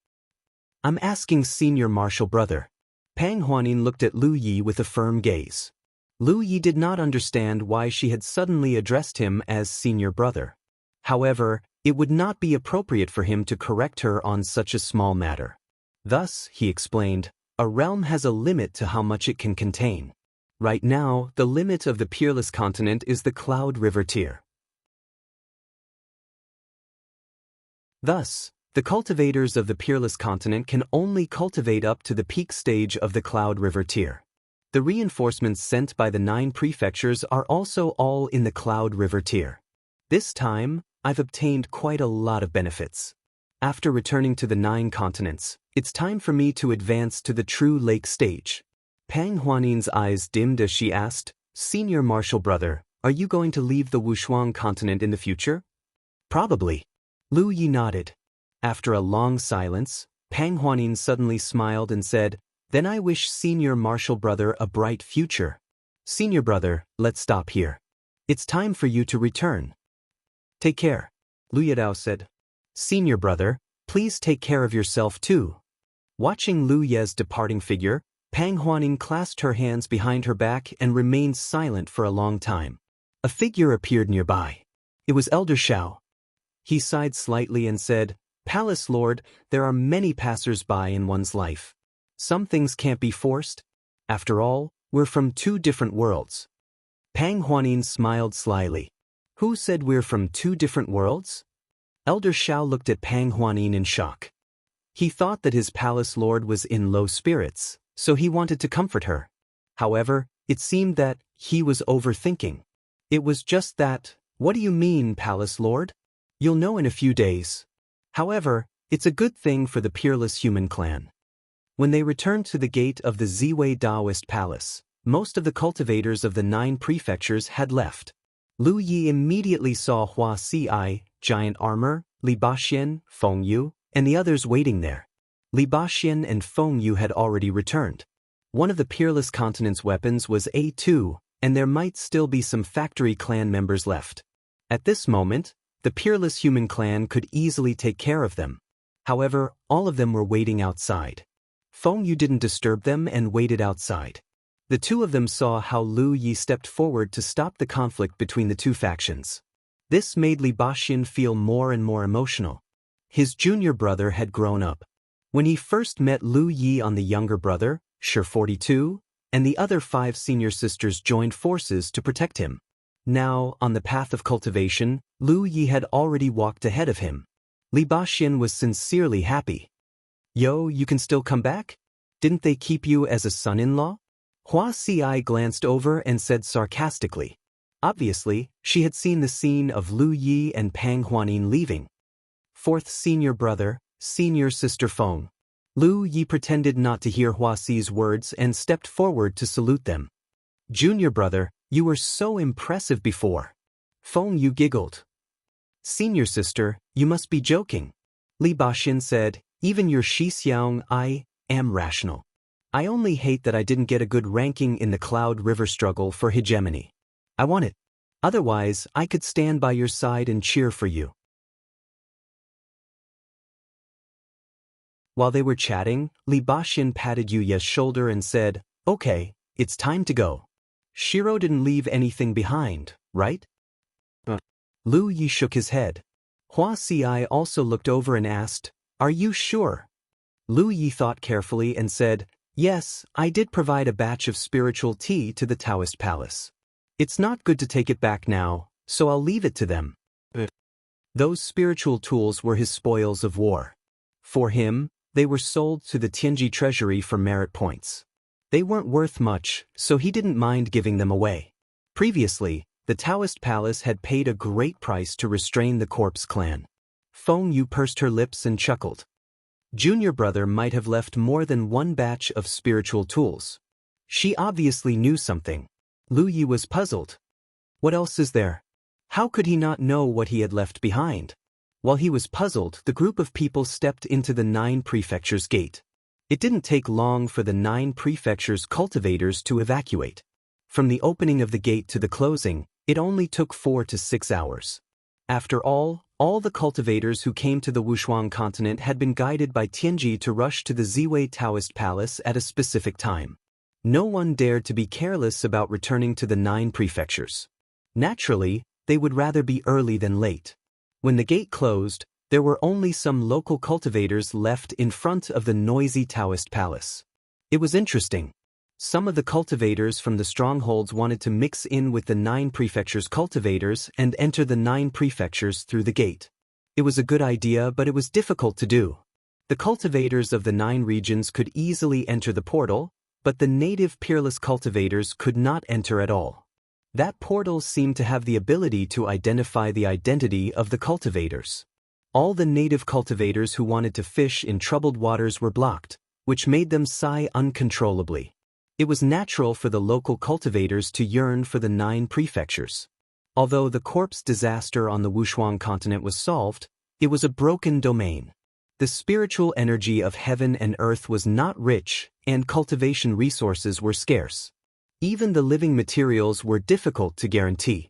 Speaker 1: "I'm asking Senior Marshal Brother." Pang Huanin looked at Lu Yi with a firm gaze. Lu Yi did not understand why she had suddenly addressed him as Senior Brother. However, it would not be appropriate for him to correct her on such a small matter. Thus, he explained, a realm has a limit to how much it can contain. Right now, the limit of the peerless continent is the Cloud River tier. Thus, the cultivators of the peerless continent can only cultivate up to the peak stage of the Cloud River tier. The reinforcements sent by the 9 prefectures are also all in the Cloud River tier. This time, I've obtained quite a lot of benefits. After returning to the 9 continents, it's time for me to advance to the true lake stage. Pang Huanin's eyes dimmed as she asked, "Senior Marshal Brother, are you going to leave the Wushuang continent in the future?" "Probably." Lu Yi nodded. After a long silence, Pang Huanin suddenly smiled and said, "Then I wish Senior Marshal Brother a bright future. Senior Brother, let's stop here. It's time for you to return." "Take care," Lu Yidao said. "Senior Brother, please take care of yourself too." Watching Lu Ye's departing figure, Pang Huanin clasped her hands behind her back and remained silent for a long time. A figure appeared nearby. It was Elder Shao. He sighed slightly and said, "Palace Lord, there are many passers-by in one's life. Some things can't be forced. After all, we're from 2 different worlds." Pang Huanin smiled slyly. "Who said we're from 2 different worlds?" Elder Shao looked at Pang Huanin in shock. He thought that his Palace Lord was in low spirits, so he wanted to comfort her. However, it seemed that he was overthinking. It was just that, "What do you mean, Palace Lord? You'll know in a few days." However, it's a good thing for the peerless human clan. When they returned to the gate of the Ziwei Taoist Palace, most of the cultivators of the 9 prefectures had left. Lu Yi immediately saw Hua Ci, Giant Armor, Li Baxian, Feng Yu, and the others waiting there. Li Baxian and Feng Yu had already returned. One of the peerless continent's weapons was A2, and there might still be some factory clan members left. At this moment, the peerless human clan could easily take care of them. However, all of them were waiting outside. Feng Yu didn't disturb them and waited outside. The two of them saw how Lu Yi stepped forward to stop the conflict between the two factions. This made Li Baxian feel more and more emotional. His junior brother had grown up. When he first met Lu Yi, on the younger brother, Shi 42, and the other 5 senior sisters joined forces to protect him. Now, on the path of cultivation, Lu Yi had already walked ahead of him. Li Baxian was sincerely happy. "Yo, you can still come back? Didn't they keep you as a son-in-law?" Hua Ci glanced over and said sarcastically. Obviously, she had seen the scene of Lu Yi and Pang Huanin leaving. 4th senior brother, senior sister Feng. Lu Yi pretended not to hear Hua Ci's words and stepped forward to salute them. "Junior brother, you were so impressive before." Feng Yu giggled. "Senior sister, you must be joking." Li Baxian said, "Even your Xixiang, I am rational. I only hate that I didn't get a good ranking in the Cloud River struggle for hegemony. I want it. Otherwise, I could stand by your side and cheer for you." While they were chatting, Li Baxian patted Yuya's shoulder and said, "Okay, it's time to go. Shiro didn't leave anything behind, right?" Lu Yi shook his head. Hua Ci also looked over and asked, "Are you sure?" Lu Yi thought carefully and said, "Yes, I did provide a batch of spiritual tea to the Taoist palace. It's not good to take it back now, so I'll leave it to them." Those spiritual tools were his spoils of war. For him, they were sold to the Tianji treasury for merit points. They weren't worth much, so he didn't mind giving them away. Previously, the Taoist palace had paid a great price to restrain the corpse clan. Feng Yu pursed her lips and chuckled. Junior brother might have left more than one batch of spiritual tools. She obviously knew something. Lu Yi was puzzled. What else is there? How could he not know what he had left behind? While he was puzzled, the group of people stepped into the 9 prefectures gate. It didn't take long for the 9 prefectures cultivators to evacuate. From the opening of the gate to the closing, it only took 4 to 6 hours. After all the cultivators who came to the Wuxia continent had been guided by Tianji to rush to the Ziwei Taoist Palace at a specific time. No one dared to be careless about returning to the 9 prefectures. Naturally, they would rather be early than late. When the gate closed, there were only some local cultivators left in front of the noisy Taoist palace. It was interesting. Some of the cultivators from the strongholds wanted to mix in with the 9 prefectures cultivators and enter the 9 prefectures through the gate. It was a good idea, but it was difficult to do. The cultivators of the 9 regions could easily enter the portal, but the native peerless cultivators could not enter at all. That portal seemed to have the ability to identify the identity of the cultivators. All the native cultivators who wanted to fish in troubled waters were blocked, which made them sigh uncontrollably. It was natural for the local cultivators to yearn for the 9 prefectures. Although the corpse disaster on the Wuxia continent was solved, it was a broken domain. The spiritual energy of heaven and earth was not rich, and cultivation resources were scarce. Even the living materials were difficult to guarantee.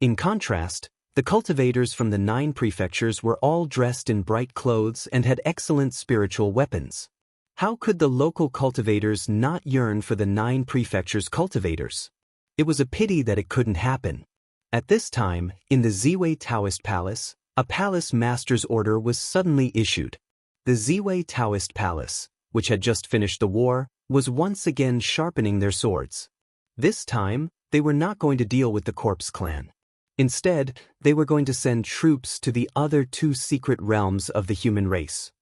Speaker 1: In contrast, the cultivators from the 9 prefectures were all dressed in bright clothes and had excellent spiritual weapons. How could the local cultivators not yearn for the 9 prefectures cultivators? It was a pity that it couldn't happen. At this time, in the Ziwei Taoist Palace, a palace master's order was suddenly issued. The Ziwei Taoist Palace, which had just finished the war, was once again sharpening their swords. This time, they were not going to deal with the corpse clan. Instead, they were going to send troops to the other 2 secret realms of the human race.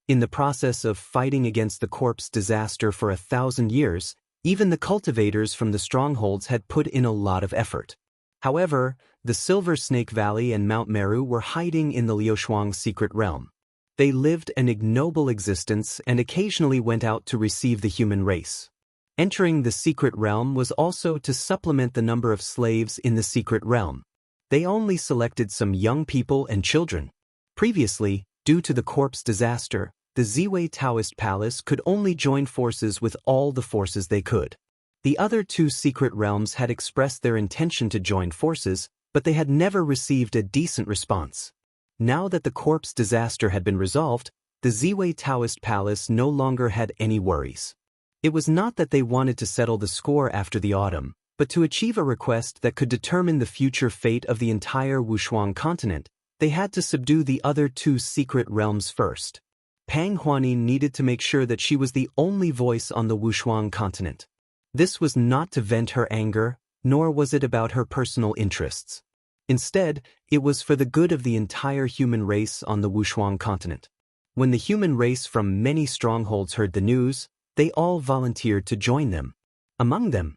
Speaker 1: In the process of fighting against the corpse disaster for 1,000 years, even the cultivators from the strongholds had put in a lot of effort. However, the Silver Snake Valley and Mount Meru were hiding in the Liushuang secret realm. They lived an ignoble existence and occasionally went out to receive the human race. Entering the secret realm was also to supplement the number of slaves in the secret realm. They only selected some young people and children. Previously, due to the corpse disaster, the Ziwei Taoist Palace could only join forces with all the forces they could. The other two secret realms had expressed their intention to join forces, but they had never received a decent response. Now that the corpse disaster had been resolved, the Ziwei Taoist Palace no longer had any worries. It was not that they wanted to settle the score after the autumn, but to achieve a request that could determine the future fate of the entire Wushuang continent, they had to subdue the other two secret realms first. Pang Huanin needed to make sure that she was the only voice on the Wushuang continent. This was not to vent her anger, nor was it about her personal interests. Instead, it was for the good of the entire human race on the Wushuang continent. When the human race from many strongholds heard the news, they all volunteered to join them. Among them,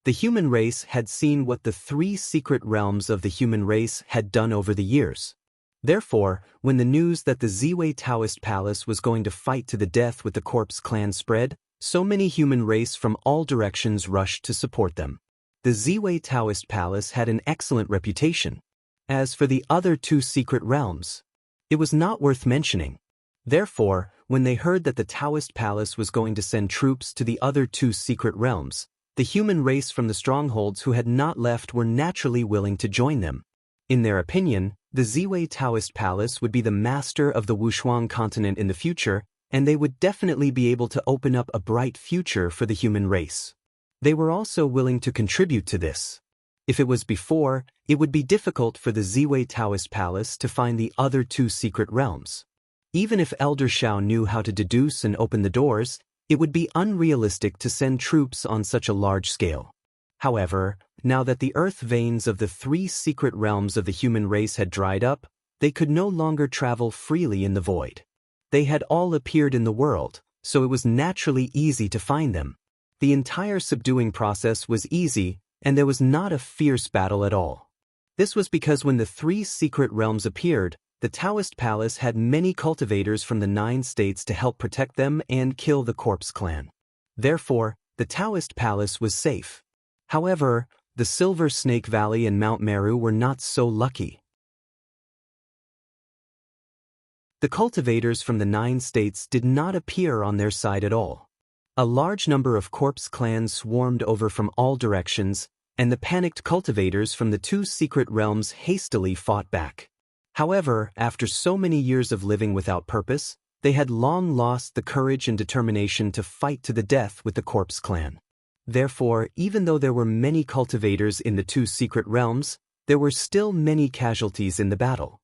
Speaker 1: the human race had seen what the three secret realms of the human race had done over the years. Therefore, when the news that the Ziwei Taoist Palace was going to fight to the death with the Corpse clan spread, so many human race from all directions rushed to support them. The Ziwei Taoist Palace had an excellent reputation. As for the other two secret realms, it was not worth mentioning. Therefore, when they heard that the Taoist Palace was going to send troops to the other two secret realms, the human race from the strongholds who had not left were naturally willing to join them. In their opinion, the Ziwei Taoist Palace would be the master of the Wushuang continent in the future, and they would definitely be able to open up a bright future for the human race. They were also willing to contribute to this. If it was before, it would be difficult for the Ziwei Taoist Palace to find the other two secret realms. Even if Elder Shao knew how to deduce and open the doors, it would be unrealistic to send troops on such a large scale. However, now that the earth veins of the three secret realms of the human race had dried up, they could no longer travel freely in the void. They had all appeared in the world, so it was naturally easy to find them. The entire subduing process was easy, and there was not a fierce battle at all. This was because when the three secret realms appeared, the Taoist Palace had many cultivators from the 9 states to help protect them and kill the Corpse clan. Therefore, the Taoist Palace was safe. However, the Silver Snake Valley and Mount Meru were not so lucky. The cultivators from the 9 states did not appear on their side at all. A large number of Corpse clans swarmed over from all directions, and the panicked cultivators from the 2 secret realms hastily fought back. However, after so many years of living without purpose, they had long lost the courage and determination to fight to the death with the Corpse clan. Therefore, even though there were many cultivators in the 2 secret realms, there were still many casualties in the battle.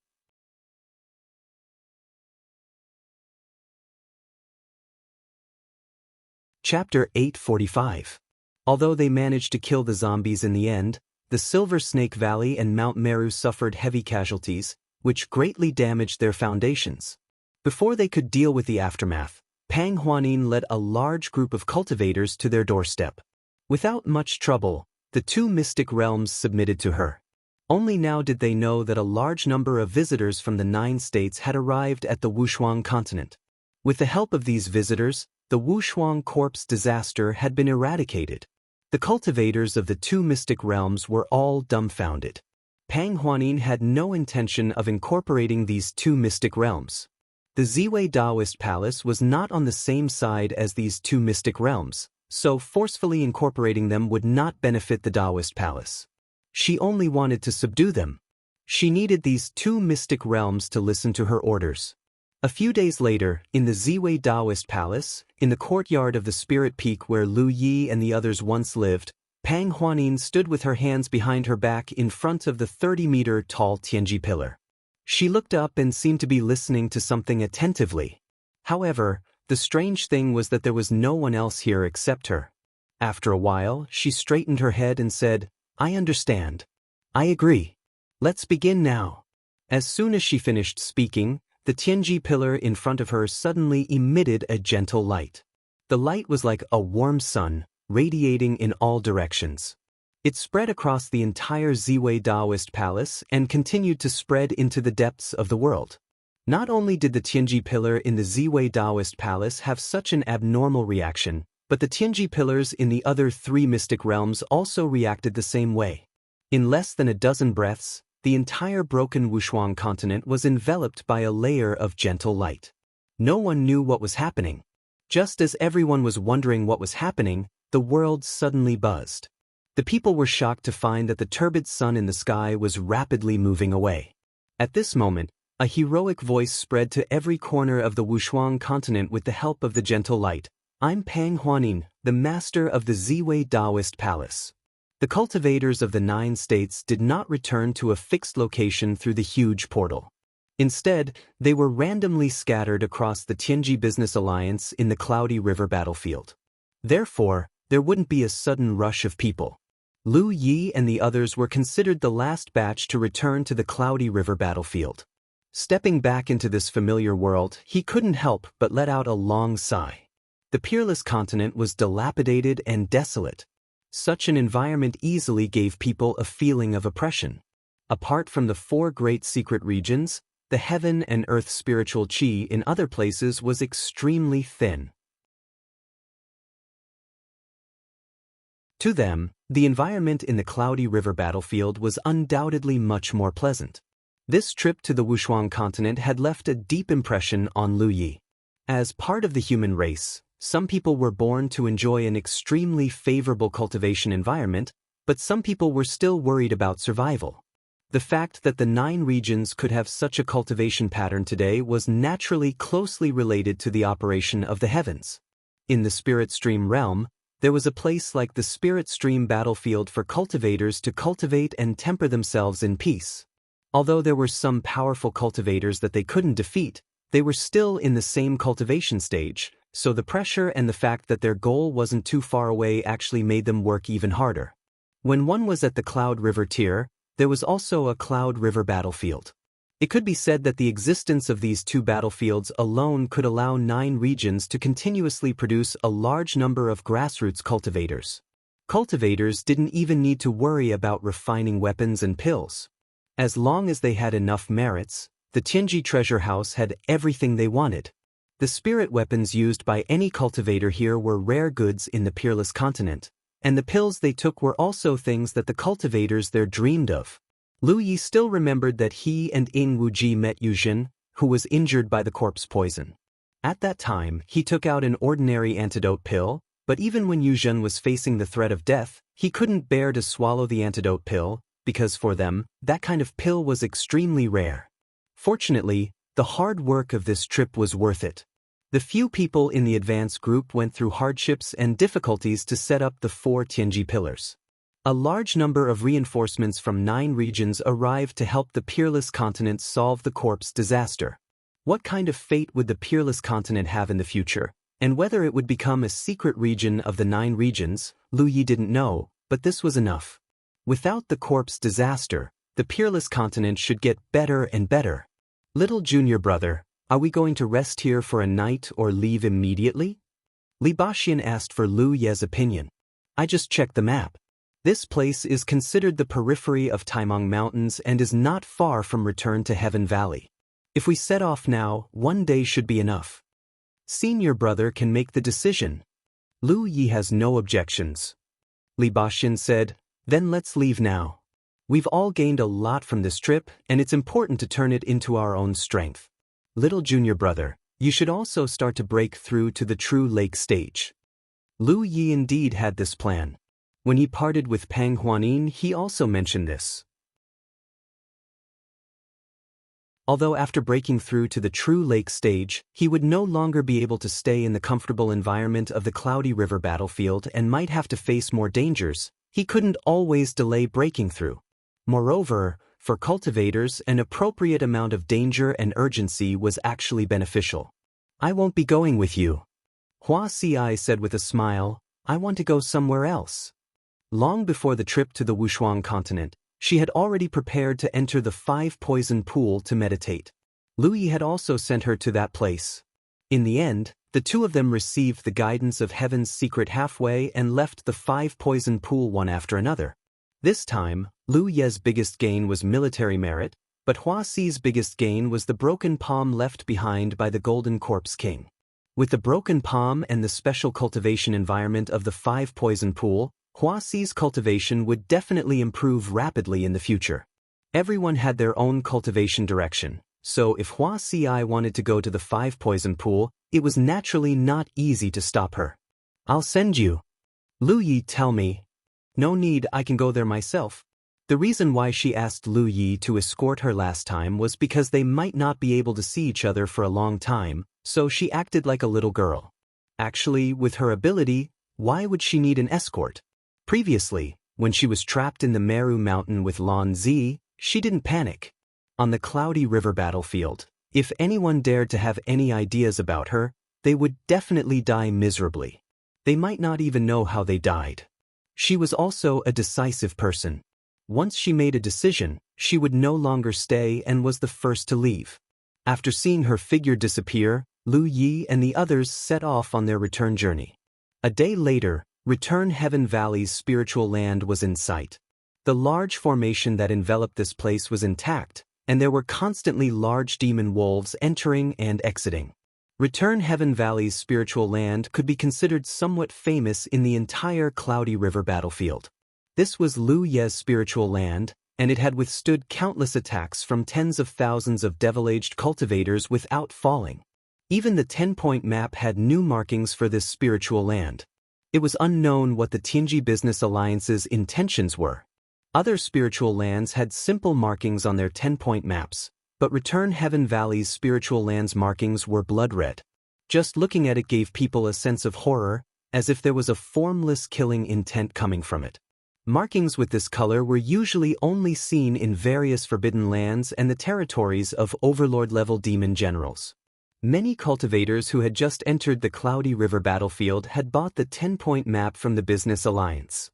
Speaker 1: Chapter 845. Although they managed to kill the zombies in the end, the Silver Snake Valley and Mount Meru suffered heavy casualties, which greatly damaged their foundations. Before they could deal with the aftermath, Pang Huanin led a large group of cultivators to their doorstep. Without much trouble, the 2 mystic realms submitted to her. Only now did they know that a large number of visitors from the 9 states had arrived at the Wushuang continent. With the help of these visitors, the Wushuang corpse disaster had been eradicated. The cultivators of the 2 mystic realms were all dumbfounded. Pang Huanin had no intention of incorporating these 2 mystic realms. The Ziwei Taoist Palace was not on the same side as these 2 mystic realms, so forcefully incorporating them would not benefit the Taoist Palace. She only wanted to subdue them. She needed these 2 mystic realms to listen to her orders. A few days later, in the Ziwei Taoist Palace, in the courtyard of the Spirit Peak where Lu Yi and the others once lived, Pang Huanin stood with her hands behind her back in front of the 30-meter-tall Tianji pillar. She looked up and seemed to be listening to something attentively. However, the strange thing was that there was no one else here except her. After a while, she straightened her head and said, "I understand. I agree. Let's begin now." As soon as she finished speaking, the Tianji pillar in front of her suddenly emitted a gentle light. The light was like a warm sun, radiating in all directions. It spread across the entire Ziwei Daoist palace and continued to spread into the depths of the world. Not only did the Tianji pillar in the Ziwei Daoist palace have such an abnormal reaction, but the Tianji pillars in the other 3 mystic realms also reacted the same way. In less than a dozen breaths, the entire broken Wuxia continent was enveloped by a layer of gentle light. No one knew what was happening. Just as everyone was wondering what was happening, the world suddenly buzzed. The people were shocked to find that the turbid sun in the sky was rapidly moving away. At this moment, a heroic voice spread to every corner of the Wuxia continent with the help of the gentle light. I'm Pang Huanin, the master of the Ziwei Daoist palace. The cultivators of the 9 states did not return to a fixed location through the huge portal. Instead, they were randomly scattered across the Tianji Business Alliance in the Cloudy River battlefield. Therefore, there wouldn't be a sudden rush of people. Lu Yi and the others were considered the last batch to return to the Cloudy River battlefield. Stepping back into this familiar world, he couldn't help but let out a long sigh. The peerless continent was dilapidated and desolate. Such an environment easily gave people a feeling of oppression. Apart from the 4 great secret regions, the heaven and earth spiritual qi in other places was extremely thin. To them, the environment in the Cloudy River battlefield was undoubtedly much more pleasant. This trip to the Wuxia continent had left a deep impression on Lu Yi. As part of the human race, some people were born to enjoy an extremely favorable cultivation environment, but some people were still worried about survival. The fact that the 9 regions could have such a cultivation pattern today was naturally closely related to the operation of the heavens. In the Spirit Stream realm, there was a place like the Spirit Stream battlefield for cultivators to cultivate and temper themselves in peace. Although there were some powerful cultivators that they couldn't defeat, they were still in the same cultivation stage, so the pressure and the fact that their goal wasn't too far away actually made them work even harder. When one was at the Cloud River tier, there was also a Cloud River battlefield. It could be said that the existence of these 2 battlefields alone could allow 9 regions to continuously produce a large number of grassroots cultivators. Cultivators didn't even need to worry about refining weapons and pills. As long as they had enough merits, the Tianji treasure house had everything they wanted. The spirit weapons used by any cultivator here were rare goods in the peerless continent, and the pills they took were also things that the cultivators there dreamed of. Lu Yi still remembered that he and Ying Wuji met Yuzhen, who was injured by the corpse poison. At that time, he took out an ordinary antidote pill, but even when Yuzhen was facing the threat of death, he couldn't bear to swallow the antidote pill, because for them, that kind of pill was extremely rare. Fortunately, the hard work of this trip was worth it. The few people in the advance group went through hardships and difficulties to set up the 4 Tianji pillars. A large number of reinforcements from 9 regions arrived to help the peerless continent solve the corpse disaster. What kind of fate would the peerless continent have in the future, and whether it would become a secret region of the 9 regions, Lu Yi didn't know, but this was enough. Without the corpse disaster, the peerless continent should get better and better. Little junior brother, are we going to rest here for a night or leave immediately? Li Baxian asked for Lu Ye's opinion. I just checked the map. This place is considered the periphery of Taimang Mountains and is not far from Return to Heaven Valley. If we set off now, 1 day should be enough. Senior brother can make the decision. Lu Yi has no objections. Li Baxian said, then let's leave now. We've all gained a lot from this trip, and it's important to turn it into our own strength. Little junior brother, you should also start to break through to the true lake stage. Lu Yi indeed had this plan. When he parted with Pang Huanin, he also mentioned this. Although after breaking through to the true lake stage, he would no longer be able to stay in the comfortable environment of the Cloudy River battlefield and might have to face more dangers, he couldn't always delay breaking through. Moreover, for cultivators, an appropriate amount of danger and urgency was actually beneficial. I won't be going with you. Hua Ci said with a smile, I want to go somewhere else. Long before the trip to the Wuxia continent, she had already prepared to enter the 5 poison pool to meditate. Lu Yi had also sent her to that place. In the end, the two of them received the guidance of heaven's secret halfway and left the 5 poison pool one after another. This time, Lu Ye's biggest gain was military merit, but Hua Xi's biggest gain was the broken palm left behind by the Golden Corpse King. With the broken palm and the special cultivation environment of the 5 poison pool, Hua Xi's cultivation would definitely improve rapidly in the future. Everyone had their own cultivation direction, so if Hua Xi wanted to go to the 5 poison pool, it was naturally not easy to stop her. "I'll send you." "Lu Yi, tell me." "No need, I can go there myself." The reason why she asked Lu Yi to escort her last time was because they might not be able to see each other for a long time, so she acted like a little girl. Actually, with her ability, why would she need an escort? Previously, when she was trapped in the Meru Mountain with Lan Zi, she didn't panic. On the Cloudy River battlefield, if anyone dared to have any ideas about her, they would definitely die miserably. They might not even know how they died. She was also a decisive person. Once she made a decision, she would no longer stay and was the first to leave. After seeing her figure disappear, Lu Yi and the others set off on their return journey. A day later, Return Heaven Valley's spiritual land was in sight. The large formation that enveloped this place was intact, and there were constantly large demon wolves entering and exiting. Return Heaven Valley's spiritual land could be considered somewhat famous in the entire Cloudy River battlefield. This was Lu Ye's spiritual land, and it had withstood countless attacks from tens of thousands of devil-aged cultivators without falling. Even the 10-point map had new markings for this spiritual land. It was unknown what the Tianji Business Alliance's intentions were. Other spiritual lands had simple markings on their 10-point maps, but Return Heaven Valley's spiritual land's markings were blood red. Just looking at it gave people a sense of horror, as if there was a formless killing intent coming from it. Markings with this color were usually only seen in various forbidden lands and the territories of overlord-level demon generals. Many cultivators who had just entered the Cloudy River battlefield had bought the 10-point map from the Business Alliance.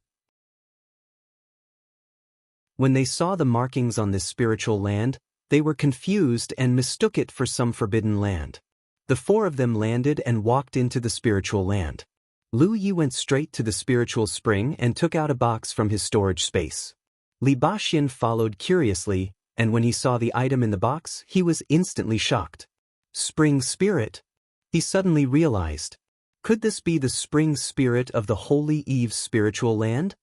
Speaker 1: When they saw the markings on this spiritual land, they were confused and mistook it for some forbidden land. The 4 of them landed and walked into the spiritual land. Lu Yi went straight to the spiritual spring and took out a box from his storage space. Li Baxian followed curiously, and when he saw the item in the box, he was instantly shocked. Spring spirit? He suddenly realized. Could this be the spring spirit of the Holy Eve's spiritual land?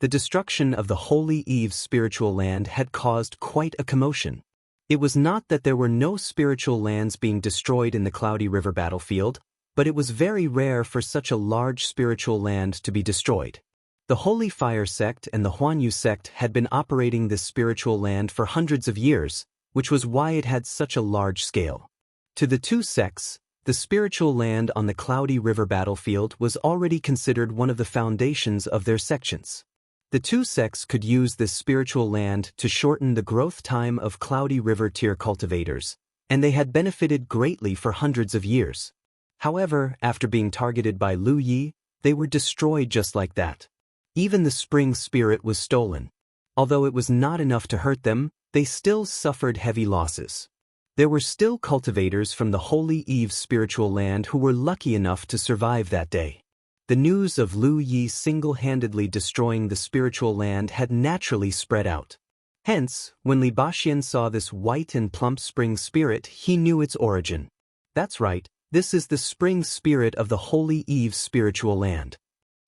Speaker 1: The destruction of the Holy Eve's spiritual land had caused quite a commotion. It was not that there were no spiritual lands being destroyed in the Cloudy River battlefield, but it was very rare for such a large spiritual land to be destroyed. The Holy Fire sect and the Huanyu sect had been operating this spiritual land for hundreds of years, which was why it had such a large scale. To the two sects, the spiritual land on the Cloudy River battlefield was already considered one of the foundations of their sections. The two sects could use this spiritual land to shorten the growth time of Cloudy River tier cultivators, and they had benefited greatly for hundreds of years. However, after being targeted by Lu Yi, they were destroyed just like that. Even the spring spirit was stolen. Although it was not enough to hurt them, they still suffered heavy losses. There were still cultivators from the Holy Eve's spiritual land who were lucky enough to survive that day. The news of Lu Yi single-handedly destroying the spiritual land had naturally spread out. Hence, when Li Baxian saw this white and plump spring spirit, he knew its origin. That's right. This is the spring spirit of the Holy Eve's spiritual land.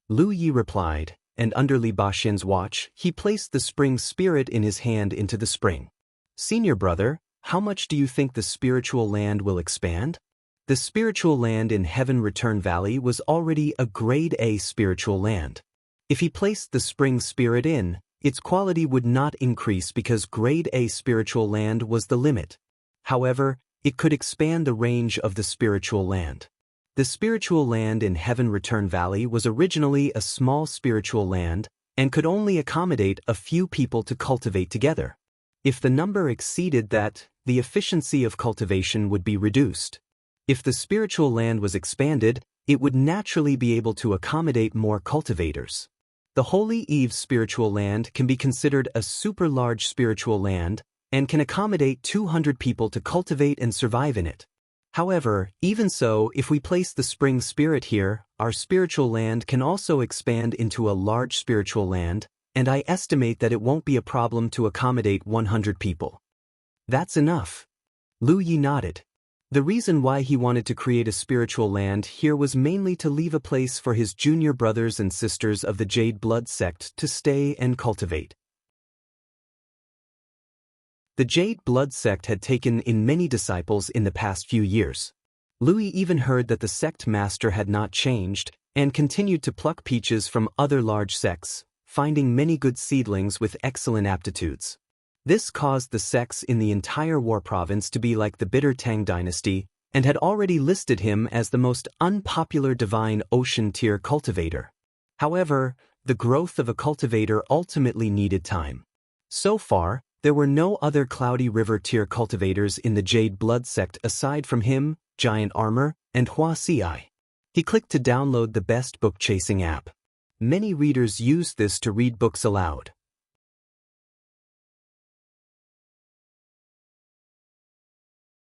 Speaker 1: Lu Yi replied, and under Li Baxian's watch, he placed the spring spirit in his hand into the spring. Senior brother, how much do you think the spiritual land will expand? The spiritual land in Heaven Return Valley was already a Grade A spiritual land. If he placed the spring spirit in, its quality would not increase because Grade A spiritual land was the limit. However, it could expand the range of the spiritual land. The spiritual land in Heaven Return Valley was originally a small spiritual land and could only accommodate a few people to cultivate together. If the number exceeded that, the efficiency of cultivation would be reduced. If the spiritual land was expanded, it would naturally be able to accommodate more cultivators. The Holy Eve's spiritual land can be considered a super large spiritual land, and can accommodate 200 people to cultivate and survive in it. However, even so, if we place the spring spirit here, our spiritual land can also expand into a large spiritual land, and I estimate that it won't be a problem to accommodate 100 people. That's enough. Lu Yi nodded. The reason why he wanted to create a spiritual land here was mainly to leave a place for his junior brothers and sisters of the Jade Blood sect to stay and cultivate. The Jade Blood sect had taken in many disciples in the past few years. Lu Yi even heard that the sect master had not changed, and continued to pluck peaches from other large sects, finding many good seedlings with excellent aptitudes. This caused the sects in the entire War province to be like the bitter Tang dynasty, and had already listed him as the most unpopular divine ocean tier cultivator. However, the growth of a cultivator ultimately needed time. So far, there were no other Cloudy River tier cultivators in the Jade Blood sect aside from him, Giant Armor, and Hua Ci. He clicked to download the best book-chasing app. Many readers used this to read books aloud.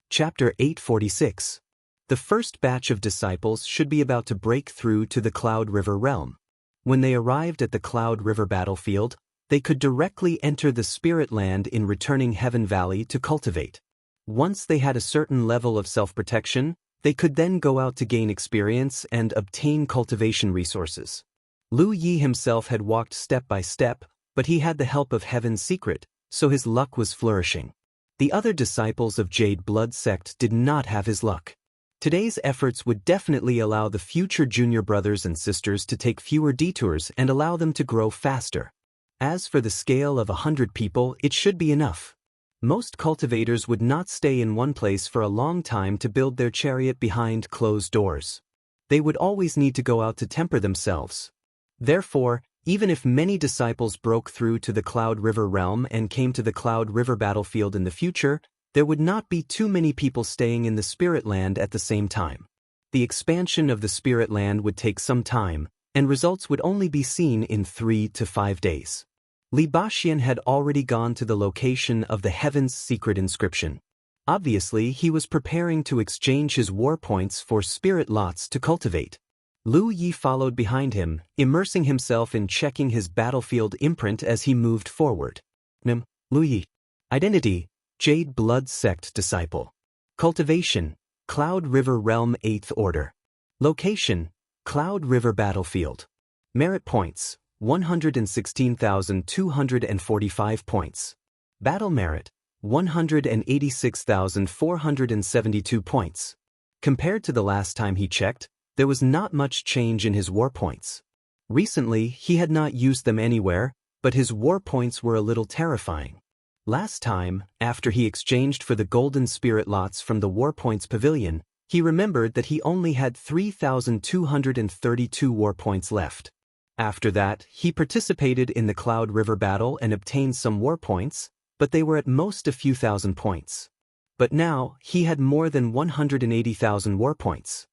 Speaker 1: Chapter 846. The first batch of disciples should be about to break through to the Cloud River realm. When they arrived at the Cloud River battlefield, they could directly enter the Spirit Land in returning Heaven Valley to cultivate. Once they had a certain level of self-protection, they could then go out to gain experience and obtain cultivation resources. Lu Yi himself had walked step by step, but he had the help of Heaven's secret, so his luck was flourishing. The other disciples of Jade Blood sect did not have his luck. Today's efforts would definitely allow the future junior brothers and sisters to take fewer detours and allow them to grow faster. As for the scale of 100 people, it should be enough. Most cultivators would not stay in one place for a long time to build their chariot behind closed doors. They would always need to go out to temper themselves. Therefore, even if many disciples broke through to the Cloud River realm and came to the Cloud River battlefield in the future, there would not be too many people staying in the Spirit Land at the same time. The expansion of the Spirit Land would take some time, and results would only be seen in 3 to 5 days. Li Baxian had already gone to the location of the Heaven's secret inscription. Obviously, he was preparing to exchange his war points for spirit lots to cultivate. Lu Yi followed behind him, immersing himself in checking his battlefield imprint as he moved forward. Lu Yi. Identity: Jade Blood Sect Disciple. Cultivation: Cloud River Realm 8th Order. Location: Cloud River Battlefield. Merit points: 116,245 points. Battle merit: 186,472 points. Compared to the last time he checked, there was not much change in his war points. Recently, he had not used them anywhere, but his war points were a little terrifying. Last time, after he exchanged for the golden spirit lots from the war points pavilion, he remembered that he only had 3,232 war points left. After that, he participated in the Cloud River battle and obtained some war points, but they were at most a few thousand points. But now, he had more than 180,000 war points.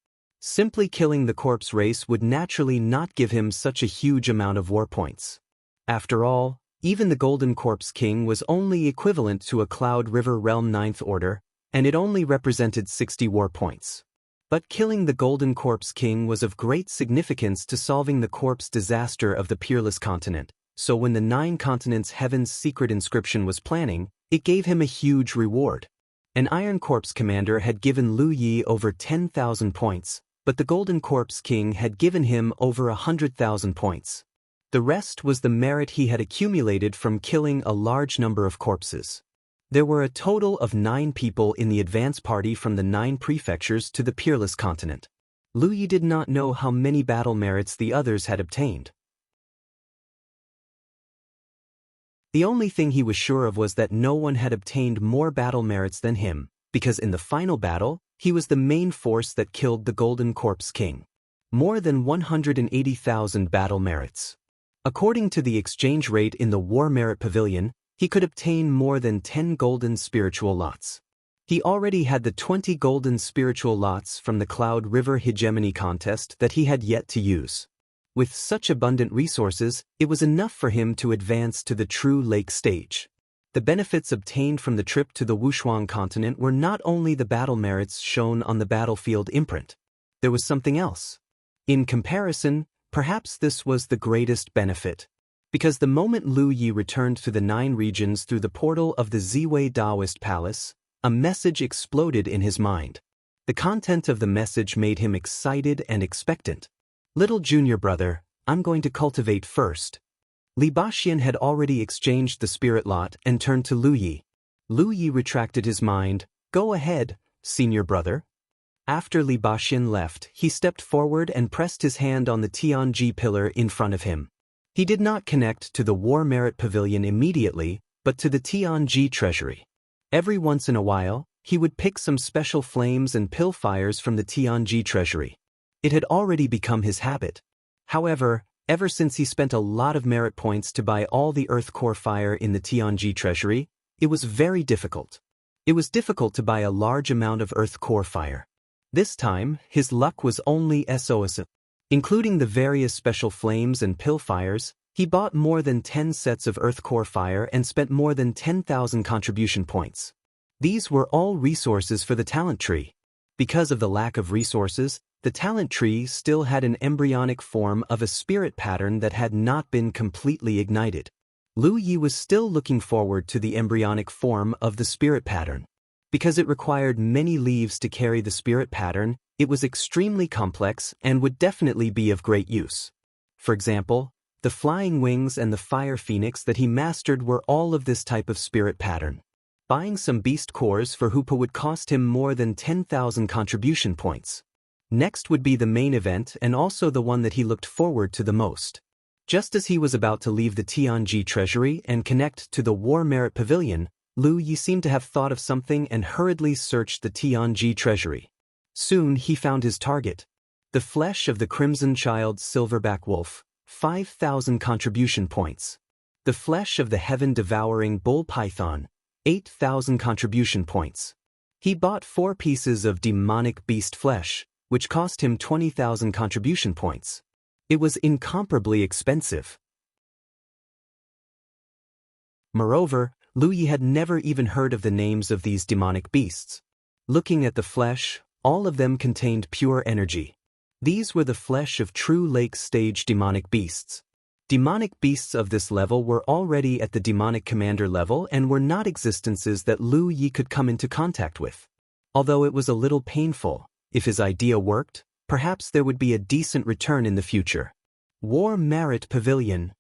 Speaker 1: Simply killing the corpse race would naturally not give him such a huge amount of war points. After all, even the Golden Corpse King was only equivalent to a Cloud River Realm 9th Order, and it only represented 60 war points. But killing the Golden Corpse King was of great significance to solving the corpse disaster of the Peerless Continent, so when the 9 Continents Heaven's secret inscription was planning, it gave him a huge reward. An Iron Corpse commander had given Lu Yi over 10,000 points, but the Golden Corpse King had given him over 100,000 points. The rest was the merit he had accumulated from killing a large number of corpses. There were a total of 9 people in the advance party from the 9 prefectures to the Peerless Continent. Lu Yi did not know how many battle merits the others had obtained. The only thing he was sure of was that no one had obtained more battle merits than him, because in the final battle, he was the main force that killed the Golden Corpse King. More than 180,000 battle merits. According to the exchange rate in the War Merit Pavilion, he could obtain more than 10 golden spiritual lots. He already had the 20 golden spiritual lots from the Cloud River Hegemony contest that he had yet to use. With such abundant resources, it was enough for him to advance to the True Lake stage. The benefits obtained from the trip to the Wushuang continent were not only the battle merits shown on the battlefield imprint. There was something else. In comparison, perhaps this was the greatest benefit. Because the moment Lu Yi returned to the 9 regions through the portal of the Ziwei Taoist Palace, a message exploded in his mind. The content of the message made him excited and expectant. Little junior brother, I'm going to cultivate first. Li Baxian had already exchanged the spirit lot and turned to Lu Yi. Lu Yi retracted his mind. Go ahead, senior brother. After Li Baxian left, he stepped forward and pressed his hand on the Tianji pillar in front of him. He did not connect to the War Merit Pavilion immediately, but to the Tianji treasury. Every once in a while, he would pick some special flames and pill fires from the Tianji treasury. It had already become his habit. However, ever since he spent a lot of merit points to buy all the earth core fire in the Tianji treasury, it was very difficult. It was difficult to buy a large amount of earth core fire. This time, his luck was only SOS. Including the various special flames and pill fires, he bought more than 10 sets of earth core fire and spent more than 10,000 contribution points. These were all resources for the talent tree. Because of the lack of resources, the talent tree still had an embryonic form of a spirit pattern that had not been completely ignited. Lu Yi was still looking forward to the embryonic form of the spirit pattern. Because it required many leaves to carry the spirit pattern, it was extremely complex and would definitely be of great use. For example, the flying wings and the fire phoenix that he mastered were all of this type of spirit pattern. Buying some beast cores for Hoopa would cost him more than 10,000 contribution points. Next would be the main event and also the one that he looked forward to the most. Just as he was about to leave the Tianji treasury and connect to the War Merit Pavilion, Lu Yi seemed to have thought of something and hurriedly searched the Tianji treasury. Soon he found his target. The flesh of the Crimson Child's silverback wolf, 5,000 contribution points. The flesh of the heaven-devouring bull python, 8,000 contribution points. He bought 4 pieces of demonic beast flesh, which cost him 20,000 contribution points. It was incomparably expensive. Moreover, Lu Yi had never even heard of the names of these demonic beasts. Looking at the flesh, all of them contained pure energy. These were the flesh of true lake stage demonic beasts. Demonic beasts of this level were already at the demonic commander level and were not existences that Lu Yi could come into contact with. Although it was a little painful, if his idea worked, perhaps there would be a decent return in the future. War Merit Pavilion.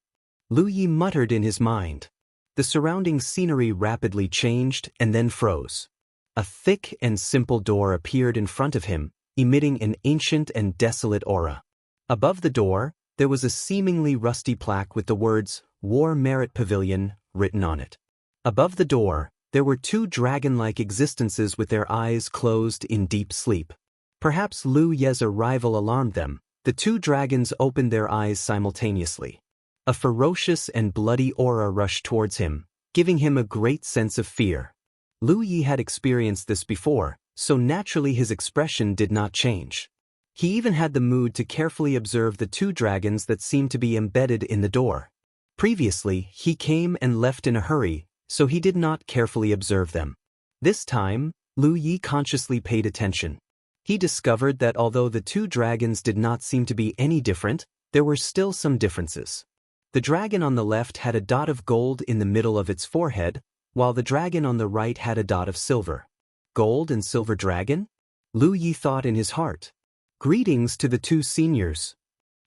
Speaker 1: Lu Yi muttered in his mind. The surrounding scenery rapidly changed and then froze. A thick and simple door appeared in front of him, emitting an ancient and desolate aura. Above the door, there was a seemingly rusty plaque with the words, War Merit Pavilion, written on it. Above the door, there were 2 dragon-like existences with their eyes closed in deep sleep. Perhaps Lu Ye's arrival alarmed them. The 2 dragons opened their eyes simultaneously. A ferocious and bloody aura rushed towards him, giving him a great sense of fear. Lu Yi had experienced this before, so naturally his expression did not change. He even had the mood to carefully observe the 2 dragons that seemed to be embedded in the door. Previously, he came and left in a hurry, so he did not carefully observe them. This time, Lu Yi consciously paid attention. He discovered that although the 2 dragons did not seem to be any different, there were still some differences. The dragon on the left had a dot of gold in the middle of its forehead, while the dragon on the right had a dot of silver. Gold and silver dragon? Lu Yi thought in his heart. Greetings to the 2 seniors.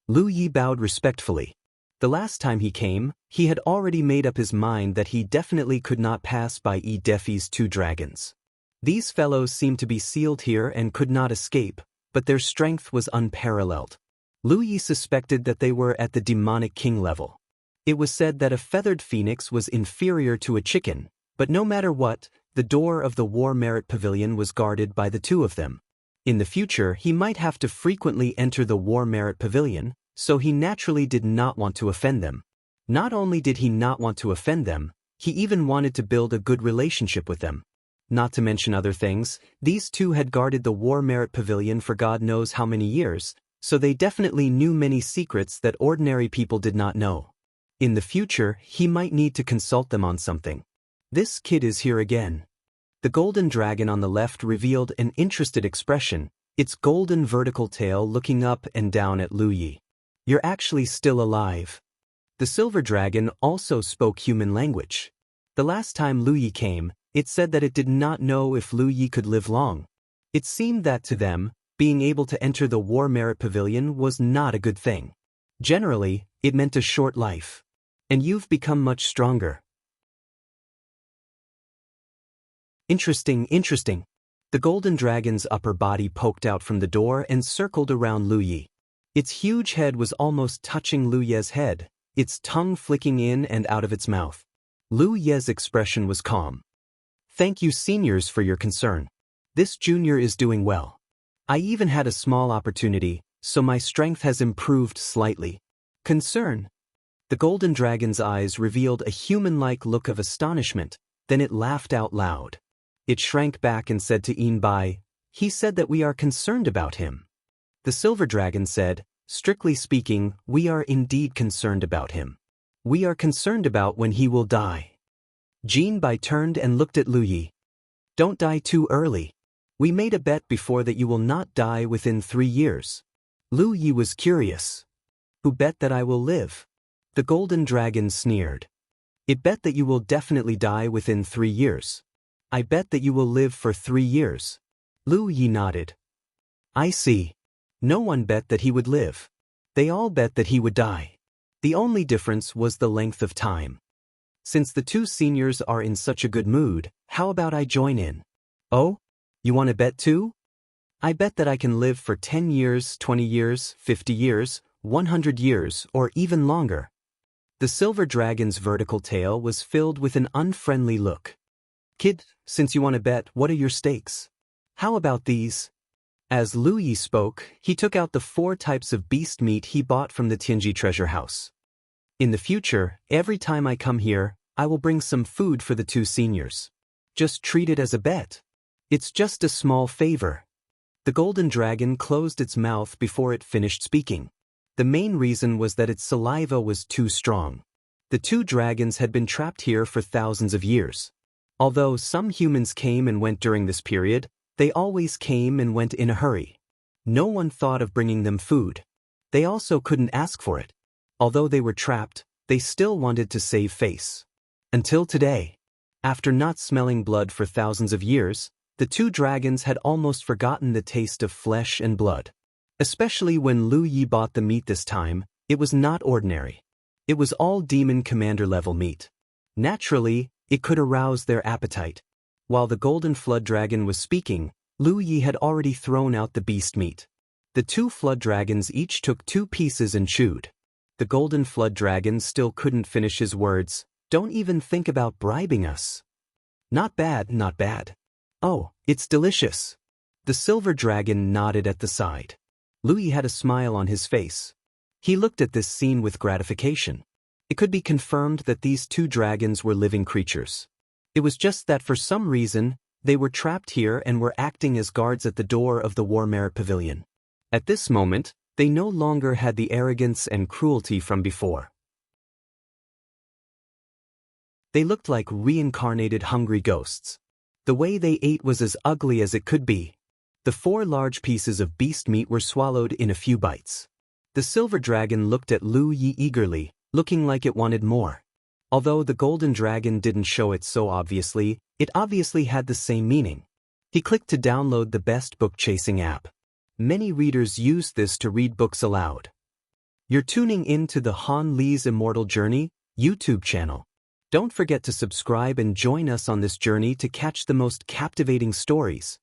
Speaker 1: Lu Yi bowed respectfully. The last time he came, he had already made up his mind that he definitely could not pass by Defi's 2 dragons. These fellows seemed to be sealed here and could not escape, but their strength was unparalleled. Lu Yi suspected that they were at the demonic king level. It was said that a feathered phoenix was inferior to a chicken, but no matter what, the door of the War Merit Pavilion was guarded by the 2 of them. In the future, he might have to frequently enter the War Merit Pavilion, so he naturally did not want to offend them. Not only did he not want to offend them, he even wanted to build a good relationship with them. Not to mention other things, these 2 had guarded the War Merit Pavilion for God knows how many years, so they definitely knew many secrets that ordinary people did not know. In the future, he might need to consult them on something. This kid is here again. The golden dragon on the left revealed an interested expression, its golden vertical tail looking up and down at Lu Yi. You're actually still alive. The silver dragon also spoke human language. The last time Lu Yi came, it said that it did not know if Lu Yi could live long. It seemed that to them, being able to enter the War Merit Pavilion was not a good thing. Generally, it meant a short life. And you've become much stronger. Interesting. The golden dragon's upper body poked out from the door and circled around Lu Yi. Its huge head was almost touching Lu Ye's head, its tongue flicking in and out of its mouth. Lu Ye's expression was calm. Thank you seniors for your concern. This junior is doing well. I even had a small opportunity, so my strength has improved slightly. Concern? The golden dragon's eyes revealed a human-like look of astonishment, then it laughed out loud. It shrank back and said to Inbai, he said that we are concerned about him. The silver dragon said, strictly speaking, we are indeed concerned about him. We are concerned about when he will die. Jinbai turned and looked at Lu Yi. Don't die too early. We made a bet before that you will not die within 3 years. Lu Yi was curious. Who bet that I will live? The golden dragon sneered. It bet that you will definitely die within 3 years. I bet that you will live for 3 years. Lu Yi nodded. I see. No one bet that he would live. They all bet that he would die. The only difference was the length of time. Since the two seniors are in such a good mood, how about I join in? Oh? You want to bet too? I bet that I can live for 10 years, 20 years, 50 years, 100 years, or even longer. The silver dragon's vertical tail was filled with an unfriendly look. Kid, since you want to bet, what are your stakes? How about these? As Lu Yi spoke, he took out the 4 types of beast meat he bought from the Tianji treasure house. In the future, every time I come here, I will bring some food for the two seniors. Just treat it as a bet. It's just a small favor. The golden dragon closed its mouth before it finished speaking. The main reason was that its saliva was too strong. The two dragons had been trapped here for thousands of years. Although some humans came and went during this period, they always came and went in a hurry. No one thought of bringing them food. They also couldn't ask for it. Although they were trapped, they still wanted to save face. Until today. After not smelling blood for thousands of years, the two dragons had almost forgotten the taste of flesh and blood. Especially when Lu Yi bought the meat this time, it was not ordinary. It was all demon commander level meat. Naturally, it could arouse their appetite. While the golden flood dragon was speaking, Lu Yi had already thrown out the beast meat. The two flood dragons each took 2 pieces and chewed. The golden flood dragon still couldn't finish his words. Don't even think about bribing us. Not bad. Oh, it's delicious. The silver dragon nodded at the side. Lu Yi had a smile on his face. He looked at this scene with gratification. It could be confirmed that these two dragons were living creatures. It was just that for some reason, they were trapped here and were acting as guards at the door of the War Merit Pavilion. At this moment, they no longer had the arrogance and cruelty from before. They looked like reincarnated hungry ghosts. The way they ate was as ugly as it could be. The 4 large pieces of beast meat were swallowed in a few bites. The silver dragon looked at Lu Yi eagerly, looking like it wanted more. Although the golden dragon didn't show it so obviously, it obviously had the same meaning. He clicked to download the best book-chasing app. Many readers use this to read books aloud. You're tuning in to the Han Li's Immortal Journey YouTube channel. Don't forget to subscribe and join us on this journey to catch the most captivating stories.